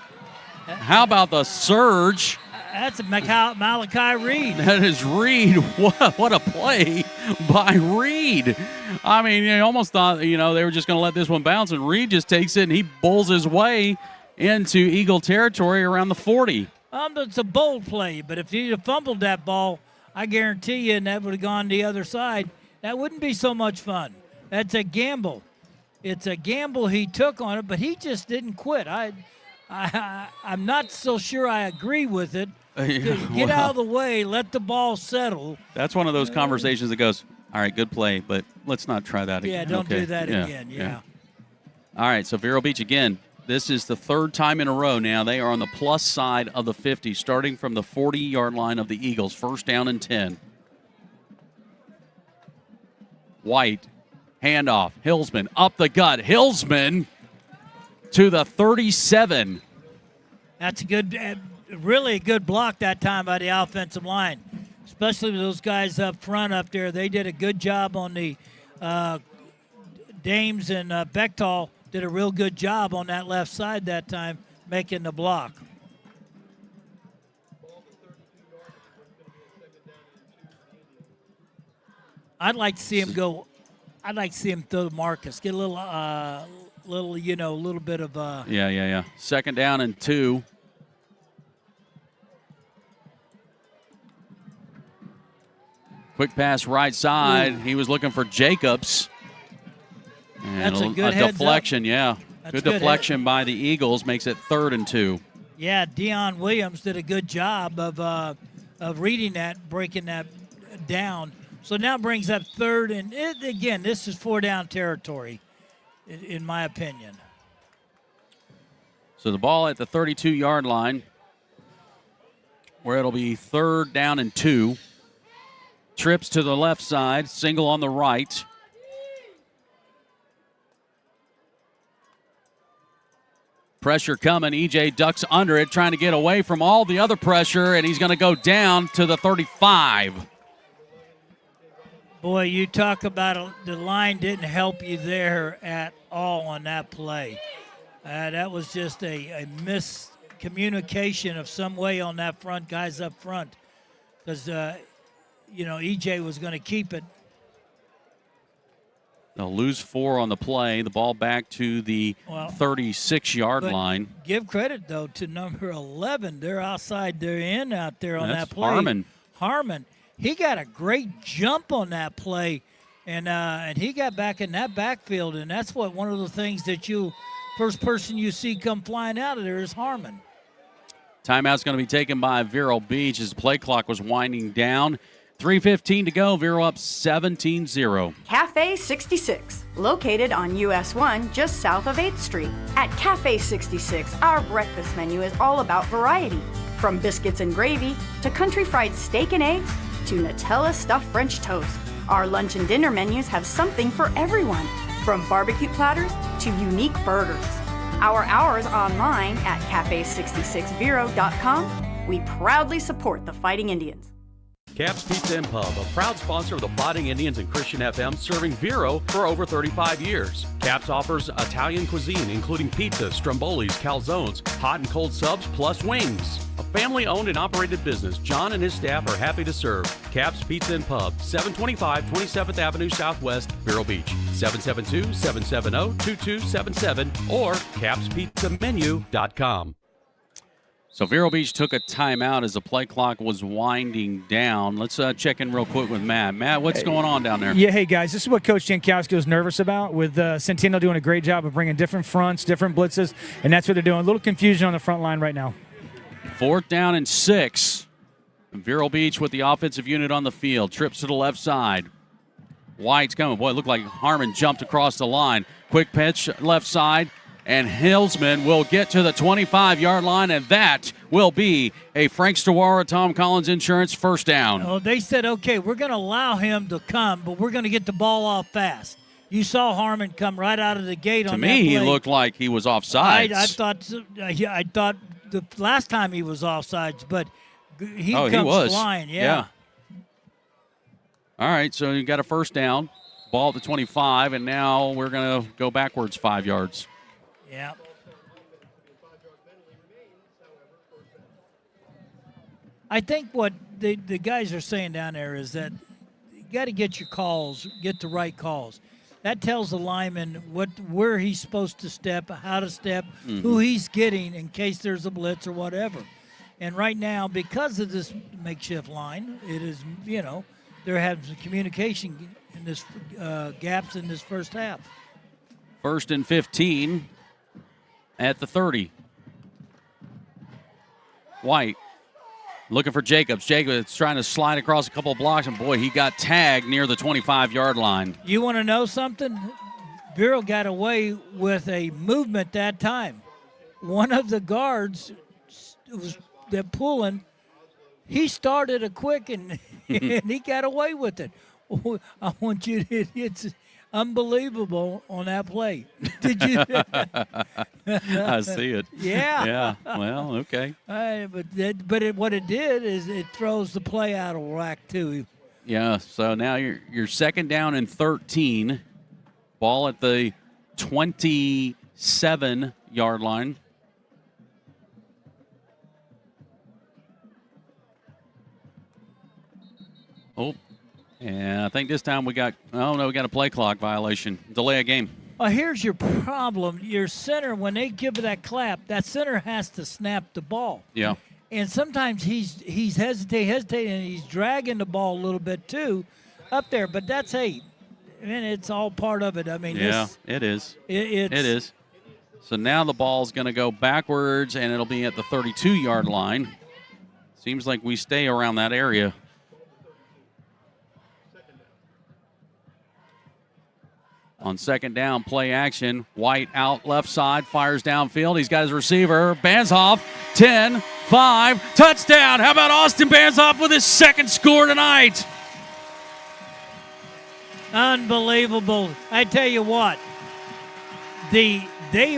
How about the surge? That's Malachi Reed. That is Reed. What a play by Reed. I mean, you almost thought, they were just going to let this one bounce, and Reed just takes it, and he bowls his way into Eagle territory around the 40. It's a bold play, but if he'd have fumbled that ball, I guarantee you, and that would have gone the other side, that wouldn't be so much fun. That's a gamble. It's a gamble he took on it, but he just didn't quit. I'm not so sure I agree with it. Get out of the way, let the ball settle. That's one of those conversations that goes, all right, good play, but let's not try that again. Yeah, don't do that again, yeah. All right, so Vero Beach again. This is the third time in a row now. They are on the plus side of the 50, starting from the 40-yard line of the Eagles. First down and 10. White, handoff, Hillsman, up the gut. Hillsman to the 37. That's a good, really a good block that time by the offensive line, especially with those guys up front up there. They did a good job on the Dames, and Bechtel did a real good job on that left side that time, making the block. I'd like to see him go. I'd like to see him throw to Marcus. Get a little bit of. Yeah. Second down and 2. Quick pass right side. He was looking for Jacobs. And that's a good deflection, yeah. That's good deflection by the Eagles makes it 3rd and 2. Yeah, Deion Williams did a good job of reading that, breaking that down. So now brings up 3rd, and again, this is 4-down territory, in my opinion. So the ball at the 32-yard line, where it'll be 3rd down and 2. Trips to the left side, single on the right. Pressure coming. EJ ducks under it, trying to get away from all the other pressure, and he's going to go down to the 35. Boy, you talk about the line didn't help you there at all on that play. That was just a miscommunication of some way on that front, guys up front, because, EJ was going to keep it. They'll lose 4 on the play. The ball back to the 36-yard line. Give credit, though, to number 11. They're outside their end out there on that play. Harmon. He got a great jump on that play, and he got back in that backfield, and that's one of the things that first person you see come flying out of there is Harmon. Timeout's going to be taken by Vero Beach as the play clock was winding down. 3:15 to go. Vero up 17-0. Cafe 66, located on US 1 just south of 8th Street. At Cafe 66, our breakfast menu is all about variety. From biscuits and gravy to country fried steak and eggs to Nutella stuffed French toast. Our lunch and dinner menus have something for everyone, from barbecue platters to unique burgers. Our hours online at cafe66vero.com. We proudly support the Fighting Indians. Cap's Pizza and Pub, a proud sponsor of the Fighting Indians and Christian FM, serving Vero for over 35 years. Cap's offers Italian cuisine, including pizzas, strombolis, calzones, hot and cold subs, plus wings. A family-owned and operated business, John and his staff are happy to serve. Cap's Pizza and Pub, 725 27th Avenue Southwest, Vero Beach, 772-770-2277 or capspizzamenu.com. So Vero Beach took a timeout as the play clock was winding down. Let's check in real quick with Matt. Matt, what's going on down there? Yeah, hey, guys, this is what Coach Janowski was nervous about, with Centennial doing a great job of bringing different fronts, different blitzes, and that's what they're doing. A little confusion on the front line right now. 4th down and 6. Vero Beach with the offensive unit on the field. Trips to the left side. White's coming. Boy, it looked like Harmon jumped across the line. Quick pitch, left side. And Hillsman will get to the 25-yard line, and that will be a Frank Stewara, Tom Collins Insurance first down. Oh, they said, okay, we're going to allow him to come, but we're going to get the ball off fast. You saw Harmon come right out of the gate on that play. To me, he looked like he was offsides. I thought the last time he was offsides, but he comes flying. Yeah. All right, so you got a first down, ball at the 25, and now we're going to go backwards 5 yards. Yeah. I think what the guys are saying down there is that you got to get your calls, get the right calls. That tells the lineman where he's supposed to step, how to step, who he's getting in case there's a blitz or whatever. And right now, because of this makeshift line, it is, there has some communication in this gaps in this first half. 1st and 15 at the 30. White looking for Jacobs. Jacobs trying to slide across a couple of blocks, and boy, he got tagged near the 25-yard line. You want to know something? Vero got away with a movement that time. One of the guards was pulling. He started a quick, and he got away with it. I want you to – it's unbelievable on that play. Did you? I see it. Yeah. Yeah. Well, okay. What it did is it throws the play out of whack too. Yeah. So now you're 2nd down and 13. Ball at the 27-yard line. Oh. And I think this time we got a play clock violation. Delay a game. Here's your problem. Your center, when they give that clap, that center has to snap the ball. Yeah. And sometimes he's hesitating, and he's dragging the ball a little bit too up there. But that's it's all part of it. I mean, yeah, it is. It is. So now the ball's going to go backwards, and it'll be at the 32-yard line. Seems like we stay around that area. On 2nd down, play action. White out left side, fires downfield. He's got his receiver. Banzoff, 10, 5, touchdown. How about Austin Banzoff with his 2nd score tonight? Unbelievable. I tell you what, they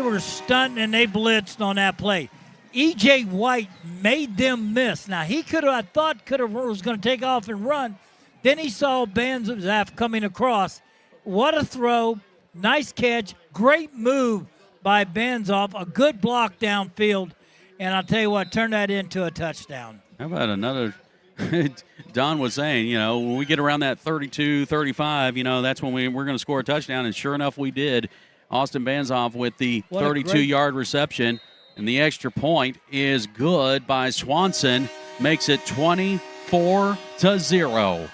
were stunned and they blitzed on that play. E.J. White made them miss. Now, he was going to take off and run. Then he saw Banzoff coming across. What a throw. Nice catch. Great move by Banzoff. A good block downfield. And I'll tell you what, turn that into a touchdown. How about another? Don was saying, when we get around that 32, 35, that's when we're going to score a touchdown. And sure enough, we did. Austin Banzoff with the 32-yard reception. And the extra point is good by Swanson. Makes it 24-0.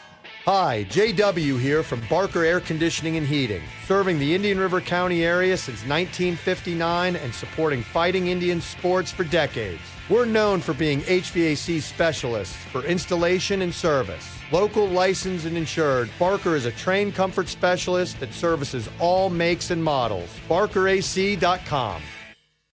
Hi, JW here from Barker Air Conditioning and Heating, serving the Indian River County area since 1959 and supporting fighting Indian sports for decades. We're known for being HVAC specialists for installation and service. Local, licensed, and insured, Barker is a trained comfort specialist that services all makes and models. BarkerAC.com.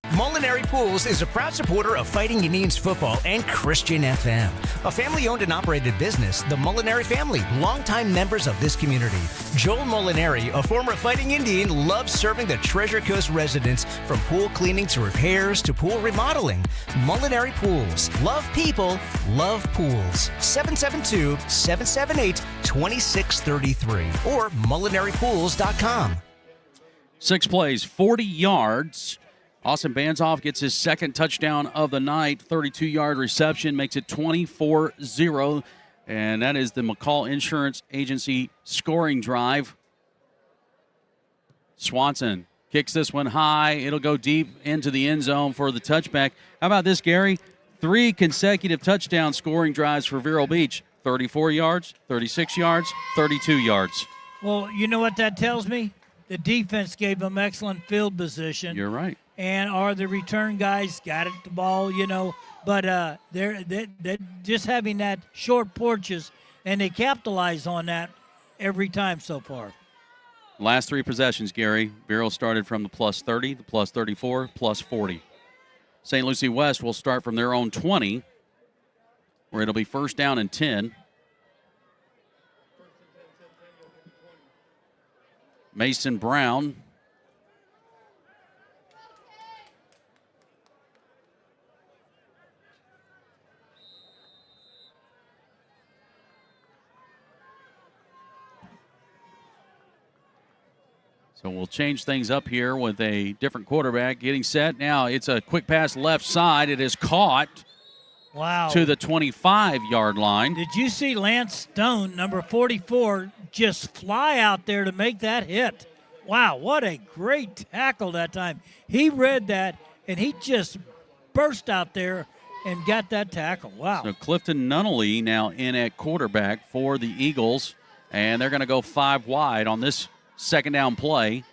Molinari Pools is a proud supporter of Fighting Indians football and Christian FM. A family-owned and operated business, the Molinari family, longtime members of this community. Joel Molinari, a former Fighting Indian, loves serving the Treasure Coast residents from pool cleaning to repairs to pool remodeling. Molinari Pools. Love people, love pools. 772-778-2633 or molinaripools.com. 6 plays, 40 yards. Austin Banzoff gets his 2nd touchdown of the night, 32-yard reception, makes it 24-0, and that is the McCall Insurance Agency scoring drive. Swanson kicks this one high. It'll go deep into the end zone for the touchback. How about this, Gary? 3 consecutive touchdown scoring drives for Vero Beach. 34 yards, 36 yards, 32 yards. Well, you know what that tells me? The defense gave them excellent field position. You're right. And the return guys got it the ball, but they're just having that short porches, and they capitalize on that every time so far. Last 3 possessions, Gary. Vero started from the plus 30, the plus 34, plus 40. St. Lucie West will start from their own 20, where it'll be 1st down and 10. Mason Brown. So we'll change things up here with a different quarterback getting set. Now it's a quick pass left side. It is caught Wow. to the 25-yard line. Did you see Lance Stone, number 44, just fly out there to make that hit? Wow, what a great tackle that time. He read that, and he just burst out there and got that tackle. Wow. So Clifton Nunnally now in at quarterback for the Eagles, and they're going to go 5 wide on this second down play.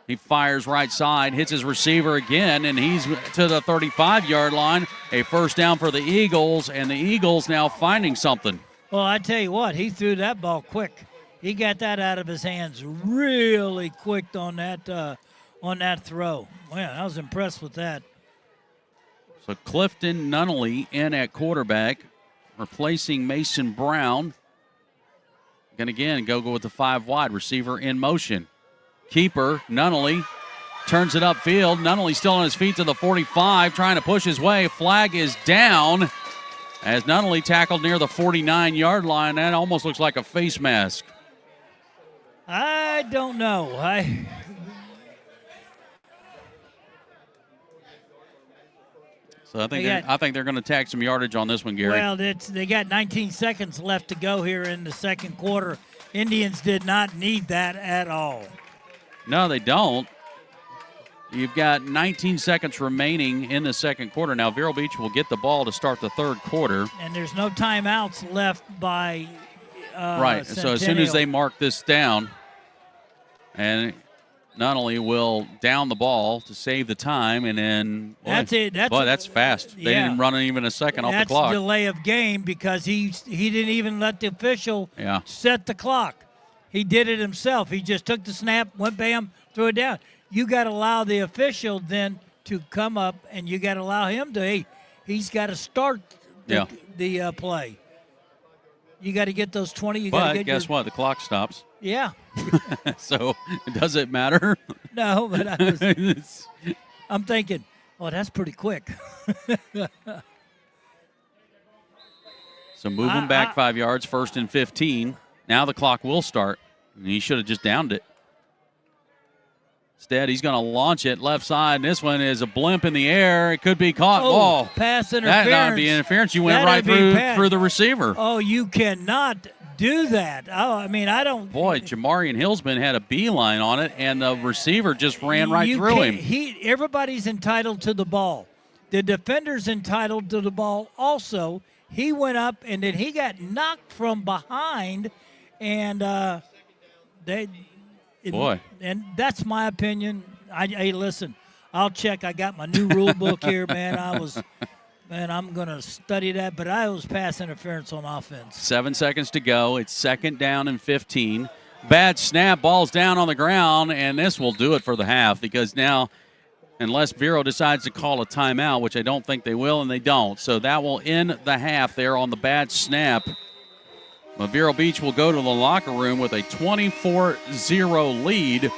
He fires right side, hits his receiver again, and he's to the 35-yard line. A first down for the Eagles, and the Eagles now finding something. Well, I tell you what, he threw that ball quick. He got that out of his hands really quick on that throw. Man, I was impressed with that. So Clifton Nunnally in at quarterback, replacing Mason Brown. Going to again go with the 5 wide receiver in motion. Keeper, Nunnally, turns it upfield. Nunnally still on his feet to the 45, trying to push his way. Flag is down as Nunnally tackled near the 49-yard line. That almost looks like a face mask. I don't know. So I think they're going to tack some yardage on this one, Gary. Well, they got 19 seconds left to go here in the second quarter. Indians did not need that at all. No, they don't. You've got 19 seconds remaining in the second quarter. Now, Vero Beach will get the ball to start the third quarter. And there's no timeouts left by right. Centennial. So as soon as they mark this down, and not only will down the ball to save the time, and then that's it. That's fast. They didn't run even a second off the clock. That's delay of game because he didn't even let the official set the clock. He did it himself. He just took the snap, went bam, threw it down. You got to allow the official then to come up, and you got to allow him to. He's got to start the play. You got to get those 20. But guess what? The clock stops. Yeah. So does it matter? No, but I'm thinking, oh, that's pretty quick. So moving back 5 yards, 1st and 15. Now the clock will start. And he should have just downed it. Instead, he's going to launch it left side. And this one is a blimp in the air. It could be caught. Oh, pass interference. That would be interference. You went right through the receiver. Oh, you cannot do that. Oh, I mean, I don't. Boy, Jamarian Hillsman had a beeline on it, and the receiver just ran right through him. Everybody's entitled to the ball. The defender's entitled to the ball also. He went up, and then he got knocked from behind, and Boy. And that's my opinion. Hey, listen, I'll check. I got my new rule book here, man. I'm going to study that, but I was pass interference on offense. 7 seconds to go. It's 2nd down and 15. Bad snap, ball's down on the ground, and this will do it for the half because now, unless Vero decides to call a timeout, which I don't think they will, and they don't, so that will end the half there on the bad snap. But Vero Beach will go to the locker room with a 24-0 lead.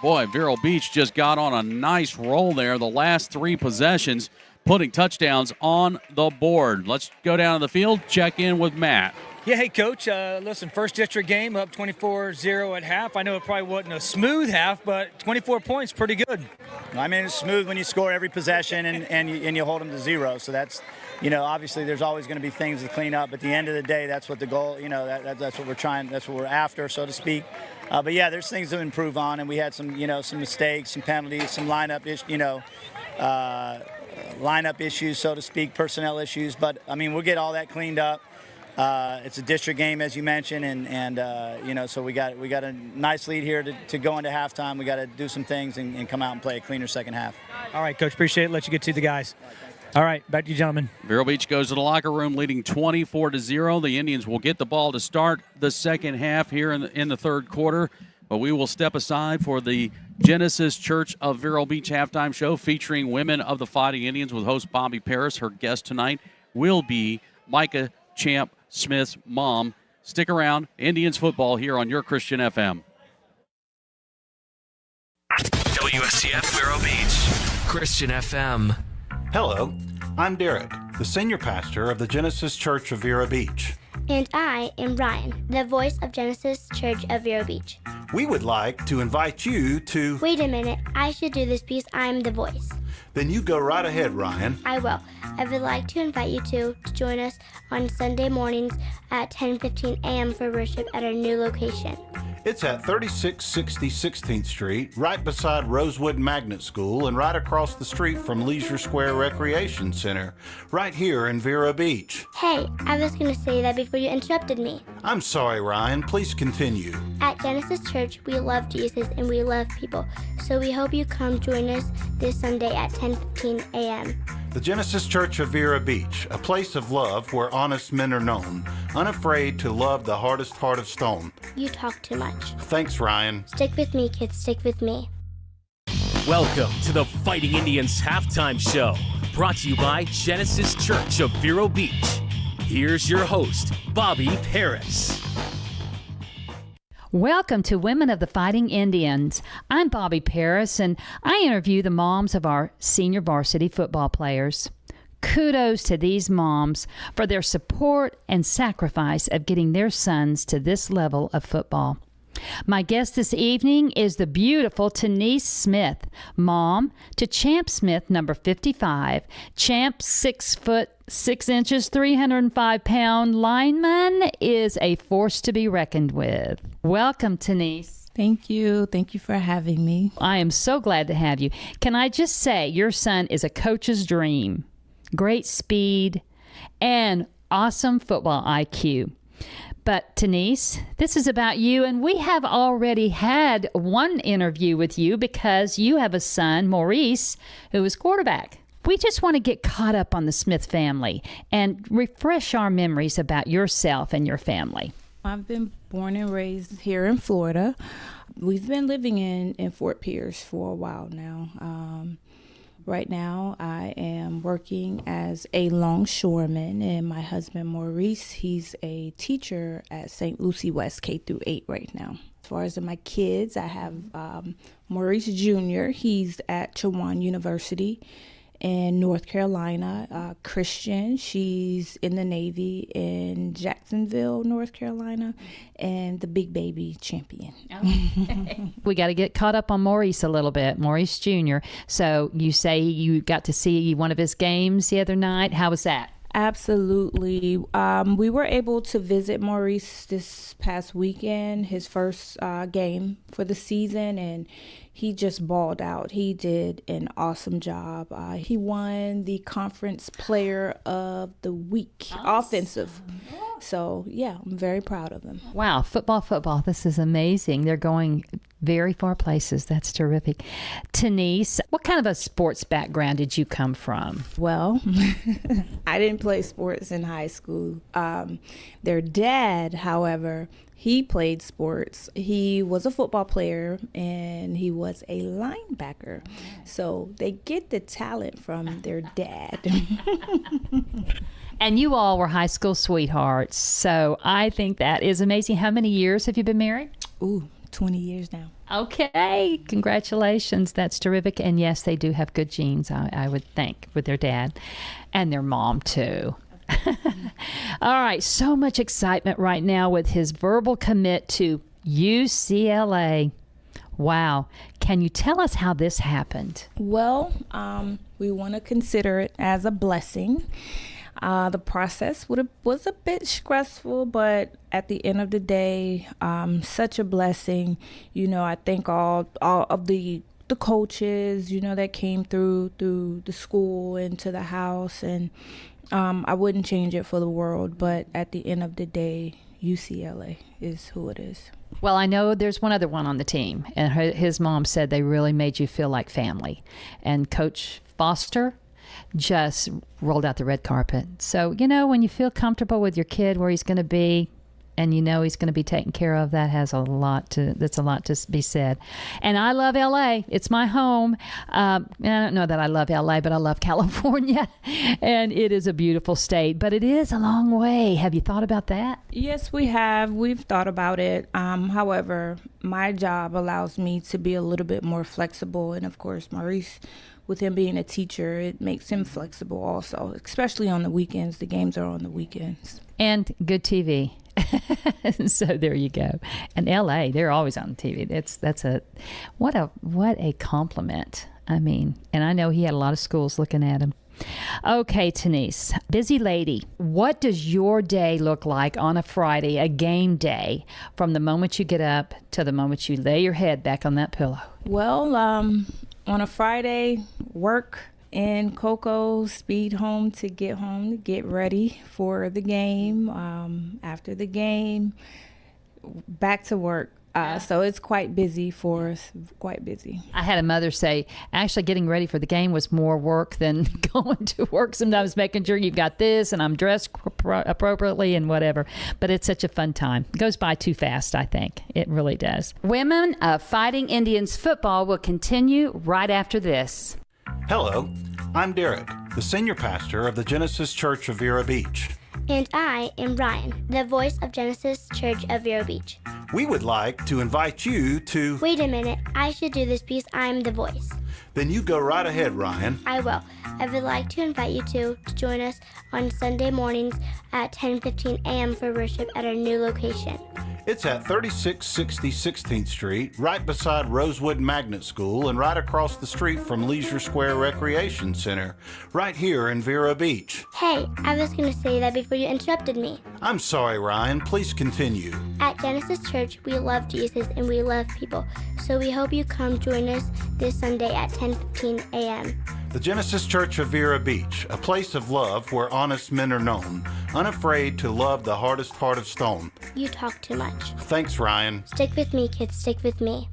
Boy, Vero Beach just got on a nice roll there the last 3 possessions, putting touchdowns on the board. Let's go down to the field, check in with Matt. Yeah, hey, Coach. Listen, first district game up 24-0 at half. I know it probably wasn't a smooth half, but 24 points, pretty good. I mean, it's smooth when you score every possession and you hold them to 0. So that's, obviously there's always going to be things to clean up. But at the end of the day, that's what the goal, that's what we're trying, that's what we're after, so to speak. But yeah, there's things to improve on, and we had some, some mistakes, some penalties, some lineup issues, so to speak, personnel issues. But I mean, we'll get all that cleaned up. It's a district game, as you mentioned, and so we got a nice lead here to go into halftime. We got to do some things and come out and play a cleaner second half. All right, Coach, appreciate it. Let you get to the guys. All right, back to you, gentlemen. Vero Beach goes to the locker room leading 24-0. The Indians will get the ball to start the second half here in the third quarter, but we will step aside for the Genesis Church of Vero Beach halftime show featuring women of the Fighting Indians with host Bobby Paris. Her guest tonight will be Micah Champ Smith's mom. Stick around. Indians football here on your Christian FM. WSCF Vero Beach, Christian FM. Hello, I'm Derek, the senior pastor of the Genesis Church of Vero Beach. And I am Ryan, the voice of Genesis Church of Vero Beach. We would like to invite you to... Wait a minute, I should do this piece. I'm the voice. Then you go right ahead, Ryan. I will. I would like to invite you to join us on Sunday mornings at 10:15 a.m. for worship at our new location. It's at 3660 16th Street, right beside Rosewood Magnet School and right across the street from Leisure Square Recreation Center, right here in Vero Beach. Hey, I was going to say that before you interrupted me. I'm sorry, Ryan. Please continue. At Genesis Church, we love Jesus and we love people, so we hope you come join us this Sunday at 10:15 a.m. The Genesis Church of Vero Beach, a place of love where honest men are known, unafraid to love the hardest heart of stone. You talk too much. Thanks, Ryan. Stick with me, kids. Stick with me. Welcome to the Fighting Indians Halftime Show, brought to you by Genesis Church of Vero Beach. Here's your host, Bobby Paris. Welcome to Women of the Fighting Indians. I'm Bobby Paris, and I interview the moms of our senior varsity football players. Kudos to these moms for their support and sacrifice of getting their sons to this level of football. My guest this evening is the beautiful Tenise Smith, mom to Champ Smith, number 55. Champ, 6 foot 6 inches, 305-pound lineman, is a force to be reckoned with. Welcome, Tenise. Thank you. Thank you for having me. I am so glad to have you. Can I just say, your son is a coach's dream. Great speed and awesome football IQ. But Tenise, this is about you, and we have already had one interview with you because you have a son, Maurice, who is quarterback. We just want to get caught up on the Smith family and refresh our memories about yourself and your family. I've been born and raised here in Florida. We've been living in Fort Pierce for a while now. Right now, I am working as a longshoreman, and my husband, Maurice, he's a teacher at St. Lucie West K-8 right now. As far as my kids, I have Maurice Jr., he's at Chowan University in North Carolina. Christian, she's in the Navy in Jacksonville, North Carolina, and the big baby champion. Okay. We got to get caught up on Maurice a little bit, Maurice Jr. So you say you got to see one of his games the other night. How was that? Absolutely. We were able to visit Maurice this past weekend, his first game for the season, and he just balled out. He did an awesome job. He won the Conference Player of the Week, offensive. So, yeah, I'm very proud of him. Wow, football. This is amazing. They're going very far places. That's terrific. Tenise, what kind of a sports background did you come from? Well, I didn't play sports in high school. Their dad, however, he played sports. He was a football player and he was a linebacker. So they get the talent from their dad. And you all were high school sweethearts. So I think that is amazing. How many years have you been married? 20 years now. Okay. Congratulations. That's terrific. And yes, they do have good genes, I would think, with their dad and their mom too. All right, so much excitement right now with his verbal commit to UCLA. Wow. Can you tell us how this happened? Well, we want to consider it as a blessing. The process was a bit stressful, but at the end of the day, such a blessing. You know, I thank all of the coaches, you know, that came through the school and to the house, and I wouldn't change it for the world, but at the end of the day, UCLA is who it is. Well, I know there's one other one on the team, and his mom said they really made you feel like family. And Coach Foster just rolled out the red carpet. So, you know, when you feel comfortable with your kid where he's going to be, and you know he's going to be taken care of, that's a lot to be said. And I love LA. It's my home. I don't know that I love LA, but I love California, and it is a beautiful state, but it is a long way. Have you thought about that? Yes, we have. We've thought about it. However, my job allows me to be a little bit more flexible, and of course, Maurice, with him being a teacher, it makes him flexible also, especially on the weekends. The games are on the weekends. And good TV. So there you go. And LA, they're always on TV. What a compliment I mean, and I know he had a lot of schools looking at him. Okay, Tenise, busy lady, what does your day look like on a Friday, a game day, from the moment you get up to the moment you lay your head back on that pillow? Well, on a Friday, work in Cocoa, speed home to get ready for the game. After the game, back to work. So it's quite busy for us, quite busy. I had a mother say, actually getting ready for the game was more work than going to work, sometimes making sure you've got this and I'm dressed appropriately and whatever. But it's such a fun time. It goes by too fast, I think. It really does. Women of Fighting Indians football will continue right after this. Hello, I'm Derek, the senior pastor of the Genesis Church of Vero Beach. And I am Ryan, the voice of Genesis Church of Vero Beach. We would like to invite you to... Wait a minute, I should do this piece. I'm the voice. Then you go right ahead, Ryan. I will. I would like to invite you to join us on Sunday mornings at 10:15 a.m. for worship at our new location. It's at 3660 16th Street, right beside Rosewood Magnet School and right across the street from Leisure Square Recreation Center, right here in Vero Beach. Hey, I was going to say that before you interrupted me. I'm sorry, Ryan. Please continue. At Genesis Church, we love Jesus and we love people, so we hope you come join us this Sunday at 10:15 a.m. The Genesis Church of Vero Beach, a place of love where honest men are known, unafraid to love the hardest heart of stone. You talk too much. Thanks, Ryan. Stick with me, kids. Stick with me.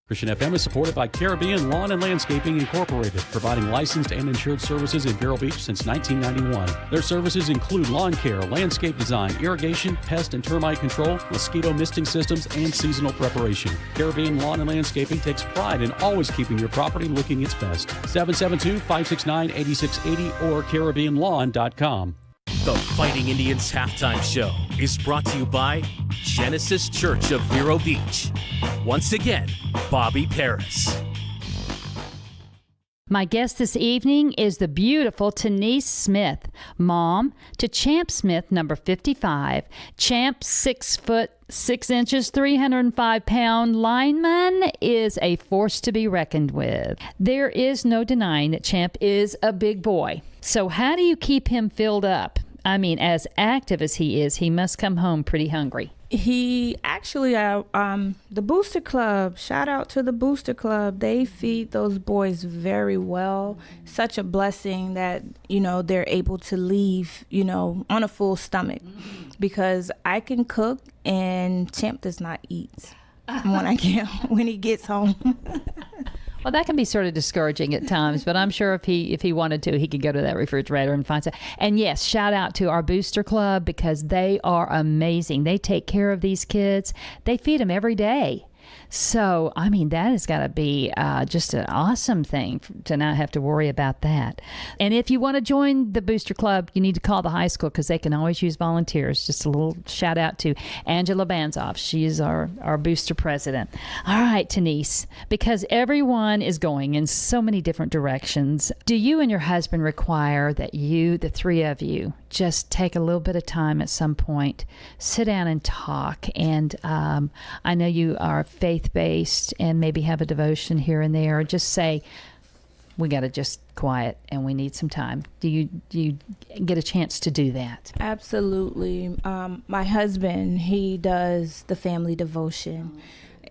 Christian FM is supported by Caribbean Lawn and Landscaping Incorporated, providing licensed and insured services in Vero Beach since 1991. Their services include lawn care, landscape design, irrigation, pest and termite control, mosquito misting systems, and seasonal preparation. Caribbean Lawn and Landscaping takes pride in always keeping your property looking its best. 772-569-8680 or CaribbeanLawn.com. The Fighting Indians Halftime Show is brought to you by Genesis Church of Vero Beach. Once again, Bobby Paris. My guest this evening is the beautiful Tenise Smith, mom to Champ Smith, number 55. Champ, 6 foot 6 inches, 305-pound lineman, is a force to be reckoned with. There is no denying that Champ is a big boy. So how do you keep him filled up? I mean, as active as he is, he must come home pretty hungry. He actually, the Booster Club, shout out to the Booster Club. They feed those boys very well. Such a blessing that, they're able to leave, on a full stomach. Because I can cook and Champ does not eat when he gets home. Well, that can be sort of discouraging at times, but I'm sure if he wanted to, he could go to that refrigerator and find some. And yes, shout out to our Booster Club because they are amazing. They take care of these kids. They feed them every day. So, I mean, that has got to be just an awesome thing to not have to worry about that. And if you want to join the Booster Club, you need to call the high school because they can always use volunteers. Just a little shout out to Angela Banzoff. She is our Booster president. All right, Tenise, because everyone is going in so many different directions, do you and your husband require that you, the three of you, just take a little bit of time at some point, sit down and talk? And I know you are faith-based and maybe have a devotion here and there, or just say, we got to just quiet and we need some time. Do you get a chance to do that? Absolutely. My husband, he does the family devotion.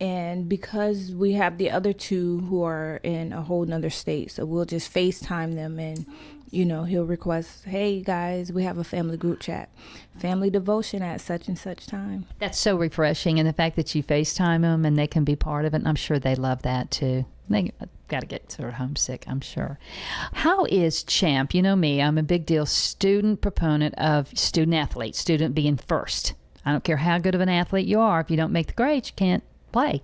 And because we have the other two who are in a whole nother state, so we'll just FaceTime them and, he'll request, hey guys, we have a family group chat, family devotion at such and such time. That's so refreshing. And the fact that you FaceTime them and they can be part of it, and I'm sure they love that too. They got to get sort of homesick, I'm sure. How is Champ? You know me, I'm a big deal student proponent of student athlete, student being first. I don't care how good of an athlete you are. If you don't make the grades, you can't play.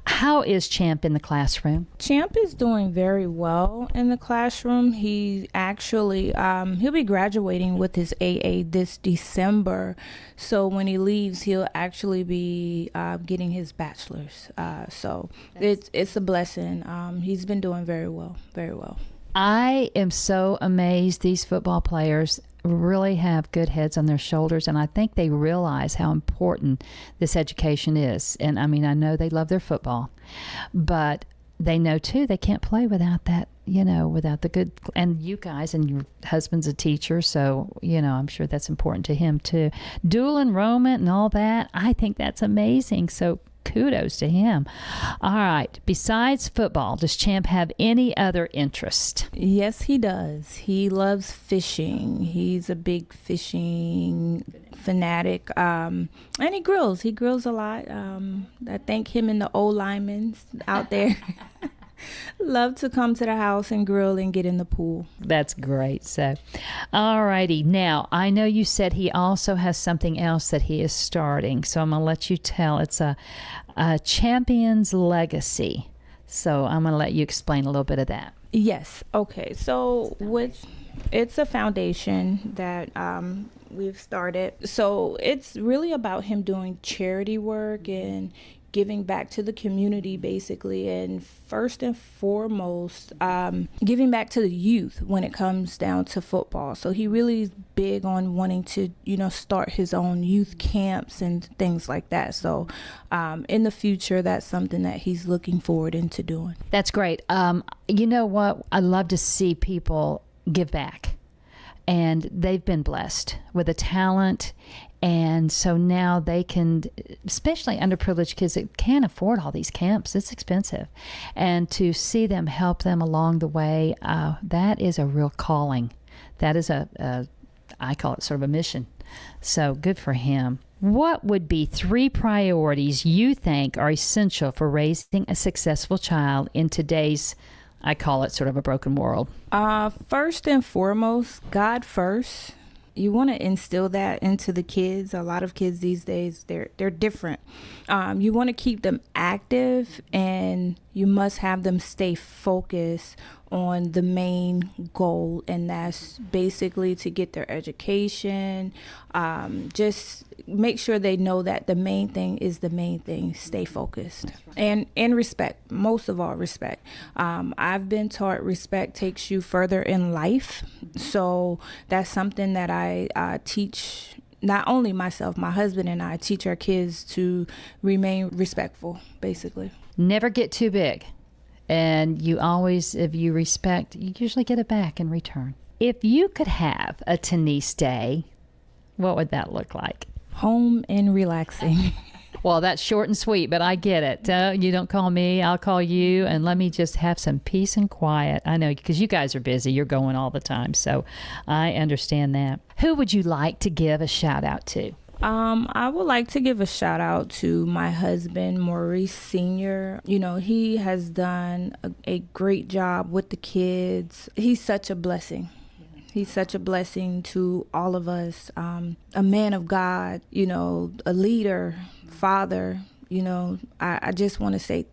How is Champ in the classroom? Champ is doing very well in the classroom. He actually, he'll be graduating with his AA this December. So when he leaves, he'll actually be getting his bachelor's. So it's a blessing. He's been doing very well, very well. I am so amazed these football players really have good heads on their shoulders, and I think they realize how important this education is. And I mean, I know they love their football, but they know too they can't play without that, without the good, and you guys, and your husband's a teacher, so I'm sure that's important to him too. Dual enrollment and all that, I think that's amazing. So kudos to him. All right, besides football, does Champ have any other interest? Yes, he does. He loves fishing. He's a big fishing fanatic, and he grills. He grills a lot. I think him and the old linemen out there love to come to the house and grill and get in the pool. That's great. So, all righty. Now, I know you said he also has something else that he is starting, so I'm going to let you tell. It's a Champion's Legacy. So I'm going to let you explain a little bit of that. Yes. Okay. So it's a foundation that we've started. So it's really about him doing charity work and giving back to the community, basically, and first and foremost, giving back to the youth when it comes down to football. So he really is big on wanting to, start his own youth camps and things like that. So in the future, that's something that he's looking forward into doing. That's great. You know what? I love to see people give back, and they've been blessed with a talent. And so now they can, especially underprivileged kids that can't afford all these camps, it's expensive. And to see them help them along the way, that is a real calling. That is I call it sort of a mission. So good for him. What would be 3 priorities you think are essential for raising a successful child in today's, I call it sort of a broken world? First and foremost, God first. You want to instill that into the kids. A lot of kids these days, they're different. You want to keep them active, and you must have them stay focused on the main goal, and that's basically to get their education. Just make sure they know that the main thing is the main thing. Stay focused. And respect, most of all, respect. I've been taught respect takes you further in life. So that's something that I teach, not only myself, my husband and I teach our kids to remain respectful, basically. Never get too big. And you always, if you respect, you usually get it back in return. If you could have a Tenise day, what would that look like? Home and relaxing. Well, that's short and sweet, but I get it. You don't call me, I'll call you, and let me just have some peace and quiet. I know, because you guys are busy. You're going all the time, so I understand that. Who would you like to give a shout out to? I would like to give a shout out to my husband, Maurice Sr. He has done a great job with the kids. He's such a blessing. He's such a blessing to all of us. A man of God, a leader, father. I just want to say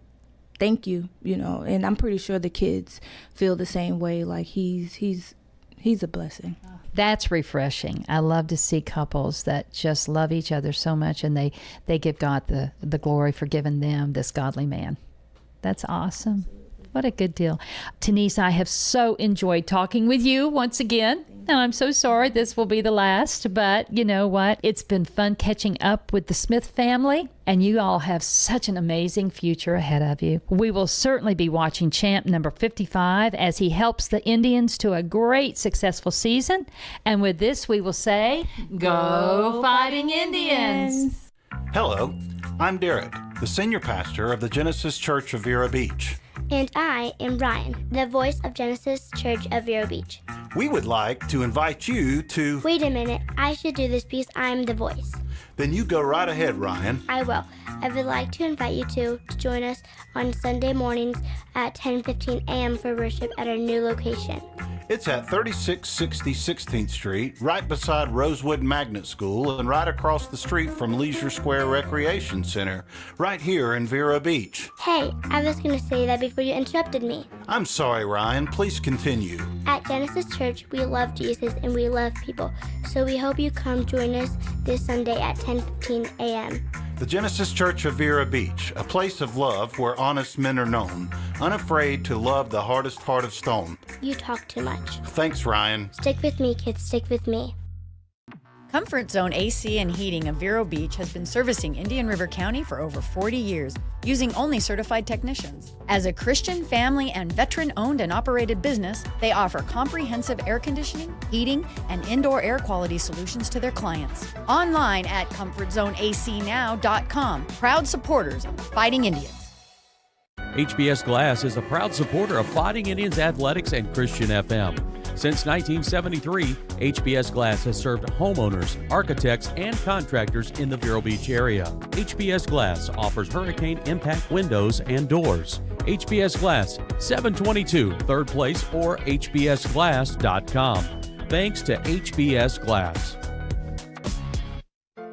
thank you, and I'm pretty sure the kids feel the same way. Like he's a blessing. That's refreshing. I love to see couples that just love each other so much, and they give God the glory for giving them this godly man. That's awesome. What a good deal. Tenise, I have so enjoyed talking with you once again. And I'm so sorry this will be the last, but you know what? It's been fun catching up with the Smith family, and you all have such an amazing future ahead of you. We will certainly be watching Champ number 55 as he helps the Indians to a great successful season. And with this, we will say, Go Fighting Indians! Hello, I'm Derek, the senior pastor of the Genesis Church of Vero Beach. And I am Ryan, the voice of Genesis Church of Vero Beach. We would like to invite you to... Wait a minute, I should do this piece. I'm the voice. Then you go right ahead, Ryan. I will. I would like to invite you to join us on Sunday mornings at 10:15 a.m. for worship at our new location. It's at 3660 16th Street, right beside Rosewood Magnet School and right across the street from Leisure Square Recreation Center, right here in Vero Beach. Hey, I was going to say that before you interrupted me. I'm sorry, Ryan. Please continue. At Genesis Church, we love Jesus and we love people, so we hope you come join us this Sunday at 10:15 a.m. The Genesis Church of Vero Beach, a place of love where honest men are known, unafraid to love the hardest heart of stone. You talk too much. Thanks, Ryan. Stick with me, kids. Stick with me. Comfort Zone AC and Heating of Vero Beach has been servicing Indian River County for over 40 years, using only certified technicians. As a Christian, family, and veteran-owned and operated business, they offer comprehensive air conditioning, heating, and indoor air quality solutions to their clients. Online at ComfortZoneACNow.com. Proud supporters of the Fighting Indians. HBS Glass is a proud supporter of Fighting Indians Athletics and Christian FM. Since 1973, HBS Glass has served homeowners, architects, and contractors in the Vero Beach area. HBS Glass offers hurricane impact windows and doors. HBS Glass, 722 3rd Place or hbsglass.com. Thanks to HBS Glass.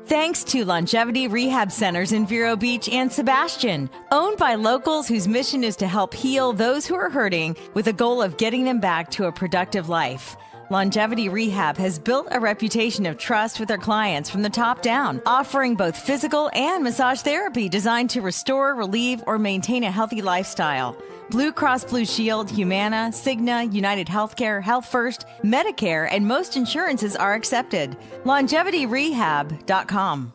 Thanks to Longevity Rehab Centers in Vero Beach and Sebastian, owned by locals whose mission is to help heal those who are hurting with a goal of getting them back to a productive life. Longevity Rehab has built a reputation of trust with their clients from the top down, offering both physical and massage therapy designed to restore, relieve, or maintain a healthy lifestyle. Blue Cross Blue Shield, Humana, Cigna, United Healthcare, Health First, Medicare, and most insurances are accepted. LongevityRehab.com.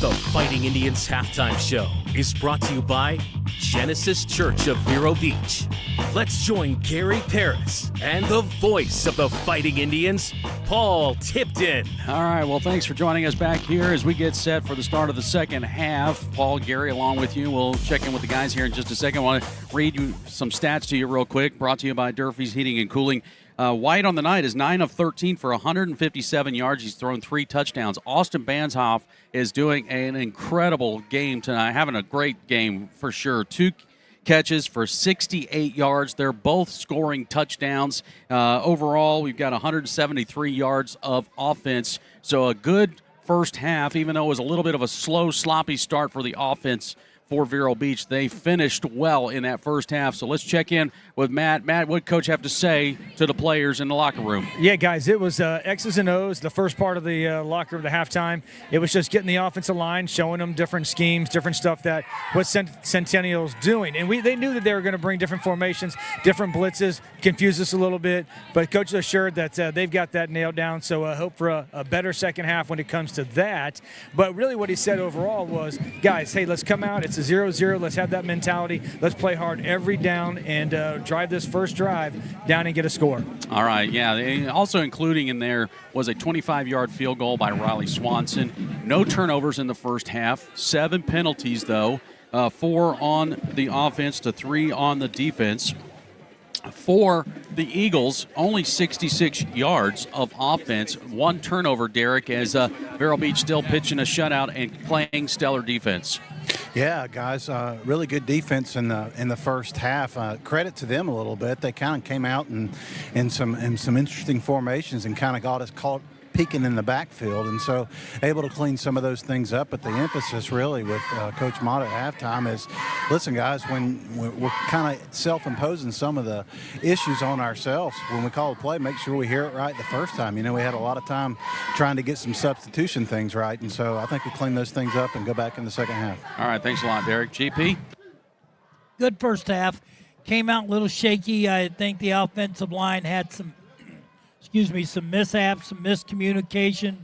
The Fighting Indians halftime show is brought to you by Genesis Church of Vero Beach. Let's join Gary Paris and the voice of the Fighting Indians, Paul Tipton. All right, well, thanks for joining us back here as we get set for the start of the second half. Paul, Gary, along with you. We'll check in with the guys here in just a second. I want to read you some stats to you real quick, brought to you by Durfee's Heating and Cooling. White on the night is 9 of 13 for 157 yards. He's thrown 3 touchdowns. Austin Banshoff is doing an incredible game tonight, having a great game for sure. 2 catches for 68 yards. They're both scoring touchdowns. Overall, we've got 173 yards of offense. So a good first half, even though it was a little bit of a slow, sloppy start for the offense for Vero Beach. They finished well in that first half. So let's check in with Matt. Matt, what did Coach have to say to the players in the locker room? Yeah, guys, it was X's and O's, the first part of the locker room, the halftime. It was just getting the offensive line, showing them different schemes, different stuff that what Centennial's doing. And they knew that they were going to bring different formations, different blitzes, confuse us a little bit. But Coach is assured that they've got that nailed down. So I hope for a better second half when it comes to that. But really what he said overall was, guys, hey, let's come out. It's a 0-0. Let's have that mentality. Let's play hard every down and drive this first drive down and get a score. All right, yeah. Also including in there was a 25-yard field goal by Riley Swanson. No turnovers in the first half. 7 penalties, though. 4 on the offense to 3 on the defense. For the Eagles, only 66 yards of offense. 1 turnover, Derek, as Vero Beach still pitching a shutout and playing stellar defense. Yeah, guys, really good defense in the first half. Credit to them a little bit. They kind of came out in some interesting formations and kind of got us caught peeking in the backfield, and so able to clean some of those things up. But the emphasis really with Coach Mott at halftime is, listen, guys, when we're kind of self-imposing some of the issues on ourselves, when we call a play, make sure we hear it right the first time. You know, we had a lot of time trying to get some substitution things right, and so I think we clean those things up and go back in the second half. All right, thanks a lot, Derek. GP? Good first half. Came out a little shaky. I think the offensive line had some mishaps, some miscommunication.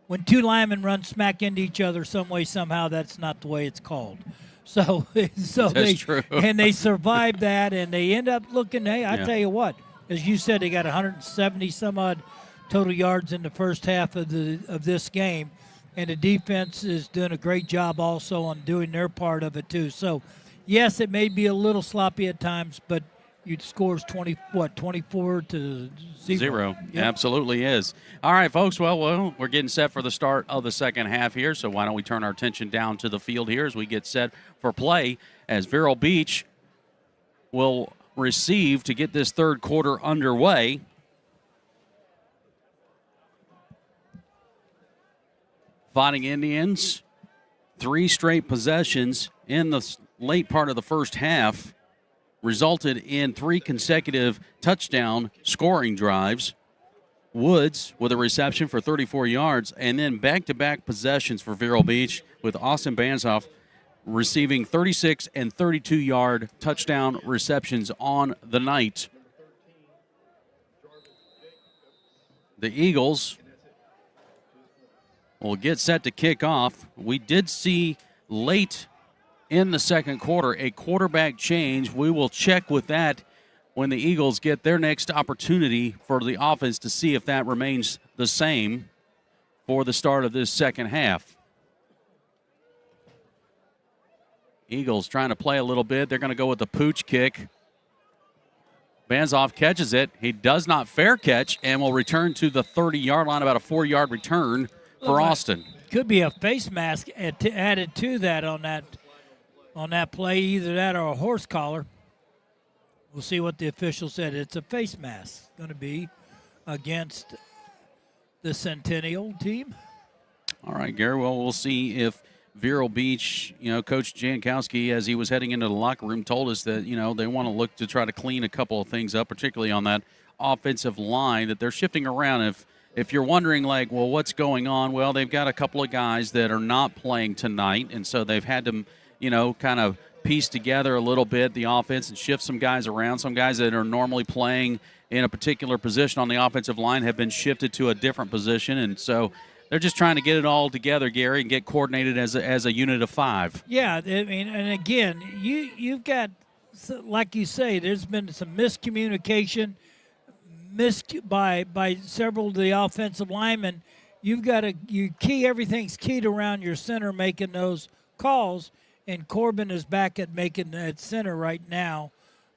When 2 linemen run smack into each other some way, somehow, that's not the way it's called. So that's true. And they survived that, and they end up looking, hey, I tell you what, as you said, they got 170 some odd total yards in the first half of this game, and the defense is doing a great job also on doing their part of it too. So, yes, it may be a little sloppy at times, but it scores 24-0. Zero. Yep. Absolutely is. All right, folks. Well, we're getting set for the start of the second half here, so why don't we turn our attention down to the field here as we get set for play, as Vero Beach will receive to get this third quarter underway. Fighting Indians, 3 straight possessions in the late part of the first half resulted in 3 consecutive touchdown scoring drives. Woods with a reception for 34 yards, and then back-to-back possessions for Vero Beach with Austin Banshoff receiving 36 and 32-yard touchdown receptions on the night. The Eagles will get set to kick off. We did see late in the second quarter a quarterback change. We will check with that when the Eagles get their next opportunity for the offense to see if that remains the same for the start of this second half. Eagles trying to play a little bit. They're going to go with the pooch kick. Banzoff catches it. He does not fair catch and will return to the 30-yard line, about a 4-yard return for Austin. Could be a face mask added to that on that play, either that or a horse collar. We'll see what the official said. It's a face mask going to be against the Centennial team. All right, Gary. Well, we'll see if Vero Beach, Coach Janowski, as he was heading into the locker room, told us that, they want to look to try to clean a couple of things up, particularly on that offensive line that they're shifting around. If you're wondering, what's going on? Well, they've got a couple of guys that are not playing tonight, and so they've had to, kind of piece together a little bit the offense and shift some guys around. Some guys that are normally playing in a particular position on the offensive line have been shifted to a different position, and so they're just trying to get it all together, Gary, and get coordinated as a unit of 5. Yeah, and again, you've got, like you say, there's been some miscommunication by several of the offensive linemen. Everything's keyed around your center making those calls, and Corbin is back at making that center right now.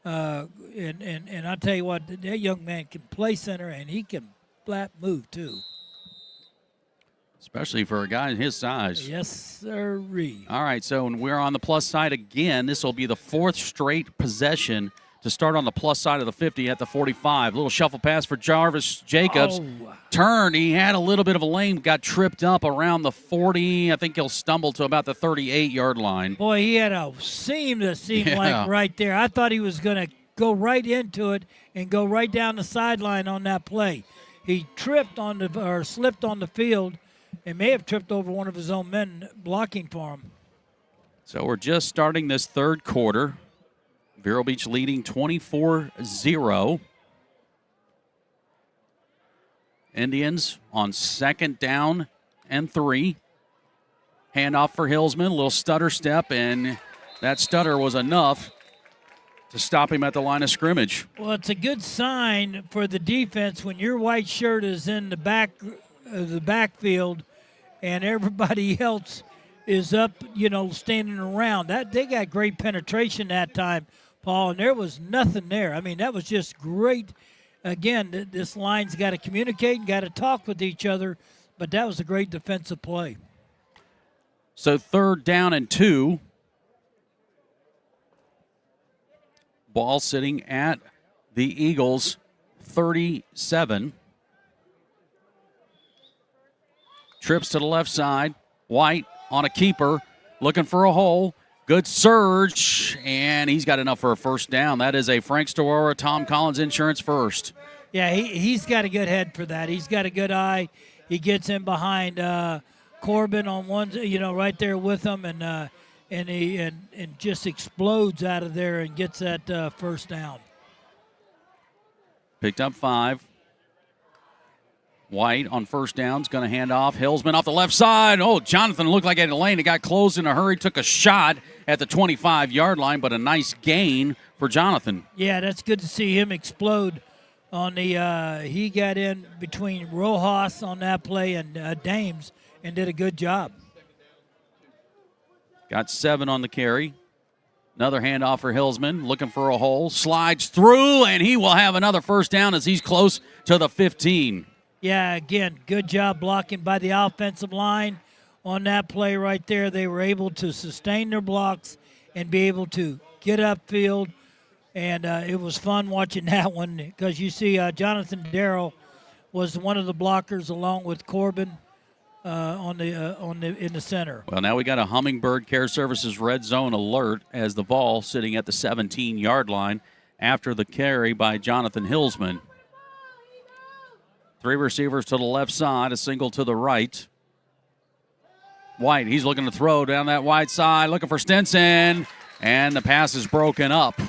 And I'll tell you what, that young man can play center, and he can flat move too. Especially for a guy his size. Yes, sirree. All right, so when we're on the plus side again, this will be the 4th straight possession to start on the plus side of the 50 at the 45. Little shuffle pass for Jarvis Jacobs. Turned. He had a little bit of a lane, got tripped up around the 40. I think he'll stumble to about the 38-yard line. Boy, he had a seam that seemed like right there. I thought he was going to go right into it and go right down the sideline on that play. He slipped on the field and may have tripped over one of his own men blocking for him. So we're just starting this third quarter. Vero Beach leading 24-0. Indians on 2nd down and 3. Handoff for Hillsman, a little stutter step, and that stutter was enough to stop him at the line of scrimmage. Well, it's a good sign for the defense when your white shirt is in the backfield and everybody else is up, standing around. They got great penetration that time, Paul, and there was nothing there. I mean, that was just great. Again, this line's got to communicate and got to talk with each other, but that was a great defensive play. So 3rd down and 2. Ball sitting at the Eagles' 37. Trips to the left side. White on a keeper, looking for a hole. Good surge, and he's got enough for a first down. That is a Frank Storora, Tom Collins Insurance first. Yeah, he's got a good head for that. He's got a good eye. He gets in behind Corbin on one, right there with him, and he just explodes out of there and gets that first down. Picked up 5. White on first down is going to hand off. Hillsman off the left side. Oh, Jonathan looked like he had a lane. He got closed in a hurry, took a shot at the 25-yard line, but a nice gain for Jonathan. Yeah, that's good to see him explode on the he got in between Rojas on that play and Dames and did a good job. Got 7 on the carry. Another handoff for Hillsman, looking for a hole. Slides through, and he will have another first down as he's close to the 15. Yeah, again, good job blocking by the offensive line on that play right there. They were able to sustain their blocks and be able to get upfield, and it was fun watching that one because you see Jonathan Darrell was one of the blockers along with Corbin in the center. Well, now we got a Hummingbird Care Services red zone alert as the ball sitting at the 17-yard line after the carry by Jonathan Hillsman. 3 receivers to the left side, a single to the right. White, he's looking to throw down that wide side, looking for Stinson, and the pass is broken up.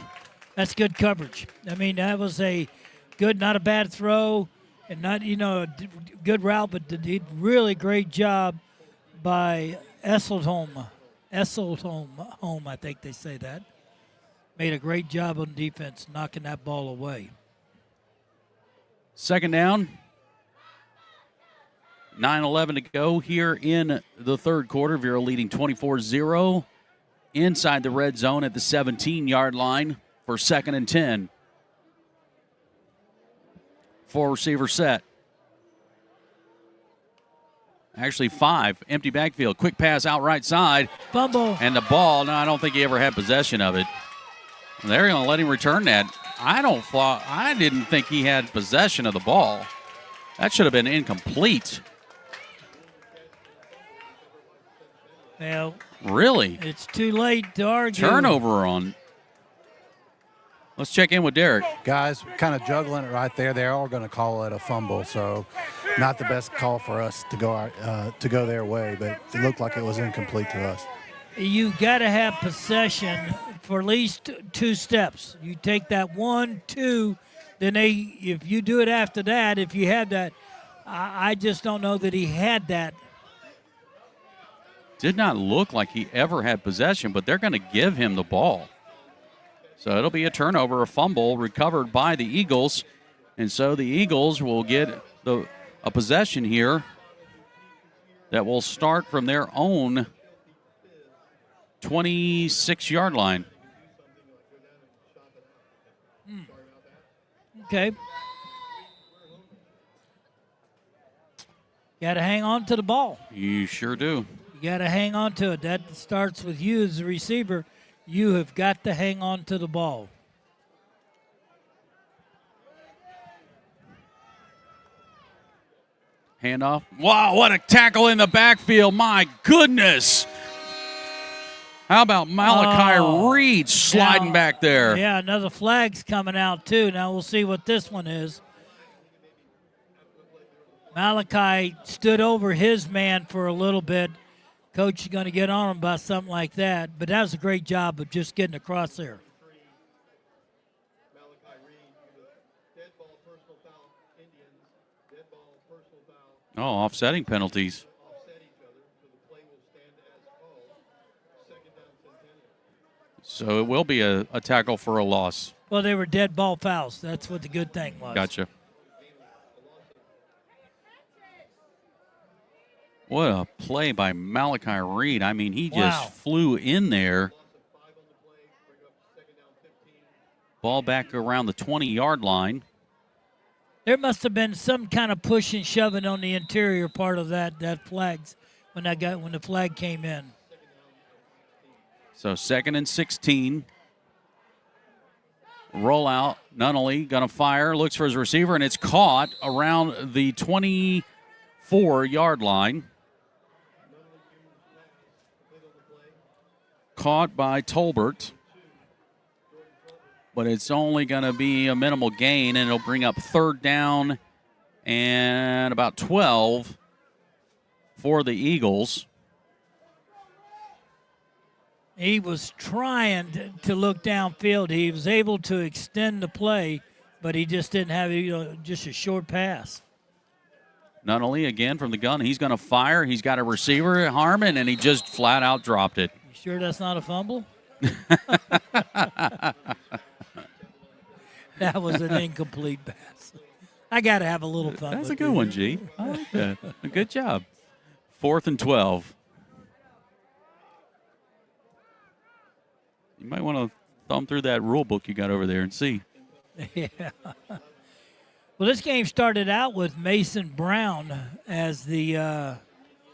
That's good coverage. I mean, that was a good, not a bad throw, And not, a good route, but did really great job by Esselholm. Esselholm, I think they say that. Made a great job on defense knocking that ball away. Second down. 9:11 to go here in the third quarter. Vero leading 24-0 inside the red zone at the 17-yard line for 2nd and 10. 4-receiver set. Actually 5. Empty backfield. Quick pass out right side. Fumble. And the ball, no, I don't think he ever had possession of it. They're going to let him return that. I didn't think he had possession of the ball. That should have been incomplete. Well, really? It's too late to argue. Turnover on. Let's check in with Derek. Guys, kind of juggling it right there. They are going to call it a fumble, so not the best call for us to go their way, but it looked like it was incomplete to us. You got to have possession for at least 2 steps. You take that 1, 2, then if you do it after that, if you had that, I just don't know that he had that. Did not look like he ever had possession, but they're going to give him the ball. So it'll be a turnover, a fumble recovered by the Eagles. And so the Eagles will get a possession here that will start from their own 26-yard line. Okay. Got to hang on to the ball. You sure do. You got to hang on to it. That starts with you as a receiver. You have got to hang on to the ball. Handoff. Wow, what a tackle in the backfield. My goodness. How about Malachi Reed sliding back there? Yeah, another flag's coming out, too. Now we'll see what this one is. Malachi stood over his man for a little bit. Coach is going to get on him about something like that. But that was a great job of just getting across there. Oh, offsetting penalties. So it will be a tackle for a loss. Well, they were dead ball fouls. That's what the good thing was. Gotcha. What a play by Malachi Reed. I mean, he just flew in there. Ball back around the 20-yard line. There must have been some kind of push and shoving on the interior part of that flags when the flag came in. So 2nd and 16. Rollout. Nunnally going to fire. Looks for his receiver, and it's caught around the 24-yard line. Caught by Tolbert. But it's only going to be a minimal gain, and it'll bring up 3rd down and about 12 for the Eagles. He was trying to look downfield. He was able to extend the play, but he just didn't have just a short pass. Nunnally again from the gun. He's going to fire. He's got a receiver, Harmon, and he just flat out dropped it. You sure that's not a fumble? That was an incomplete pass. I got to have a little fun. That's a good one, G. I like that. Good job. 4th and 12. You might want to thumb through that rule book you got over there and see. Yeah. Well, this game started out with Mason Brown as the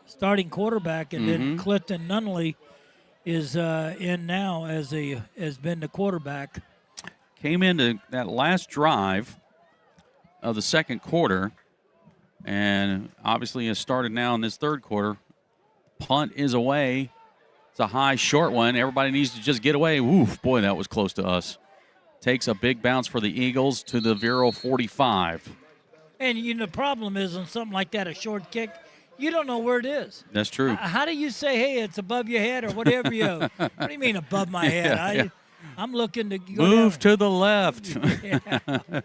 starting quarterback, and then Clifton Nunnally is in now has been the quarterback. Came into that last drive of the second quarter, and obviously has started now in this third quarter. Punt is away. It's a high, short one. Everybody needs to just get away. Oof, boy, that was close to us. Takes a big bounce for the Eagles to the Vero 45. And the problem is on something like that, a short kick, you don't know where it is. That's true. How do you say, hey, it's above your head or whatever you? What do you mean above my head? I'm looking to go move to the left. Yeah.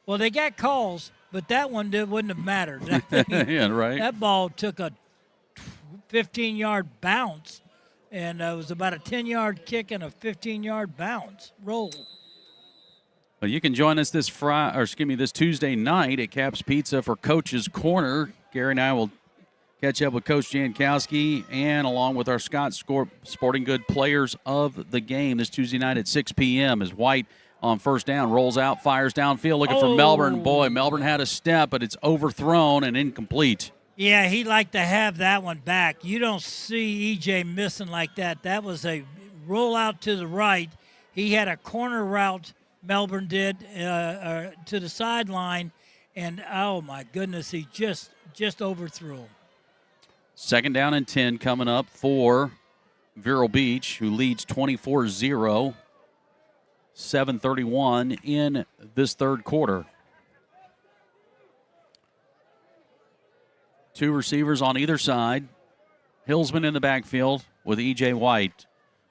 Well, they got calls, but that one wouldn't have mattered. That thing, Yeah, right. That ball took a 15-yard bounce, and it was about a 10-yard kick and a 15-yard bounce roll. Well, you can join us this Tuesday night at Cap's Pizza for Coach's Corner. Gary and I will catch up with Coach Janowski and along with our Scott Sporting Good players of the game this Tuesday night at 6 p.m. as White on first down rolls out, fires downfield, looking for Melbourne. Boy, Melbourne had a step, but it's overthrown and incomplete. Yeah, he'd like to have that one back. You don't see E.J. missing like that. That was a rollout to the right. He had a corner route, Melbourne did, to the sideline, and, oh, my goodness, he just overthrew him. Second down and 10 coming up for Vero Beach, who leads 24-0, 7:31 in this third quarter. Two receivers on either side. Hillsman in the backfield with E.J. White.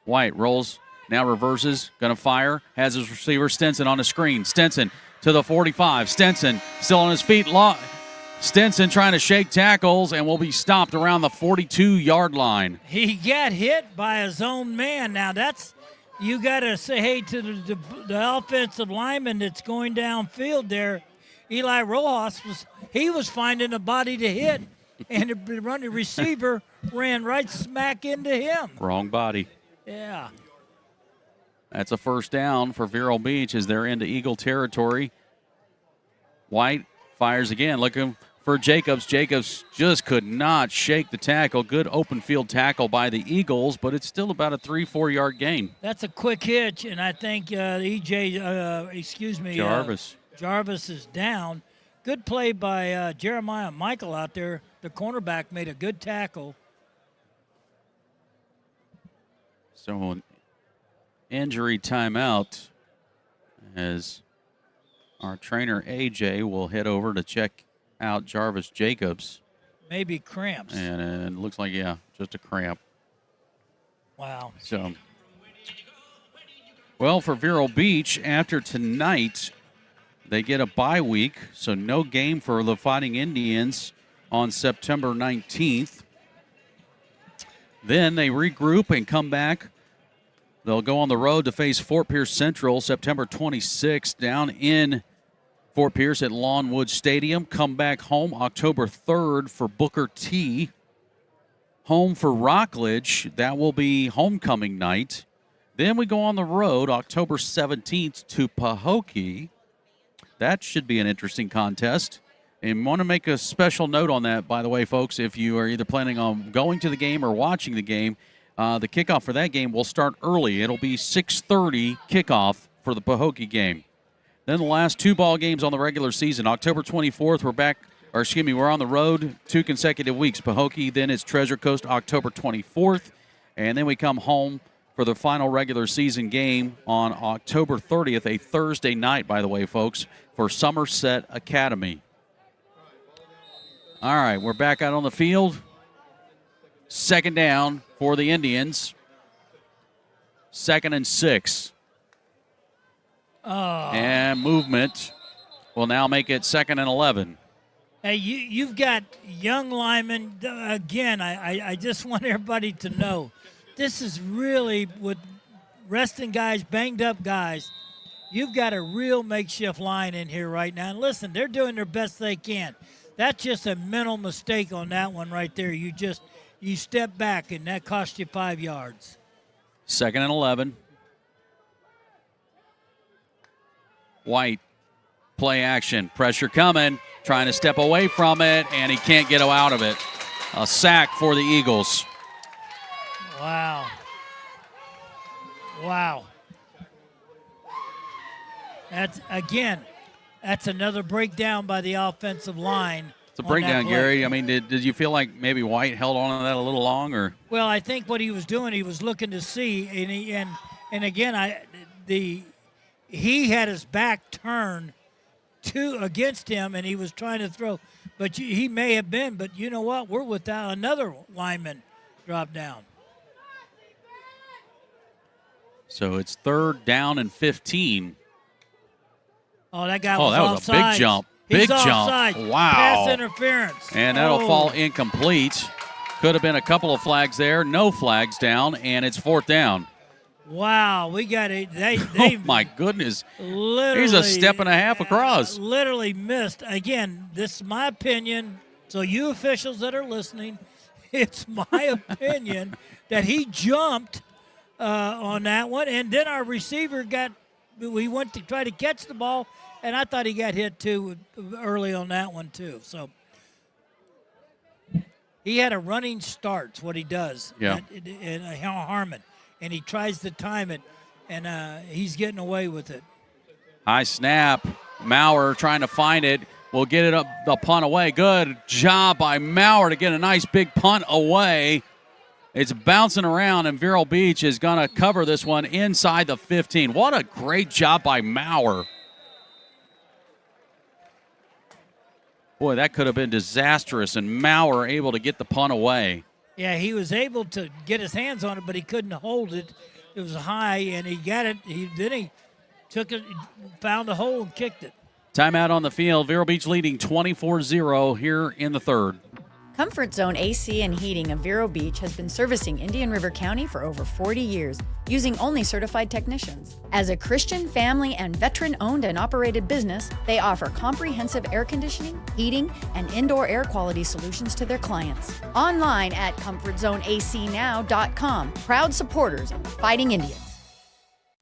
White rolls, now reverses, going to fire, has his receiver Stinson on the screen. Stinson to the 45. Stinson still on his feet. Stinson trying to shake tackles and will be stopped around the 42-yard line. He got hit by his own man. Now, you got to say hey to the offensive lineman that's going downfield there. Eli Rojas was finding a body to hit, and the running receiver ran right smack into him. Wrong body. Yeah. That's a first down for Vero Beach as they're into Eagle territory. White fires again, looking for Jacobs. Jacobs just could not shake the tackle. Good open field tackle by the Eagles, but it's still about a 3-4 yard gain. That's a quick hitch, and I think Jarvis is down. Good play by Jeremiah Michael out there. The cornerback made a good tackle. So an injury timeout as our trainer AJ will head over to check out Jarvis Jacobs. Maybe cramps. And it looks like, just a cramp. Wow. So, well, for Vero Beach, after tonight, they get a bye week, so no game for the Fighting Indians on September 19th. Then they regroup and come back. They'll go on the road to face Fort Pierce Central September 26th down in Fort Pierce at Lawnwood Stadium. Come back home October 3rd for Booker T. Home for Rockledge. That will be homecoming night. Then we go on the road October 17th to Pahokee. That should be an interesting contest. And want to make a special note on that, by the way, folks, if you are either planning on going to the game or watching the game, the kickoff for that game will start early. It'll be 6:30 kickoff for the Pahokee game. Then the last two ball games on the regular season. October 24th, we're on the road 2 consecutive weeks. Pahokee, then it's Treasure Coast October 24th. And then we come home for the final regular season game on October 30th, a Thursday night, by the way, folks, for Somerset Academy. All right, we're back out on the field. Second down for the Indians. 2nd and 6. And movement will now make it 2nd and 11. Hey, you've got young linemen. Again, I just want everybody to know, this is really with resting guys, banged up guys. You've got a real makeshift line in here right now. And listen, they're doing their best they can. That's just a mental mistake on that one right there. You step back, and that cost you 5 yards. 2nd and 11. White, play action, pressure coming, trying to step away from it, and he can't get out of it. A sack for the Eagles. Wow. That's another breakdown by the offensive line. It's a breakdown, Gary. I mean, did you feel like maybe White held on to that a little long, or? Well, I think what he was doing, he was looking to see, and again, he had his back turned against him, and he was trying to throw. But he may have been, but you know what? We're without another lineman drop down. So it's 3rd down and 15. Oh, that guy Oh, that was a big jump. Big jump. Offside. Wow. Pass interference. And that'll fall incomplete. Could have been a couple of flags there. No flags down, and it's 4th down. Wow, we got it. They Oh, my goodness. literally. He's a step and a half across. Literally missed. Again, this is my opinion. So you officials that are listening, it's my opinion that he jumped on that one. And then our receiver we went to try to catch the ball, and I thought he got hit too early on that one too. So he had a running start, is what he does. Yeah. And Harmon. And he tries to time it, and he's getting away with it. High snap. Maurer trying to find it. Will get it up the punt away. Good job by Maurer to get a nice big punt away. It's bouncing around, and Vero Beach is going to cover this one inside the 15. What a great job by Maurer. Boy, that could have been disastrous, and Maurer able to get the punt away. Yeah, he was able to get his hands on it, but he couldn't hold it. It was high, and he got it. Then he took it, found a hole, and kicked it. Timeout on the field. Vero Beach leading 24-0 here in the 3rd. Comfort Zone AC and Heating of Vero Beach has been servicing Indian River County for over 40 years, using only certified technicians. As a Christian, family, and veteran-owned and operated business, they offer comprehensive air conditioning, heating, and indoor air quality solutions to their clients. Online at ComfortZoneACNow.com. Proud supporters of the Fighting Indians.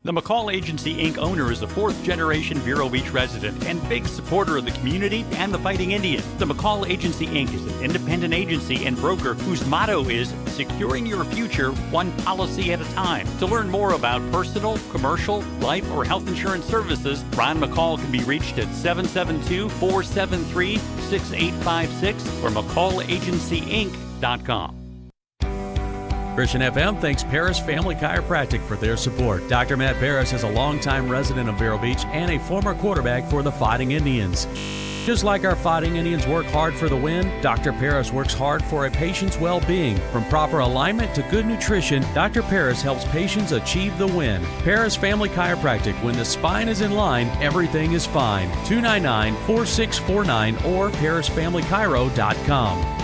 The McCall Agency, Inc. owner is a 4th-generation Vero Beach resident and big supporter of the community and the Fighting Indians. The McCall Agency, Inc. is an independent agency and broker whose motto is securing your future one policy at a time. To learn more about personal, commercial, life, or health insurance services, Ron McCall can be reached at 772-473-6856 or McCallAgencyInc.com. Christian FM thanks Paris Family Chiropractic for their support. Dr. Matt Paris is a longtime resident of Vero Beach and a former quarterback for the Fighting Indians. Just like our Fighting Indians work hard for the win, Dr. Paris works hard for a patient's well-being. From proper alignment to good nutrition, Dr. Paris helps patients achieve the win. Paris Family Chiropractic. When the spine is in line, everything is fine. 299-4649 or ParisFamilyChiro.com.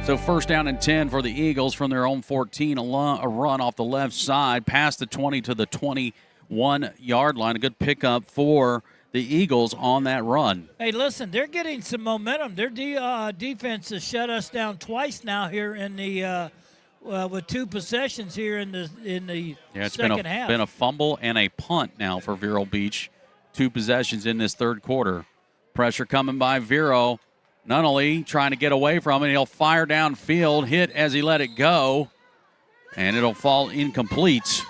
So 1st down and 10 for the Eagles from their own 14. A run off the left side, past the 20 to the 21-yard line. A good pickup for the Eagles on that run. Hey, listen, they're getting some momentum. Their defense has shut us down twice now here in the with 2 possessions here in the second half. It's been a fumble and a punt now for Vero Beach. 2 possessions in this 3rd quarter. Pressure coming by Vero. Nunnally trying to get away from it. He'll fire downfield, hit as he let it go, and it'll fall incomplete.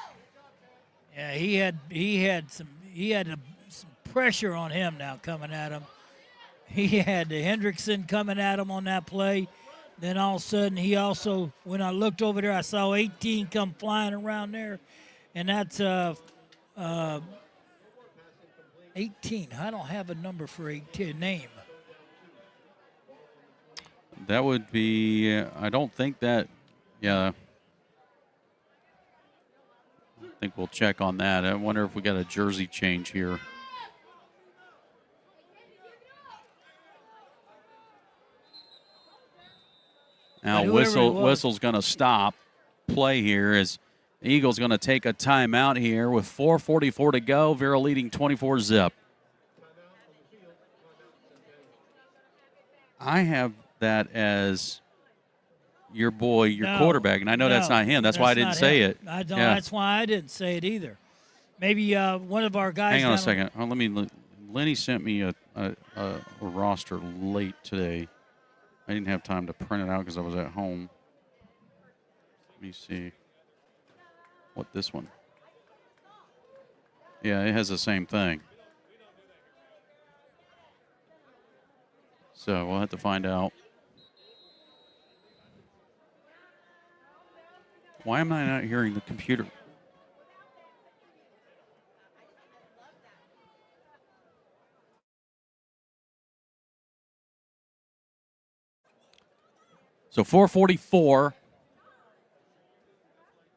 Yeah, he had some pressure on him now coming at him. He had Hendrickson coming at him on that play. Then all of a sudden, when I looked over there, I saw 18 come flying around there, and that's 18. I don't have a number for 18 name. That would be, I don't think that, yeah. I think we'll check on that. I wonder if we got a jersey change here. Now whistle's going to stop play here as Eagles going to take a timeout here with 4:44 to go. Vero leading 24-0. I have that as your boy, your quarterback, and I know that's not him. That's why I didn't say it. I don't. Yeah. That's why I didn't say it either. Maybe one of our guys. Hang on a second. Lenny sent me a roster late today. I didn't have time to print it out because I was at home. Let me see what this one. Yeah, it has the same thing. So we'll have to find out. Why am I not hearing the computer? So 4:44,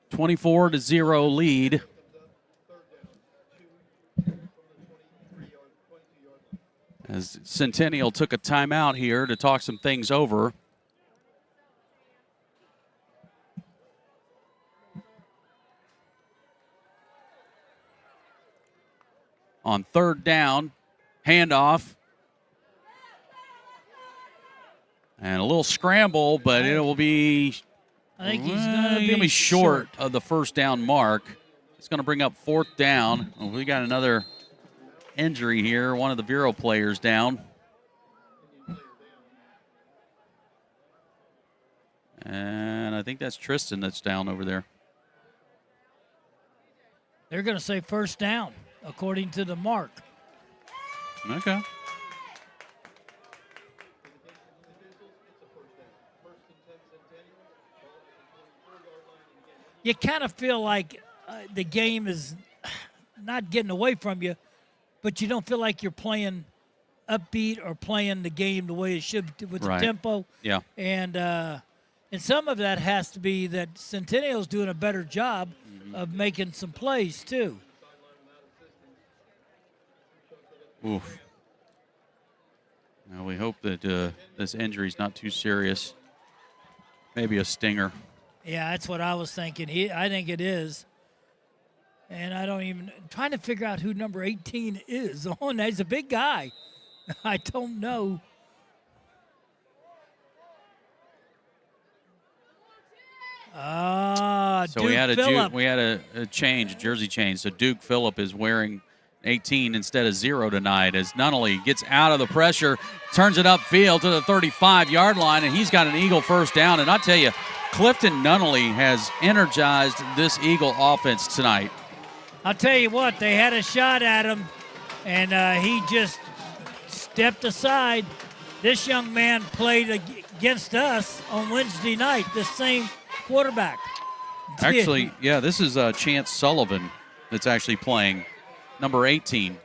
24-0 lead. As Centennial took a timeout here to talk some things over. On third down, handoff. And a little scramble, but it will be, I think he's going to be short of the first down mark. It's going to bring up fourth down. Well, we got another injury here. One of the Vero players down. And I think that's Tristan that's down over there. They're going to say first down, according to the mark. Okay. You kind of feel like the game is not getting away from you, but you don't feel like you're playing upbeat or playing the game the way it should with the tempo. Yeah. And some of that has to be that Centennial's doing a better job of making some plays too. Oof. Now we hope that this injury's not too serious. Maybe a stinger. Yeah, that's what I was thinking. I think it is. And I'm trying to figure out who number 18 is. Oh, and he's a big guy. I don't know. So Duke we had a change, a jersey change. So Duke Phillip is wearing 18 instead of 0 tonight as Nunnally gets out of the pressure, turns it upfield to the 35-yard line, and he's got an Eagle first down. And I tell you, Clifton Nunnally has energized this Eagle offense tonight. I'll tell you what, they had a shot at him, and he just stepped aside. This young man played against us on Wednesday night, the same quarterback. Actually, yeah, this is Chance Sullivan that's actually playing, number 18.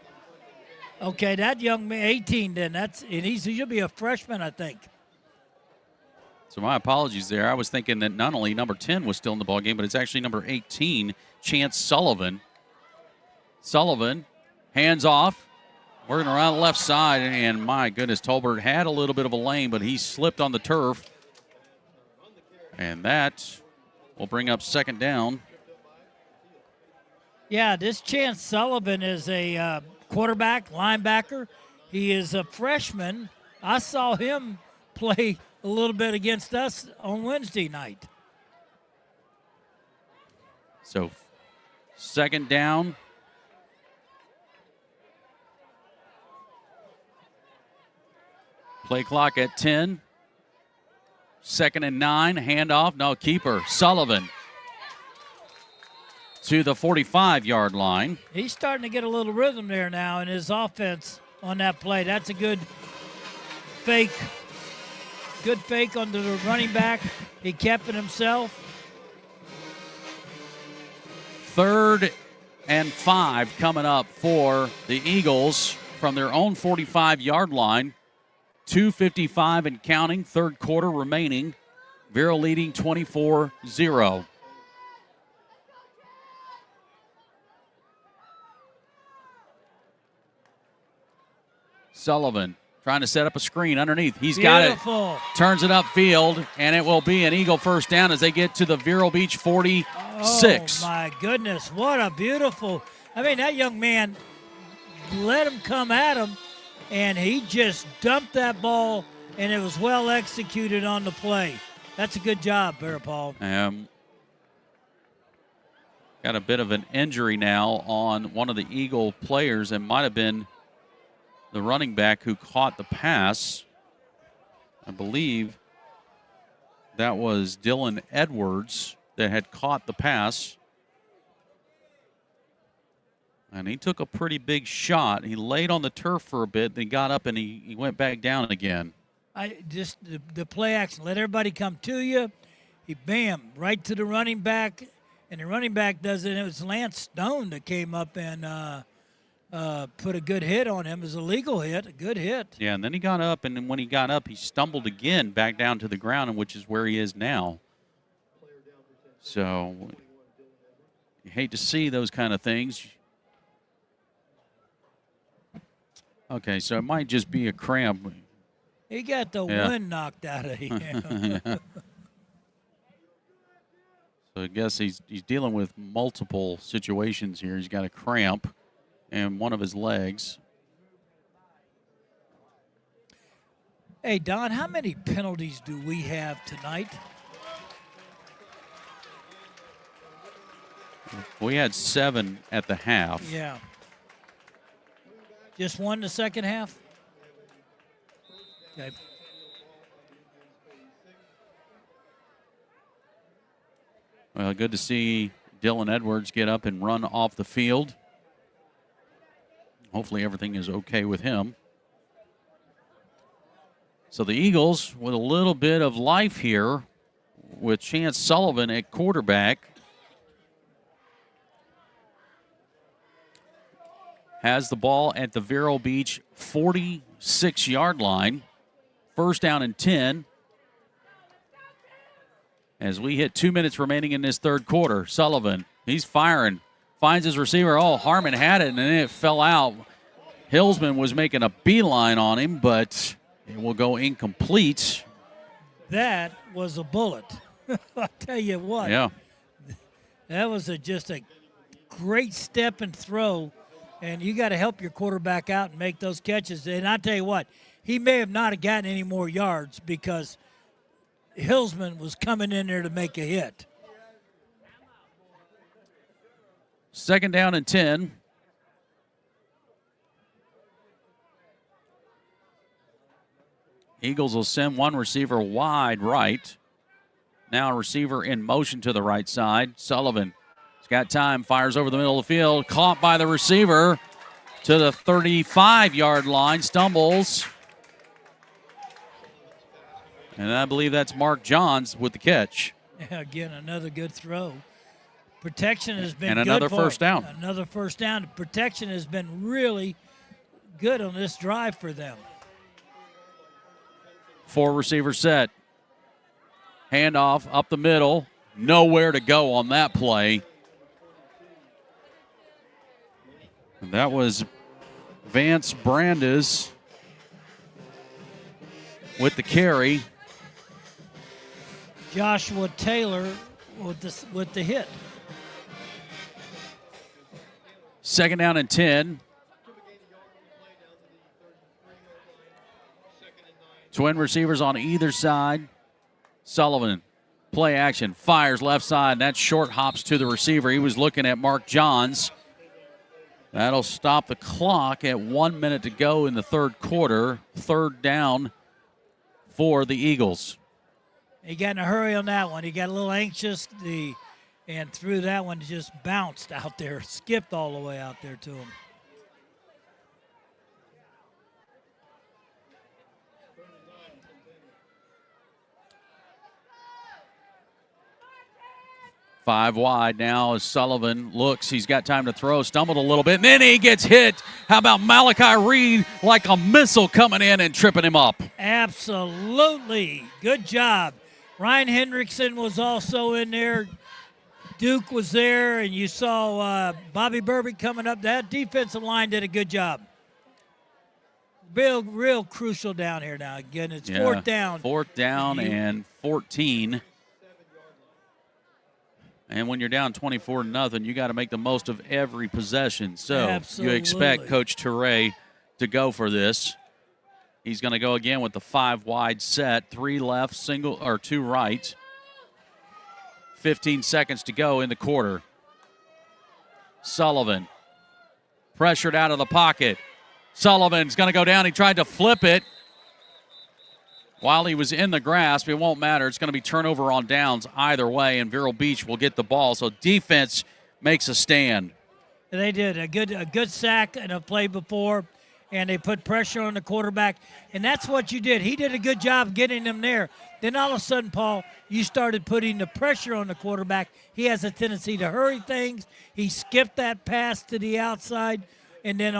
Okay, that young man, 18 then. He should be a freshman, I think. So my apologies there. I was thinking that not only number 10 was still in the ballgame, but it's actually number 18, Chance Sullivan. Sullivan, hands off, working around the left side, and my goodness, Tolbert had a little bit of a lane, but he slipped on the turf. And that will bring up second down. Yeah, this Chance Sullivan is a quarterback, linebacker. He is a freshman. I saw him play a little bit against us on Wednesday night. So second down. Play clock at 10. Second and 9. Handoff. No, keeper. Sullivan to the 45-yard line. He's starting to get a little rhythm there now in his offense on that play. That's a good fake. Good fake onto the running back. He kept it himself. 3rd and 5 coming up for the Eagles from their own 45-yard line. 2:55 and counting, third quarter remaining. Vero leading 24-0. Sullivan trying to set up a screen underneath. He's Beautiful. Got it. Turns it upfield, and it will be an Eagle first down as they get to the Vero Beach 46. Oh, my goodness. What a beautiful. I mean, that young man let him come at him, and he just dumped that ball, and it was well executed on the play. That's a good job, Bear Paul. Got a bit of an injury now on one of the Eagle players, and might have been the running back who caught the pass. I believe that was Dylan Edwards that had caught the pass. And he took a pretty big shot. He laid on the turf for a bit, then got up and he went back down again. The play action, let everybody come to you. He bam, right to the running back, and the running back does it. It was Lance Stone that came up and put a good hit on him. It was a legal hit, a good hit. Yeah, and then he got up, and then when he got up, he stumbled again back down to the ground, and which is where he is now. So you hate to see those kind of things. Okay, so it might just be a cramp. He got the wind knocked out of him. Yeah. So I guess he's dealing with multiple situations here. He's got a cramp in one of his legs. Hey, Don, how many penalties do we have tonight? We had 7 at the half. Yeah. Just one the second half? Okay. Well, good to see Dylan Edwards get up and run off the field. Hopefully everything is okay with him. So the Eagles with a little bit of life here with Chance Sullivan at quarterback. Has the ball at the Vero Beach 46-yard line. First down and 10. As we hit 2 minutes remaining in this third quarter, Sullivan, he's firing. Finds his receiver. Oh, Harmon had it, and then it fell out. Hillsman was making a beeline on him, but it will go incomplete. That was a bullet. I'll tell you what. Yeah. That was just a great step and throw, and you got to help your quarterback out and make those catches. And I tell you what, he may have not gotten any more yards because Hillsman was coming in there to make a hit. Second down and 10. Eagles will send one receiver wide right. Now a receiver in motion to the right side. Sullivan has got time, fires over the middle of the field, caught by the receiver to the 35-yard line, stumbles. And I believe that's Mark Johns with the catch. Yeah, again, another good throw. Protection has been and good another for first down. Another first down. Protection has been really good on this drive for them. 4 receiver set. Handoff up the middle. Nowhere to go on that play. And that was Vance Brandes with the carry. Joshua Taylor with the hit. Second down and 10. Twin receivers on either side. Sullivan, play action, fires left side. That short hops to the receiver. He was looking at Mark Johns. That'll stop the clock at 1 minute to go in the third quarter. Third down for the Eagles. He got in a hurry on that one. He got a little anxious and threw that one, just bounced out there, skipped all the way out there to him. Five wide now as Sullivan looks. He's got time to throw. Stumbled a little bit, and then he gets hit. How about Malachi Reed like a missile coming in and tripping him up? Absolutely. Good job. Ryan Hendrickson was also in there. Duke was there, and you saw Bobby Burbick coming up. That defensive line did a good job. Real crucial down here now. Again, it's fourth down. Fourth down and 14. And when you're down 24-0, you got to make the most of every possession. So Absolutely. You expect Coach Toure to go for this. He's going to go again with the 5 wide set, 3 left, 2 right. 15 seconds to go in the quarter. Sullivan pressured out of the pocket. Sullivan's going to go down. He tried to flip it while he was in the grasp. It won't matter. It's going to be turnover on downs either way, and Vero Beach will get the ball. So defense makes a stand. They did a good sack and a play before, and they put pressure on the quarterback, and that's what you did. He did a good job getting them there. Then all of a sudden, Paul, you started putting the pressure on the quarterback. He has a tendency to hurry things. He skipped that pass to the outside, and then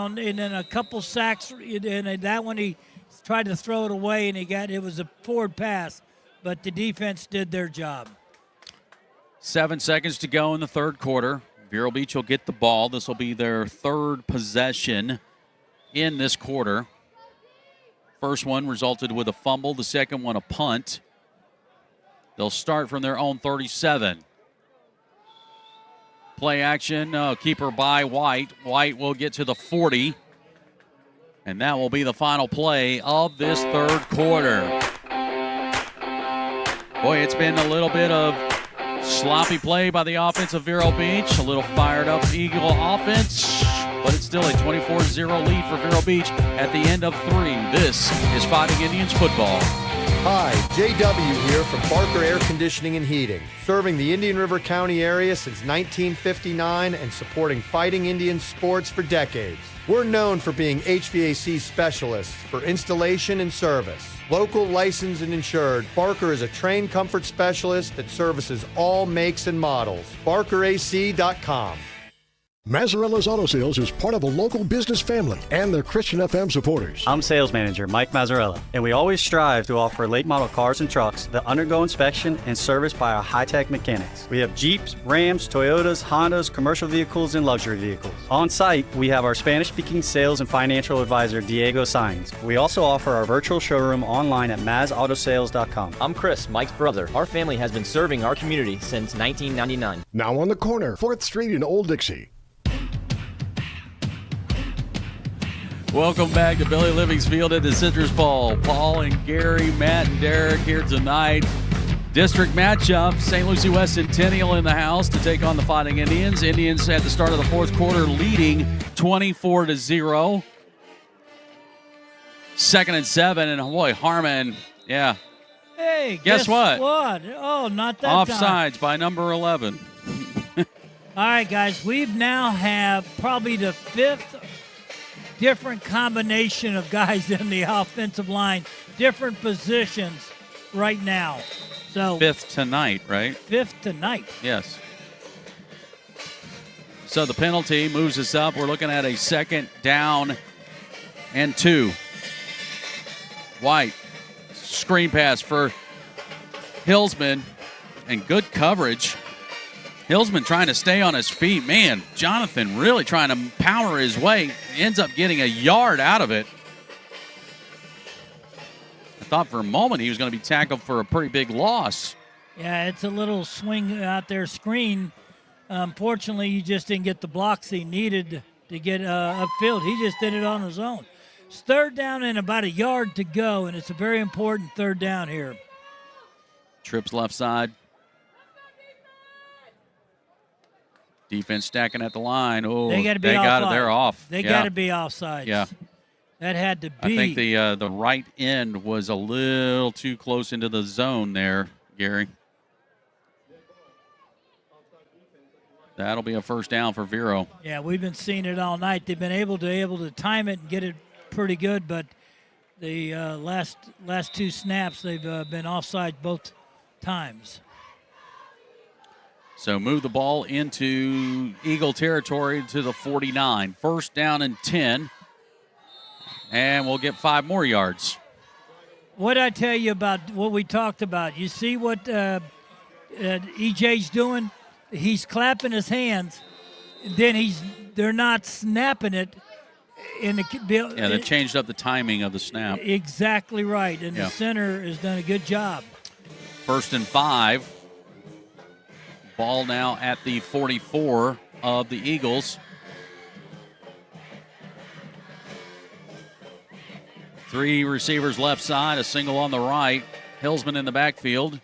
a couple sacks, and that one he tried to throw it away, and it was a forward pass, but the defense did their job. 7 seconds to go in the third quarter. Vero Beach will get the ball. This will be their third possession in this quarter. First one resulted with a fumble, the second one a punt. They'll start from their own 37. Play action, keeper by White. White will get to the 40. And that will be the final play of this third quarter. Boy, it's been a little bit of sloppy play by the offense of Vero Beach. A little fired up Eagle offense. But it's still a 24-0 lead for Vero Beach at the end of 3. This is Fighting Indians football. Hi, JW here from Barker Air Conditioning and Heating, serving the Indian River County area since 1959 and supporting Fighting Indians sports for decades. We're known for being HVAC specialists for installation and service. Local, licensed, and insured, Barker is a trained comfort specialist that services all makes and models. BarkerAC.com. Mazzarella's Auto Sales is part of a local business family and their Christian FM supporters. I'm sales manager Mike Mazzarella, and we always strive to offer late model cars and trucks that undergo inspection and service by our high-tech mechanics. We have Jeeps, Rams, Toyotas, Hondas, commercial vehicles, and luxury vehicles. On site, we have our Spanish-speaking sales and financial advisor Diego Sainz. We also offer our virtual showroom online at mazautosales.com. I'm Chris, Mike's brother. Our family has been serving our community since 1999. Now on the corner, 4th Street in Old Dixie. Welcome back to Billy Living's Field at the Citrus Bowl. Paul and Gary, Matt and Derek here tonight. District matchup, St. Lucie West Centennial in the house to take on the Fighting Indians. Indians at the start of the fourth quarter leading 24-0. 2nd and 7, and boy, Harmon, yeah. Hey, guess what? Oh, not that Offsides by number 11. All right, guys, we've now have probably the 5th different combination of guys in the offensive line, different positions right now. So 5th tonight, right? 5th tonight. Yes. So the penalty moves us up. We're looking at a 2nd down and 2. White, screen pass for Hillsman, and good coverage. Hillsman trying to stay on his feet. Man, Jonathan really trying to power his way. Ends up getting a yard out of it. I thought for a moment he was going to be tackled for a pretty big loss. Yeah, it's a little swing out there screen. Unfortunately, he just didn't get the blocks he needed to get upfield. He just did it on his own. It's 3rd down and about a yard to go, and it's a very important 3rd down here. Trips left side. Defense stacking at the line. Oh, they got to be they're off. They got to be offsides. Yeah. That had to be. I think the right end was a little too close into the zone there, Gary. That'll be a 1st down for Vero. Yeah, we've been seeing it all night. They've been able to time it and get it pretty good, but the last 2 snaps they've been offside both times. So move the ball into Eagle territory to the 49. 1st down and 10. And we'll get 5 more yards. What I tell you about what we talked about, you see what EJ's doing? He's clapping his hands. Then they're not snapping it. Yeah, they changed up the timing of the snap. Exactly right. And the center has done a good job. 1st and 5. Ball now at the 44 of the Eagles. 3 receivers left side, a single on the right. Hillsman in the backfield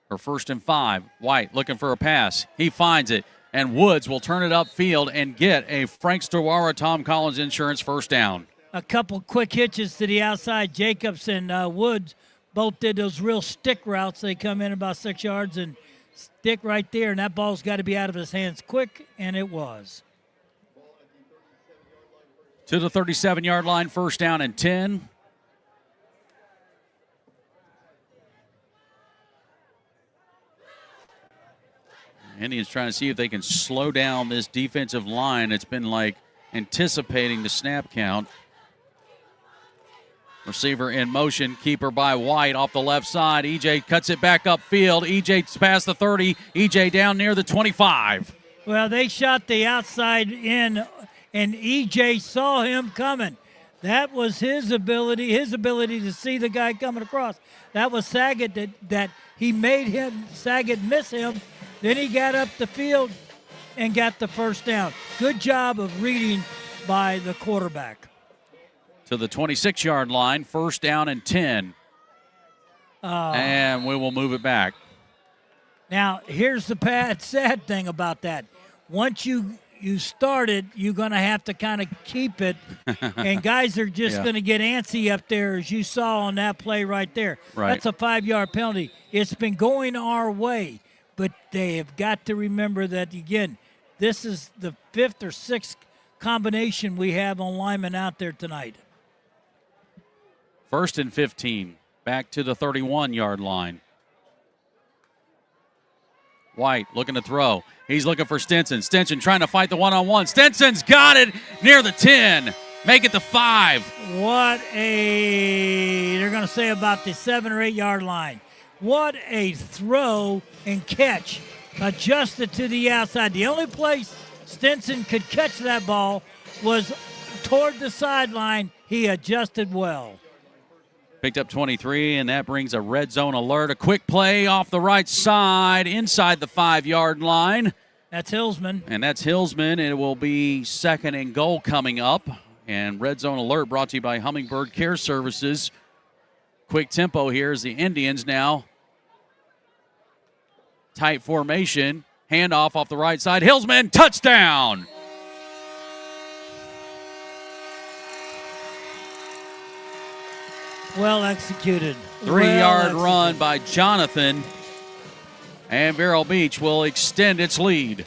for 1st and 5. White looking for a pass. He finds it, and Woods will turn it upfield and get a Frank Stewara Tom Collins Insurance 1st down. A couple quick hitches to the outside. Jacobs and Woods both did those real stick routes. They come in about 6 yards and stick right there, and that ball's got to be out of his hands quick, and it was. To the 37-yard line, 1st down and 10. Indians trying to see if they can slow down this defensive line. It's been like anticipating the snap count. Receiver in motion, keeper by White off the left side. EJ cuts it back upfield. EJ's past the 30. EJ down near the 25. Well, they shot the outside in, and EJ saw him coming. That was his ability to see the guy coming across. That was Saget that he made Saget miss him. Then he got up the field and got the first down. Good job of reading by the quarterback. To the 26-yard line, first down and 10. And we will move it back. Now, here's the sad thing about that. Once you start it, you're going to have to kind of keep it. And guys are just going to get antsy up there, as you saw on that play right there. Right. That's a 5-yard penalty. It's been going our way, but they have got to remember that, again, this is the 5th or 6th combination we have on linemen out there tonight. First and 15, back to the 31-yard line. White looking to throw. He's looking for Stinson. Stinson trying to fight the one-on-one. Stinson's got it near the 10. Make it the 5. What they're going to say about the 7 or 8 yard line. What a throw and catch. Adjusted to the outside. The only place Stinson could catch that ball was toward the sideline. He adjusted well. Picked up 23, and that brings a red zone alert. A quick play off the right side inside the 5-yard line. That's Hillsman. And that's Hillsman. It will be 2nd and goal coming up. And red zone alert brought to you by Hummingbird Care Services. Quick tempo here as the Indians now. Tight formation. Handoff off the right side. Hillsman, touchdown! Well executed. 3-yard run by Jonathan. And Vero Beach will extend its lead.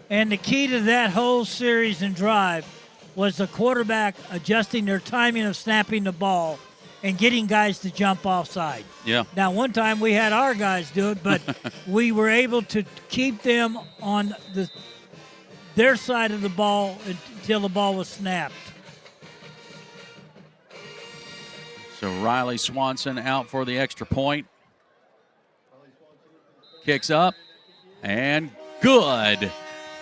And the key to that whole series and drive was the quarterback adjusting their timing of snapping the ball and getting guys to jump offside. Yeah. Now, one time we had our guys do it, but we were able to keep them on their side of the ball until the ball was snapped. So Riley Swanson out for the extra point. Kicks up, and good.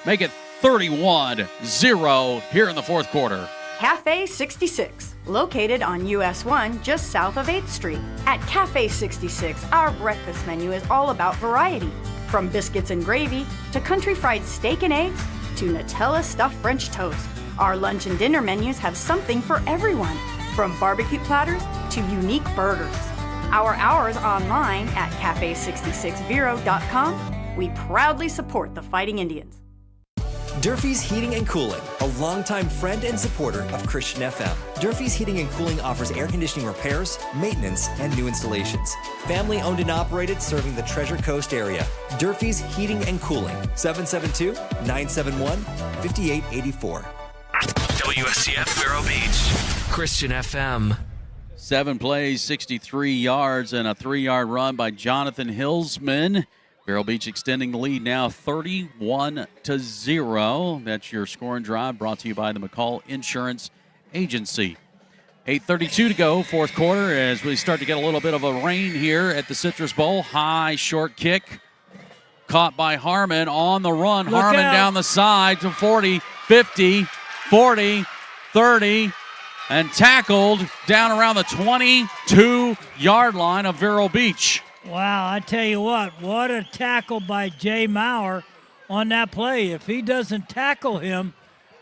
Make it 31-0 here in the fourth quarter. Cafe 66, located on US 1 just south of 8th Street. At Cafe 66, our breakfast menu is all about variety. From biscuits and gravy to country fried steak and eggs to Nutella stuffed French toast. Our lunch and dinner menus have something for everyone, from barbecue platters to unique burgers. Our hours online at cafe66vero.com. We proudly support the Fighting Indians. Durfee's Heating and Cooling, a longtime friend and supporter of Christian FM. Durfee's Heating and Cooling offers air conditioning repairs, maintenance, and new installations. Family owned and operated, serving the Treasure Coast area. Durfee's Heating and Cooling, 772-971-5884. WSCF Vero Beach, Christian FM. 7 plays, 63 yards, and a 3-yard run by Jonathan Hillsman. Vero Beach extending the lead now 31-0. That's your score and drive brought to you by the McCall Insurance Agency. 8:32 to go, fourth quarter, as we start to get a little bit of a rain here at the Citrus Bowl. High, short kick. Caught by Harmon on the run. Look Harmon out. down the side to 40, 50, 40, 30, and tackled down around the 22-yard line of Vero Beach. Wow, I tell you what a tackle by Jay Maurer on that play. If he doesn't tackle him,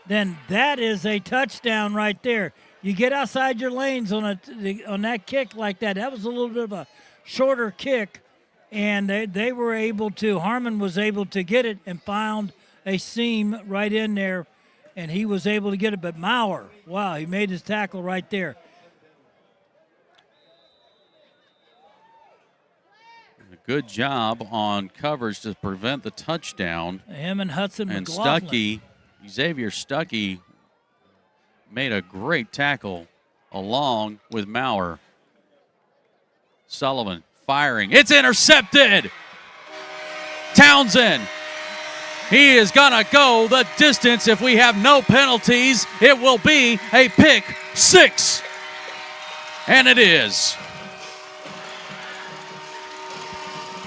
then that is a touchdown right there. You get outside your lanes on that kick like that. That was a little bit of a shorter kick, and they were able to, Harmon was able to get it and found a seam right in there, and he was able to get it. But Maurer, wow, he made his tackle right there. Good job on coverage to prevent the touchdown. Him and Hudson and McLaughlin. Xavier Stuckey made a great tackle along with Maurer. Sullivan firing. It's intercepted. Townsend. He is going to go the distance. If we have no penalties, it will be a pick six. And it is.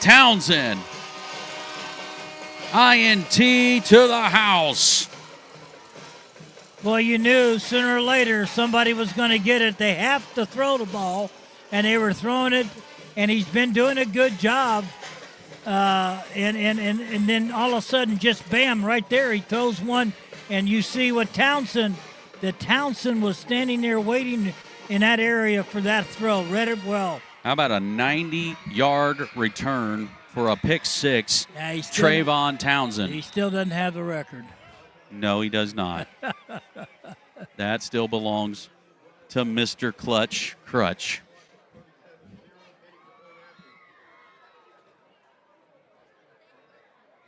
Townsend. INT to the house. Well, you knew sooner or later somebody was going to get it. They have to throw the ball, and they were throwing it, and he's been doing a good job. And then all of a sudden, just bam, right there, he throws one, and you see what Townsend was standing there waiting in that area for that throw. Read it well. How about a 90-yard return for a pick six, Yeah, Trayvon Townsend? He still doesn't have the record. No, he does not. That still belongs to Mr. Clutch Crutch.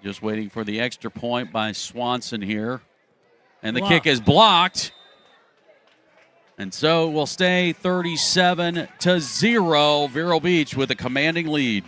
Just waiting for the extra point by Swanson here. And the kick is blocked. And so we'll stay 37-0. Vero Beach with a commanding lead.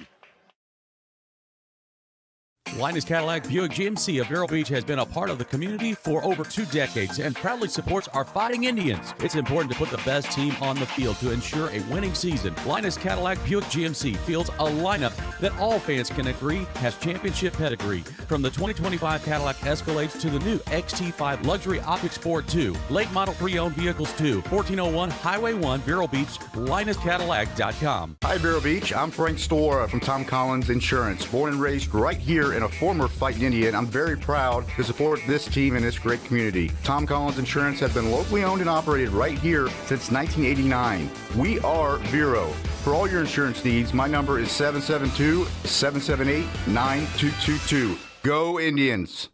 Linus Cadillac Buick GMC of Vero Beach has been a part of the community for over 2 decades and proudly supports our Fighting Indians. It's important to put the best team on the field to ensure a winning season. Linus Cadillac Buick GMC fields a lineup that all fans can agree has championship pedigree. From the 2025 Cadillac Escalades to the new XT5 Luxury Optic Sport 2, late model pre-owned vehicles too. 1401 Highway 1, Vero Beach, LinusCadillac.com. Hi, Vero Beach. I'm Frank Storr from Tom Collins Insurance. Born and raised right here and a former Fighting Indian, I'm very proud to support this team and this great community. Tom Collins Insurance has been locally owned and operated right here since 1989. We are Vero. For all your insurance needs, my number is 772-778-9222. Go Indians!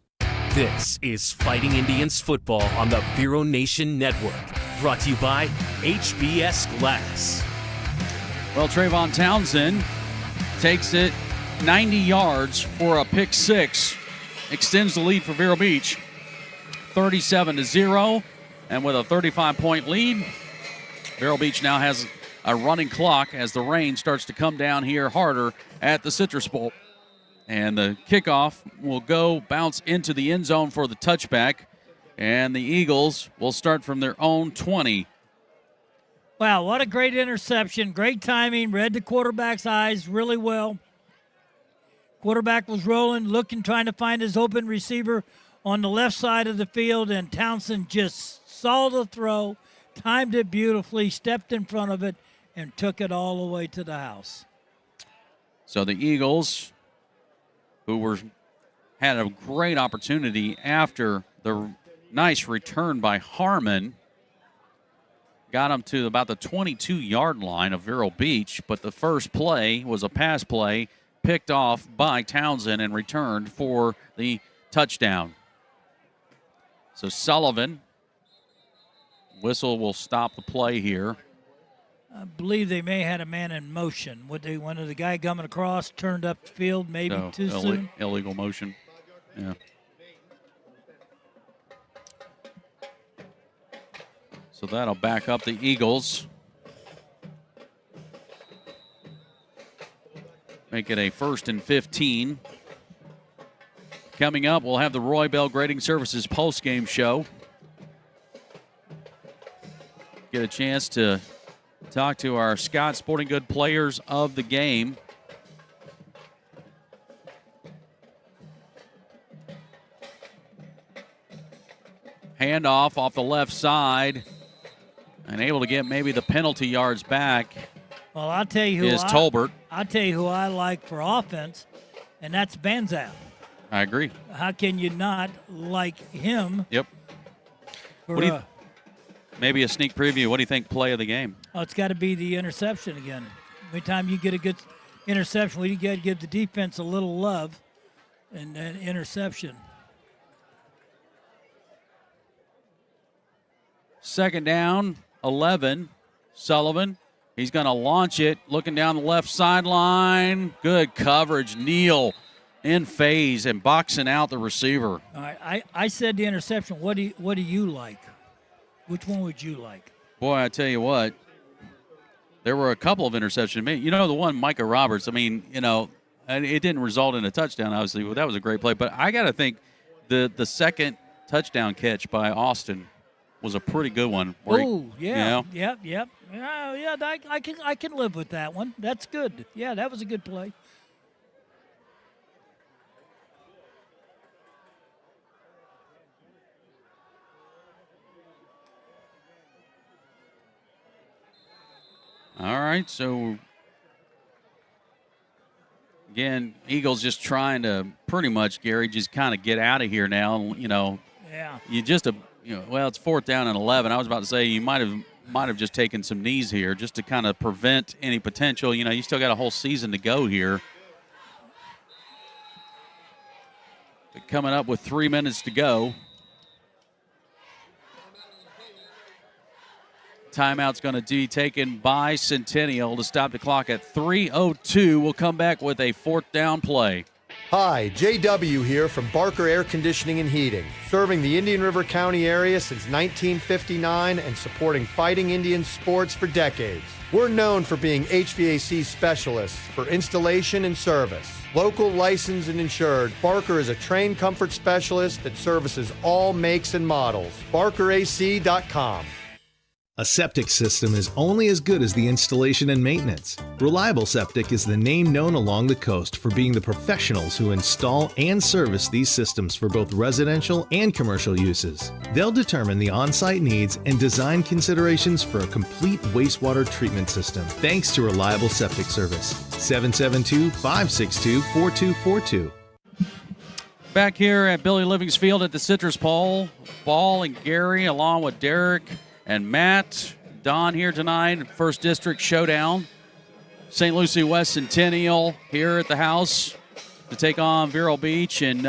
This is Fighting Indians football on the Vero Nation Network. Brought to you by HBS Glass. Well, Trayvon Townsend takes it 90 yards for a pick six, extends the lead for Vero Beach 37-0, and with a 35-point lead, Vero Beach now has a running clock as the rain starts to come down here harder at the Citrus Bowl. And the kickoff will bounce into the end zone for the touchback, and the Eagles will start from their own 20. Wow, what a great interception, great timing, read the quarterback's eyes really well. Quarterback was rolling, trying to find his open receiver on the left side of the field, and Townsend just saw the throw, timed it beautifully, stepped in front of it, and took it all the way to the house. So the Eagles, who had a great opportunity after the nice return by Harmon, got him to about the 22-yard line of Vero Beach, but the first play was a pass play, picked off by Townsend and returned for the touchdown. So Sullivan, whistle will stop the play here. I believe they may have had a man in motion. When the guy coming across turned up the field, maybe too soon? Illegal motion. Yeah. So that'll back up the Eagles. Make it a 1st and 15. Coming up, we'll have the Roy Bell Grading Services postgame show. Get a chance to talk to our Scott Sporting Good players of the game. Handoff off the left side, and able to get maybe the penalty yards back. Well, I'll tell you who Tolbert. I'll tell you who I like for offense, and that's Banzap. I agree. How can you not like him? Yep. Maybe a sneak preview. What do you think play of the game? Oh, it's got to be the interception again. Every time you get a good interception, we got to give the defense a little love, and an interception. Second down, 11. Sullivan. He's going to launch it, looking down the left sideline. Good coverage. Neal in phase and boxing out the receiver. All right, I said the interception. What do you like? Which one would you like? Boy, I tell you what, there were a couple of interceptions. You know, the one, Micah Roberts, it didn't result in a touchdown, obviously, but that was a great play. But I got to think the second touchdown catch by Austin was a pretty good one. Oh, yeah. Yep. Yeah, I can live with that one. That's good. Yeah, that was a good play. All right, so again, Eagles just trying to pretty much, Gary, just kind of get out of here now. You know, Yeah. you just, well, it's 4th down and 11. I was about to say you might have just taken some knees here just to kind of prevent any potential. You know, you still got a whole season to go here. But coming up with 3 minutes to go. Timeout's going to be taken by Centennial to stop the clock at 3:02. We'll come back with a 4th down play. Hi, JW here from Barker Air Conditioning and Heating, serving the Indian River County area since 1959 and supporting fighting Indian sports for decades. We're known for being HVAC specialists for installation and service. Local, licensed, and insured, Barker is a trained comfort specialist that services all makes and models. BarkerAC.com. A septic system is only as good as the installation and maintenance. Reliable Septic is the name known along the coast for being the professionals who install and service these systems for both residential and commercial uses. They'll determine the on-site needs and design considerations for a complete wastewater treatment system, thanks to Reliable Septic Service. 772-562-4242. Back here at Billy Living's Field at the Citrus Bowl, Ball and Gary along with Derek and Matt, Don here tonight, 1st District Showdown. St. Lucie West Centennial here at the house to take on Vero Beach. And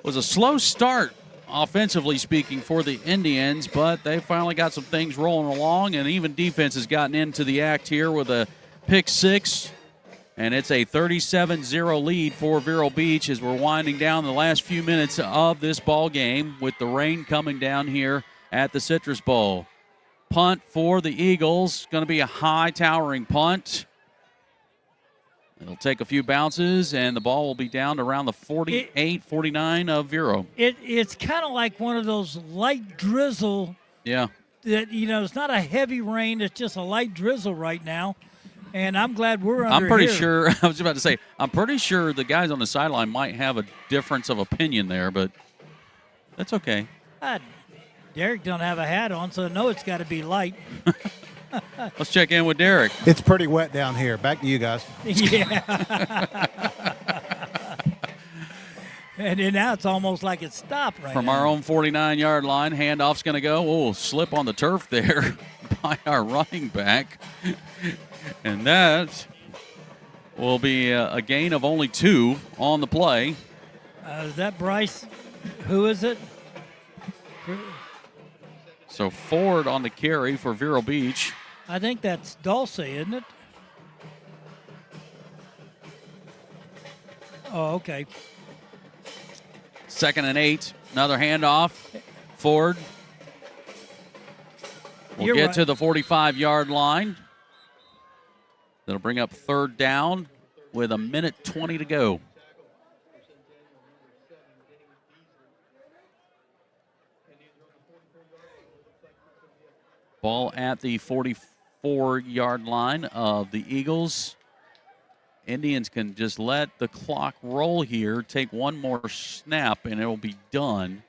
was a slow start, offensively speaking, for the Indians, but they finally got some things rolling along, and even defense has gotten into the act here with a pick 6. And it's a 37-0 lead for Vero Beach as we're winding down the last few minutes of this ball game with the rain coming down here at the Citrus Bowl. Punt for the Eagles. Going to be a high towering punt. It'll take a few bounces, and the ball will be down to around the 48, 49 of Vero. It's kind of like one of those light drizzle. Yeah. That, it's not a heavy rain. It's just a light drizzle right now. And I'm glad we're under I'm pretty here. sure, I was about to say, I'm pretty sure the guys on the sideline might have a difference of opinion there, but that's okay. Derek don't have a hat on, so I know it's got to be light. Let's check in with Derek. It's pretty wet down here. Back to you guys. Yeah. And then now it's almost like it's stopped right From now. our own 49-yard line, handoff's going to go. Oh, slip on the turf there by our running back. And that will be a gain of only 2 on the play. Is that Bryce? Who is it? So Ford on the carry for Vero Beach. I think that's Dulce, isn't it? Oh, okay. 2nd and 8. Another handoff. Ford will get to the 45-yard line. That'll bring up 3rd down with 1:20 to go. Ball at the 44-yard line of the Eagles. Indians can just let the clock roll here, take one more snap, and it will be done.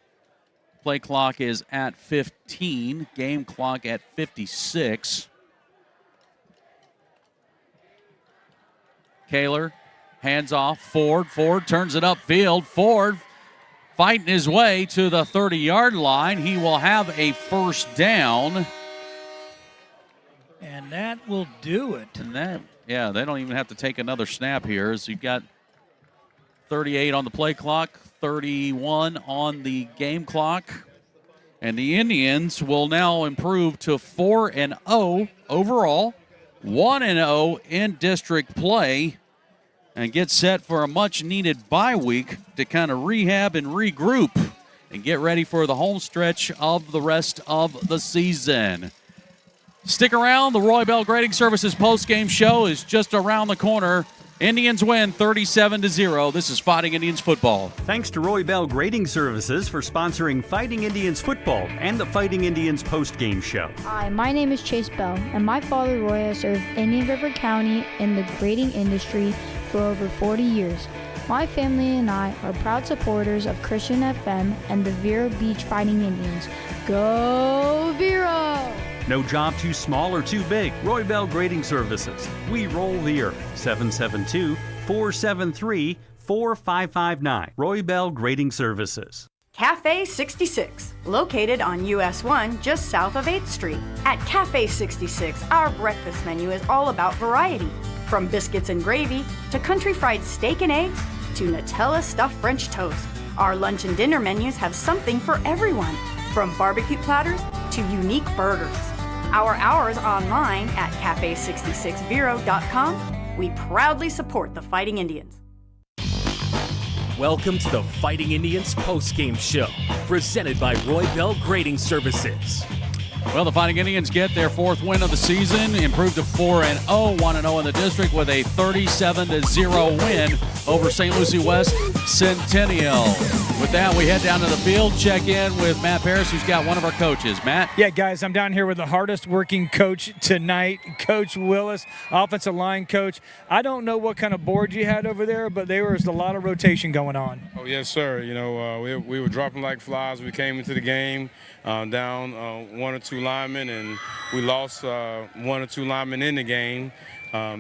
Play clock is at 15, game clock at 56. Kaler hands off. Ford turns it upfield. Ford fighting his way to the 30-yard line. He will have a 1st down. And that will do it. And that, yeah, they don't even have to take another snap here. As you've got 38 on the play clock, 31 on the game clock. And the Indians will now improve to 4-0 overall, 1-0 in district play, and get set for a much-needed bye week to kind of rehab and regroup and get ready for the home stretch of the rest of the season. Stick around. The Roy Bell Grading Services postgame show is just around the corner. Indians win 37-0. This is Fighting Indians football. Thanks to Roy Bell Grading Services for sponsoring Fighting Indians football and the Fighting Indians postgame show. Hi, my name is Chase Bell, and my father Roy has served Indian River County in the grading industry for over 40 years. My family and I are proud supporters of Christian FM and the Vero Beach Fighting Indians. Go Vero! No job too small or too big. Roy Bell Grading Services. We roll the earth. 772-473-4559. Roy Bell Grading Services. Cafe 66, located on US 1 just south of 8th Street. At Cafe 66, our breakfast menu is all about variety. From biscuits and gravy to country fried steak and eggs to Nutella stuffed French toast. Our lunch and dinner menus have something for everyone, from barbecue platters to unique burgers. Our hours online at cafe66vero.com. We proudly support the Fighting Indians. Welcome to the Fighting Indians postgame show, presented by Roy Bell Grading Services. Well, the Fighting Indians get their 4th win of the season, improved to 4-0, 1-0 in the district with a 37-0 win over St. Lucie West Centennial. With that, we head down to the field, check in with Matt Paris, who's got one of our coaches. Matt? Yeah, guys, I'm down here with the hardest working coach tonight, Coach Willis, offensive line coach. I don't know what kind of board you had over there, but there was a lot of rotation going on. Oh, yes, sir. You know, we were dropping like flies. We came into the game down 1 or 2 linemen, and we lost 1 or 2 linemen in the game.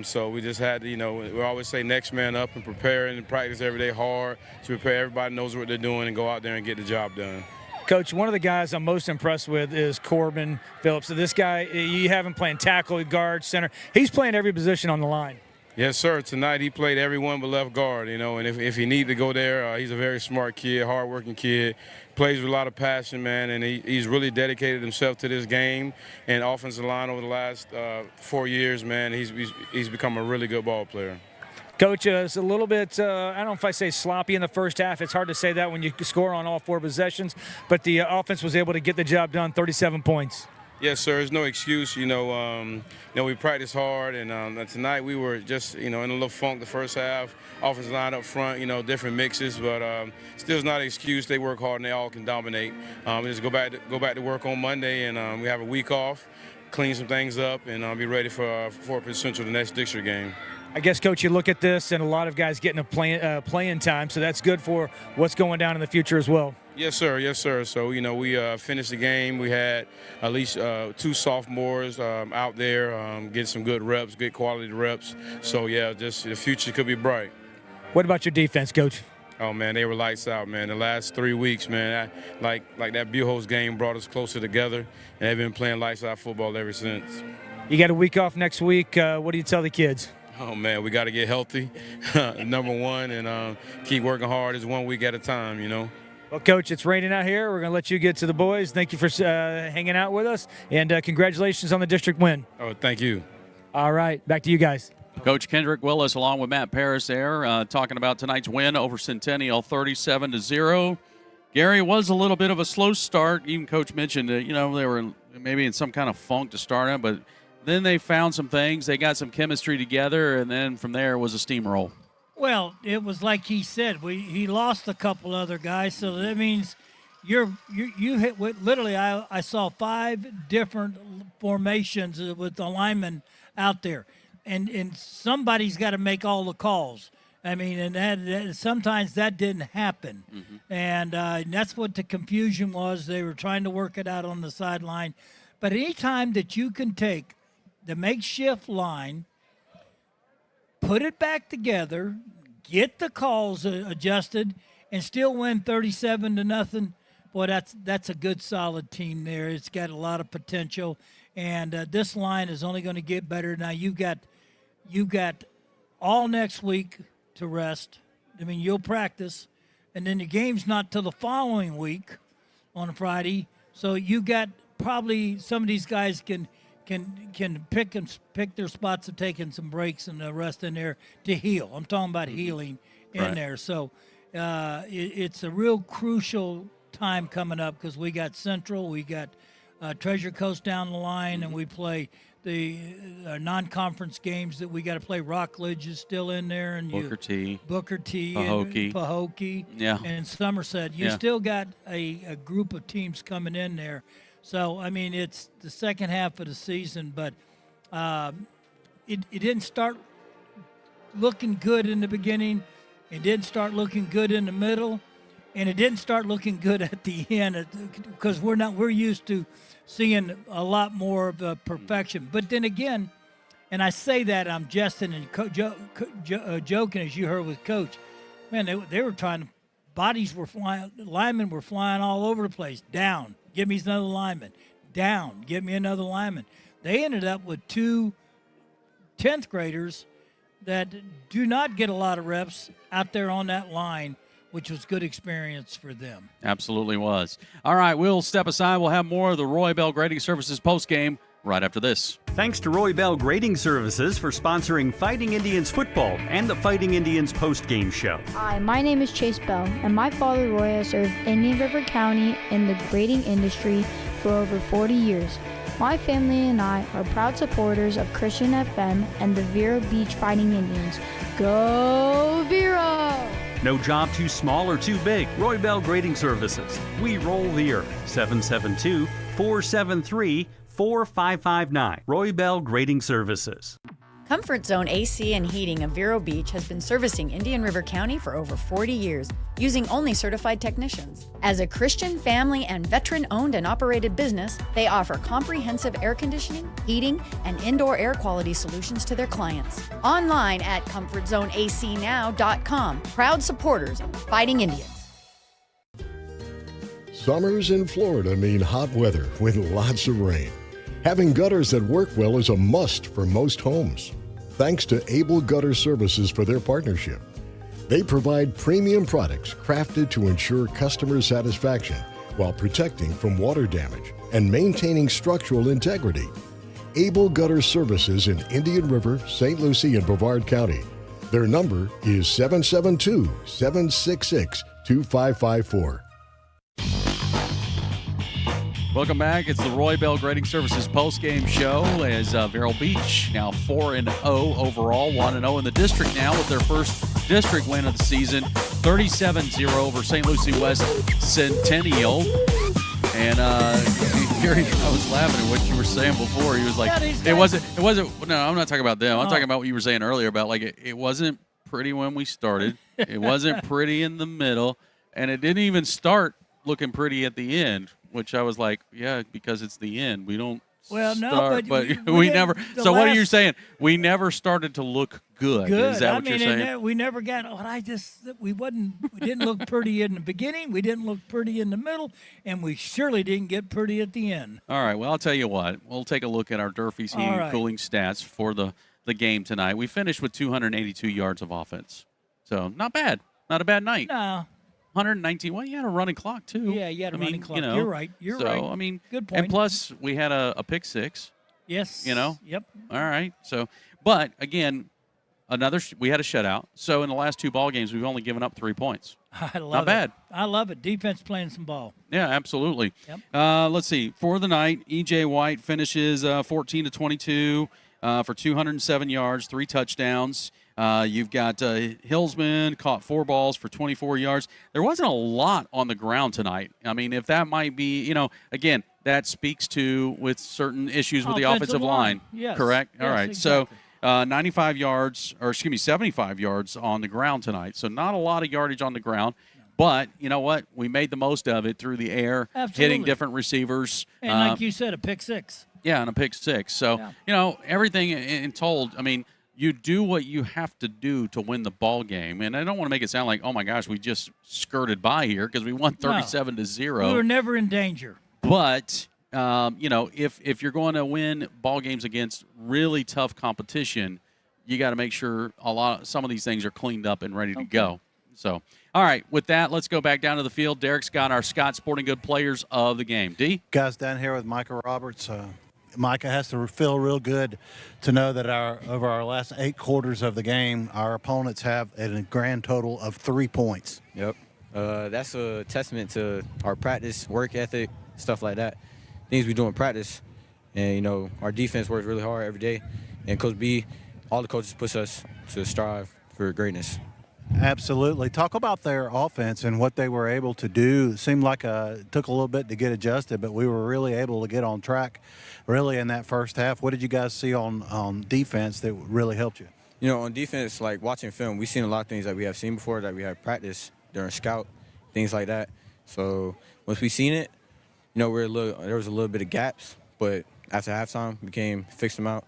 So we just had to, you know, we always say next man up and prepare and practice every day hard to prepare. Everybody knows what they're doing and go out there and get the job done. Coach, one of the guys I'm most impressed with is Corbin Phillips. So this guy, you have him playing tackle, guard, center. He's playing every position on the line. Yes, sir. Tonight he played everyone but left guard, you know, and if he need to go there, he's a very smart kid, hard-working kid, plays with a lot of passion, man, and he's really dedicated himself to this game and offensive line over the last 4 years, man. He's become a really good ball player. Coach, it's a little bit, I don't know if I say sloppy in the first half. It's hard to say that when you score on all 4 possessions, but the offense was able to get the job done, 37 points. Yes, sir. There's no excuse. You know, we practiced hard, and tonight we were just, you know, in a little funk the first half. Offensive line up front, you know, different mixes, but still not an excuse. They work hard and they all can dominate. Just go back to work on Monday, and we have a week off, clean some things up, and be ready for Fort Pitt Central the next district game. I guess, Coach, you look at this, and a lot of guys getting a playing time, so that's good for what's going down in the future as well. Yes, sir. Yes, sir. So, you know, we finished the game. We had at least 2 sophomores out there getting some good reps, good quality reps. So, yeah, just the future could be bright. What about your defense, Coach? Oh, man, they were lights out, man. The last 3 weeks, man, like that Buchholz game brought us closer together, and they've been playing lights out football ever since. You got a week off next week. What do you tell the kids? Oh, man, we got to get healthy, number one, and keep working hard. It's 1 week at a time, you know. Well, Coach, it's raining out here. We're going to let you get to the boys. Thank you for hanging out with us, and congratulations on the district win. Oh, thank you. All right, back to you guys. Coach Kendrick Willis along with Matt Paris there talking about tonight's win over Centennial, 37-0. Gary, was a little bit of a slow start. Even Coach mentioned, you know, they were maybe in some kind of funk to start out, but then they found some things. They got some chemistry together, and then from there was a steamroll. Well, it was like he said. He lost a couple other guys, so that means you hit with literally. I saw 5 different formations with the linemen out there, and somebody's got to make all the calls. I mean, and that sometimes that didn't happen, and that's what the confusion was. They were trying to work it out on the sideline, but anytime that you can take the makeshift line, put it back together, get the calls adjusted, and still win 37-0. Boy, that's a good, solid team there. It's got a lot of potential, and this line is only going to get better. Now you got all next week to rest. I mean, you'll practice, and then the game's not till the following week on Friday. So you got probably some of these guys can pick their spots of taking some breaks and the rest in there to heal. I'm talking about healing in there. So it's a real crucial time coming up because we got Central, we got Treasure Coast down the line, and we play the non-conference games that we got to play. Rockledge is still in there, and Booker T, Pahokee, yeah, and Somerset. You still got a group of teams coming in there. So, I mean, it's the second half of the season, but it didn't start looking good in the beginning. It didn't start looking good in the middle. and it didn't start looking good at the end because we're used to seeing a lot more of perfection. But then again, and I say that I'm jesting and joking, as you heard with Coach. Man, they were trying to. Bodies were flying. Linemen were flying all over the place. Down. Give me another lineman. Down. Give me another lineman. They ended up with 2 10th graders that do not get a lot of reps out there on that line, which was good experience for them. Absolutely was. All right, we'll step aside. We'll have more of the Roy Bell Grading Services postgame right after this. Thanks to Roy Bell Grading Services for sponsoring Fighting Indians football and the Fighting Indians postgame show. Hi, my name is Chase Bell, and my father Roy has served Indian River County in the grading industry for over 40 years. My family and I are proud supporters of Christian FM and the Vero Beach Fighting Indians. Go Vero! No job too small or too big. Roy Bell Grading Services. We roll the earth. 772-473-4559. Roy Bell Grading Services. Comfort Zone AC and Heating of Vero Beach has been servicing Indian River County for over 40 years, using only certified technicians. As a Christian, family, and veteran-owned and operated business, they offer comprehensive air conditioning, heating, and indoor air quality solutions to their clients. Online at ComfortZoneACNow.com. Proud supporters of Fighting Indians. Summers in Florida mean hot weather with lots of rain. Having gutters that work well is a must for most homes. Thanks to Able Gutter Services for their partnership. They provide premium products crafted to ensure customer satisfaction while protecting from water damage and maintaining structural integrity. Able Gutter Services in Indian River, St. Lucie, and Brevard County. Their number is 772-766-2554. Welcome back. It's the Roy Bell Grading Services postgame show as Vero Beach now 4-0 overall, 1-0 in the district now with their first district win of the season, 37-0 over St. Lucie West Centennial. And Gary, I was laughing at what you were saying before. He was like, it wasn't, no, I'm not talking about them. I'm talking about what you were saying earlier about like it wasn't pretty when we started. It wasn't pretty in the middle. And it didn't even start looking pretty at the end. Which I was like, yeah, because it's the end. We don't start, but we never. So what are you saying? We never started to look good. Is that what you're saying? We never got. We didn't look pretty in the beginning. We didn't look pretty in the middle, and we surely didn't get pretty at the end. All right. Well, I'll tell you what. We'll take a look at our Durfee's Heating and Cooling stats for the game tonight. We finished with 282 yards of offense, so not bad. Not a bad night. No. 119. Well, you had a running clock, too. Yeah, you had a running clock. You're right. You're right. So, I mean, good point. And plus, we had a pick six. Yes. Yep. All right. So, but, again, we had a shutout. So, in the last 2 ball games, we've only given up 3 points. I love Not bad. I love it. Defense playing some ball. Yeah, absolutely. Yep. Let's see. For the night, E.J. White finishes 14-22 for 207 yards, 3 touchdowns. You've got Hillsman caught 4 balls for 24 yards. There wasn't a lot on the ground tonight. I mean, if that might be, again, that speaks to with certain issues with the offensive line. Yes. Correct? Yes, All right. exactly. So 75 yards on the ground tonight. So not a lot of yardage on the ground. But you know what? We made the most of it through the air, hitting different receivers. And like you said, a pick six. Yeah, and a pick six. So, everything in told, I mean, you do what you have to do to win the ball game. And I don't want to make it sound like, oh, my gosh, we just skirted by here because we won 37-0. We were never in danger. But, if you're going to win ball games against really tough competition, you got to make sure some of these things are cleaned up and ready to go. So, all right, with that, let's go back down to the field. Derek's got our Scott Sporting Good players of the game. D? Guys, down here with Micah Roberts. Micah has to feel real good to know that over our last 8 quarters of the game, our opponents have a grand total of 3 points. Yep. That's a testament to our practice, work ethic, stuff like that. Things we do in practice. And, our defense works really hard every day. And Coach B, all the coaches push us to strive for greatness. Absolutely. Talk about their offense and what they were able to do. It seemed like it took a little bit to get adjusted, but we were really able to get on track really in that first half. What did you guys see on defense that really helped you? On defense, like watching film, we've seen a lot of things that we have seen before that we have practiced during scout. things like that. So once we seen it, there was a little bit of gaps, but after halftime, we fixed them out,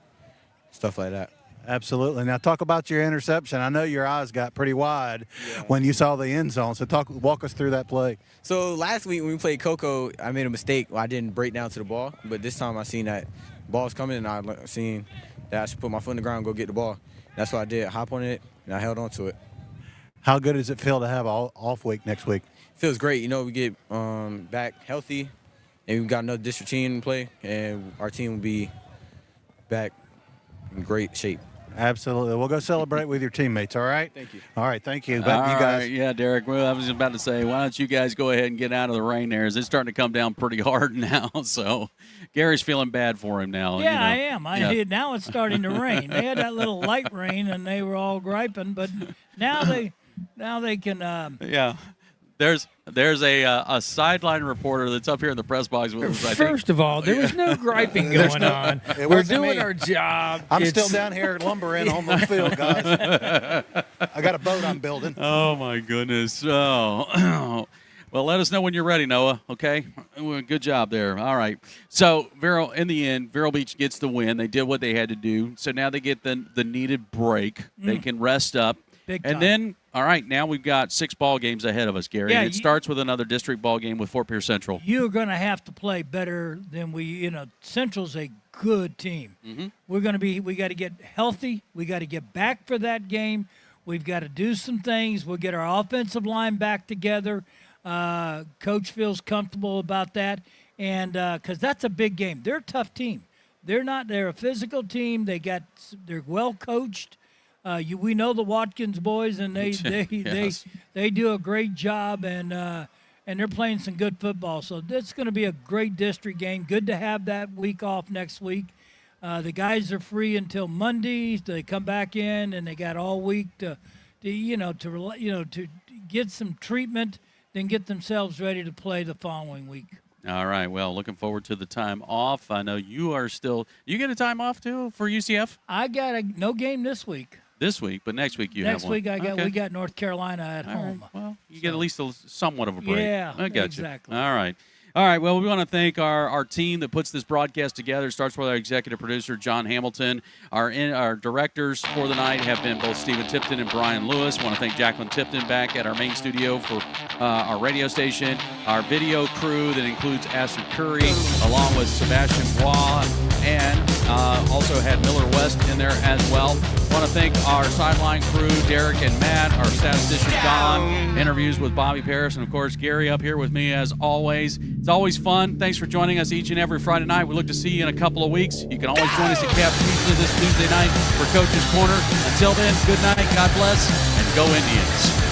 stuff like that. Absolutely. Now talk about your interception. I know your eyes got pretty wide when you saw the end zone. So walk us through that play. So last week when we played Coco, I made a mistake. I didn't break down to the ball, but this time I seen that the ball was coming, and I seen that I should put my foot in the ground and go get the ball. That's what I did. Hop on it, and I held on to it. How good does it feel to have an off week next week? Feels great. We get back healthy, and we've got another district team to play, and our team will be back in great shape. Absolutely. We'll go celebrate with your teammates, all right? Thank you. All right, thank you. All You guys. right, yeah, Derek. Well, I was about to say, why don't you guys go ahead and get out of the rain there? It's starting to come down pretty hard now. So Gary's feeling bad for him now. Yeah, I am. Now it's starting to rain. They had that little light rain, and they were all griping, but now they can. Yeah. There's a sideline reporter that's up here in the press box with us. First of all, there was no griping going on. We're doing our job. I'm still down here lumbering on the field, guys. I got a boat I'm building. Oh, my goodness. Oh. Well, let us know when you're ready, Noah, okay? Good job there. All right. So, Vero, in the end, Vero Beach gets the win. They did what they had to do. So now they get the needed break. They can rest up. Big time. And then, all right, now we've got 6 ball games ahead of us, Gary. Yeah, and it starts with another district ball game with Fort Pierce Central. You're going to have to play better than Central's a good team. Mm-hmm. We got to get healthy. We got to get back for that game. We've got to do some things. We'll get our offensive line back together. Coach feels comfortable about that. And because that's a big game. They're a tough team. They're a physical team. They're well coached. We know the Watkins boys, and they do a great job, and they're playing some good football. So it's going to be a great district game. Good to have that week off next week. The guys are free until Monday. They come back in, and they got all week to get some treatment, then get themselves ready to play the following week. All right. Well, looking forward to the time off. I know you are still. You get a time off too for UCF? I got no game this week. This week, but next week you have one. Next week we got North Carolina at home. Right. Well, you get at least somewhat of a break. Yeah, I got exactly. you. All right. All right, well, we want to thank our team that puts this broadcast together. It starts with our executive producer, John Hamilton. Our directors for the night have been both Stephen Tipton and Brian Lewis. I want to thank Jacqueline Tipton back at our main studio for our radio station. Our video crew that includes Asher Curry, along with Sebastian Bois, and also had Miller West in there as well. I want to thank our sideline crew, Derek and Matt, our statistician, Don, interviews with Bobby Paris, and, of course, Gary up here with me as always. It's always fun. Thanks for joining us each and every Friday night. We look to see you in a couple of weeks. You can always join us at Cap Pizza this Tuesday night for Coach's Corner. Until then, good night, God bless, and go Indians.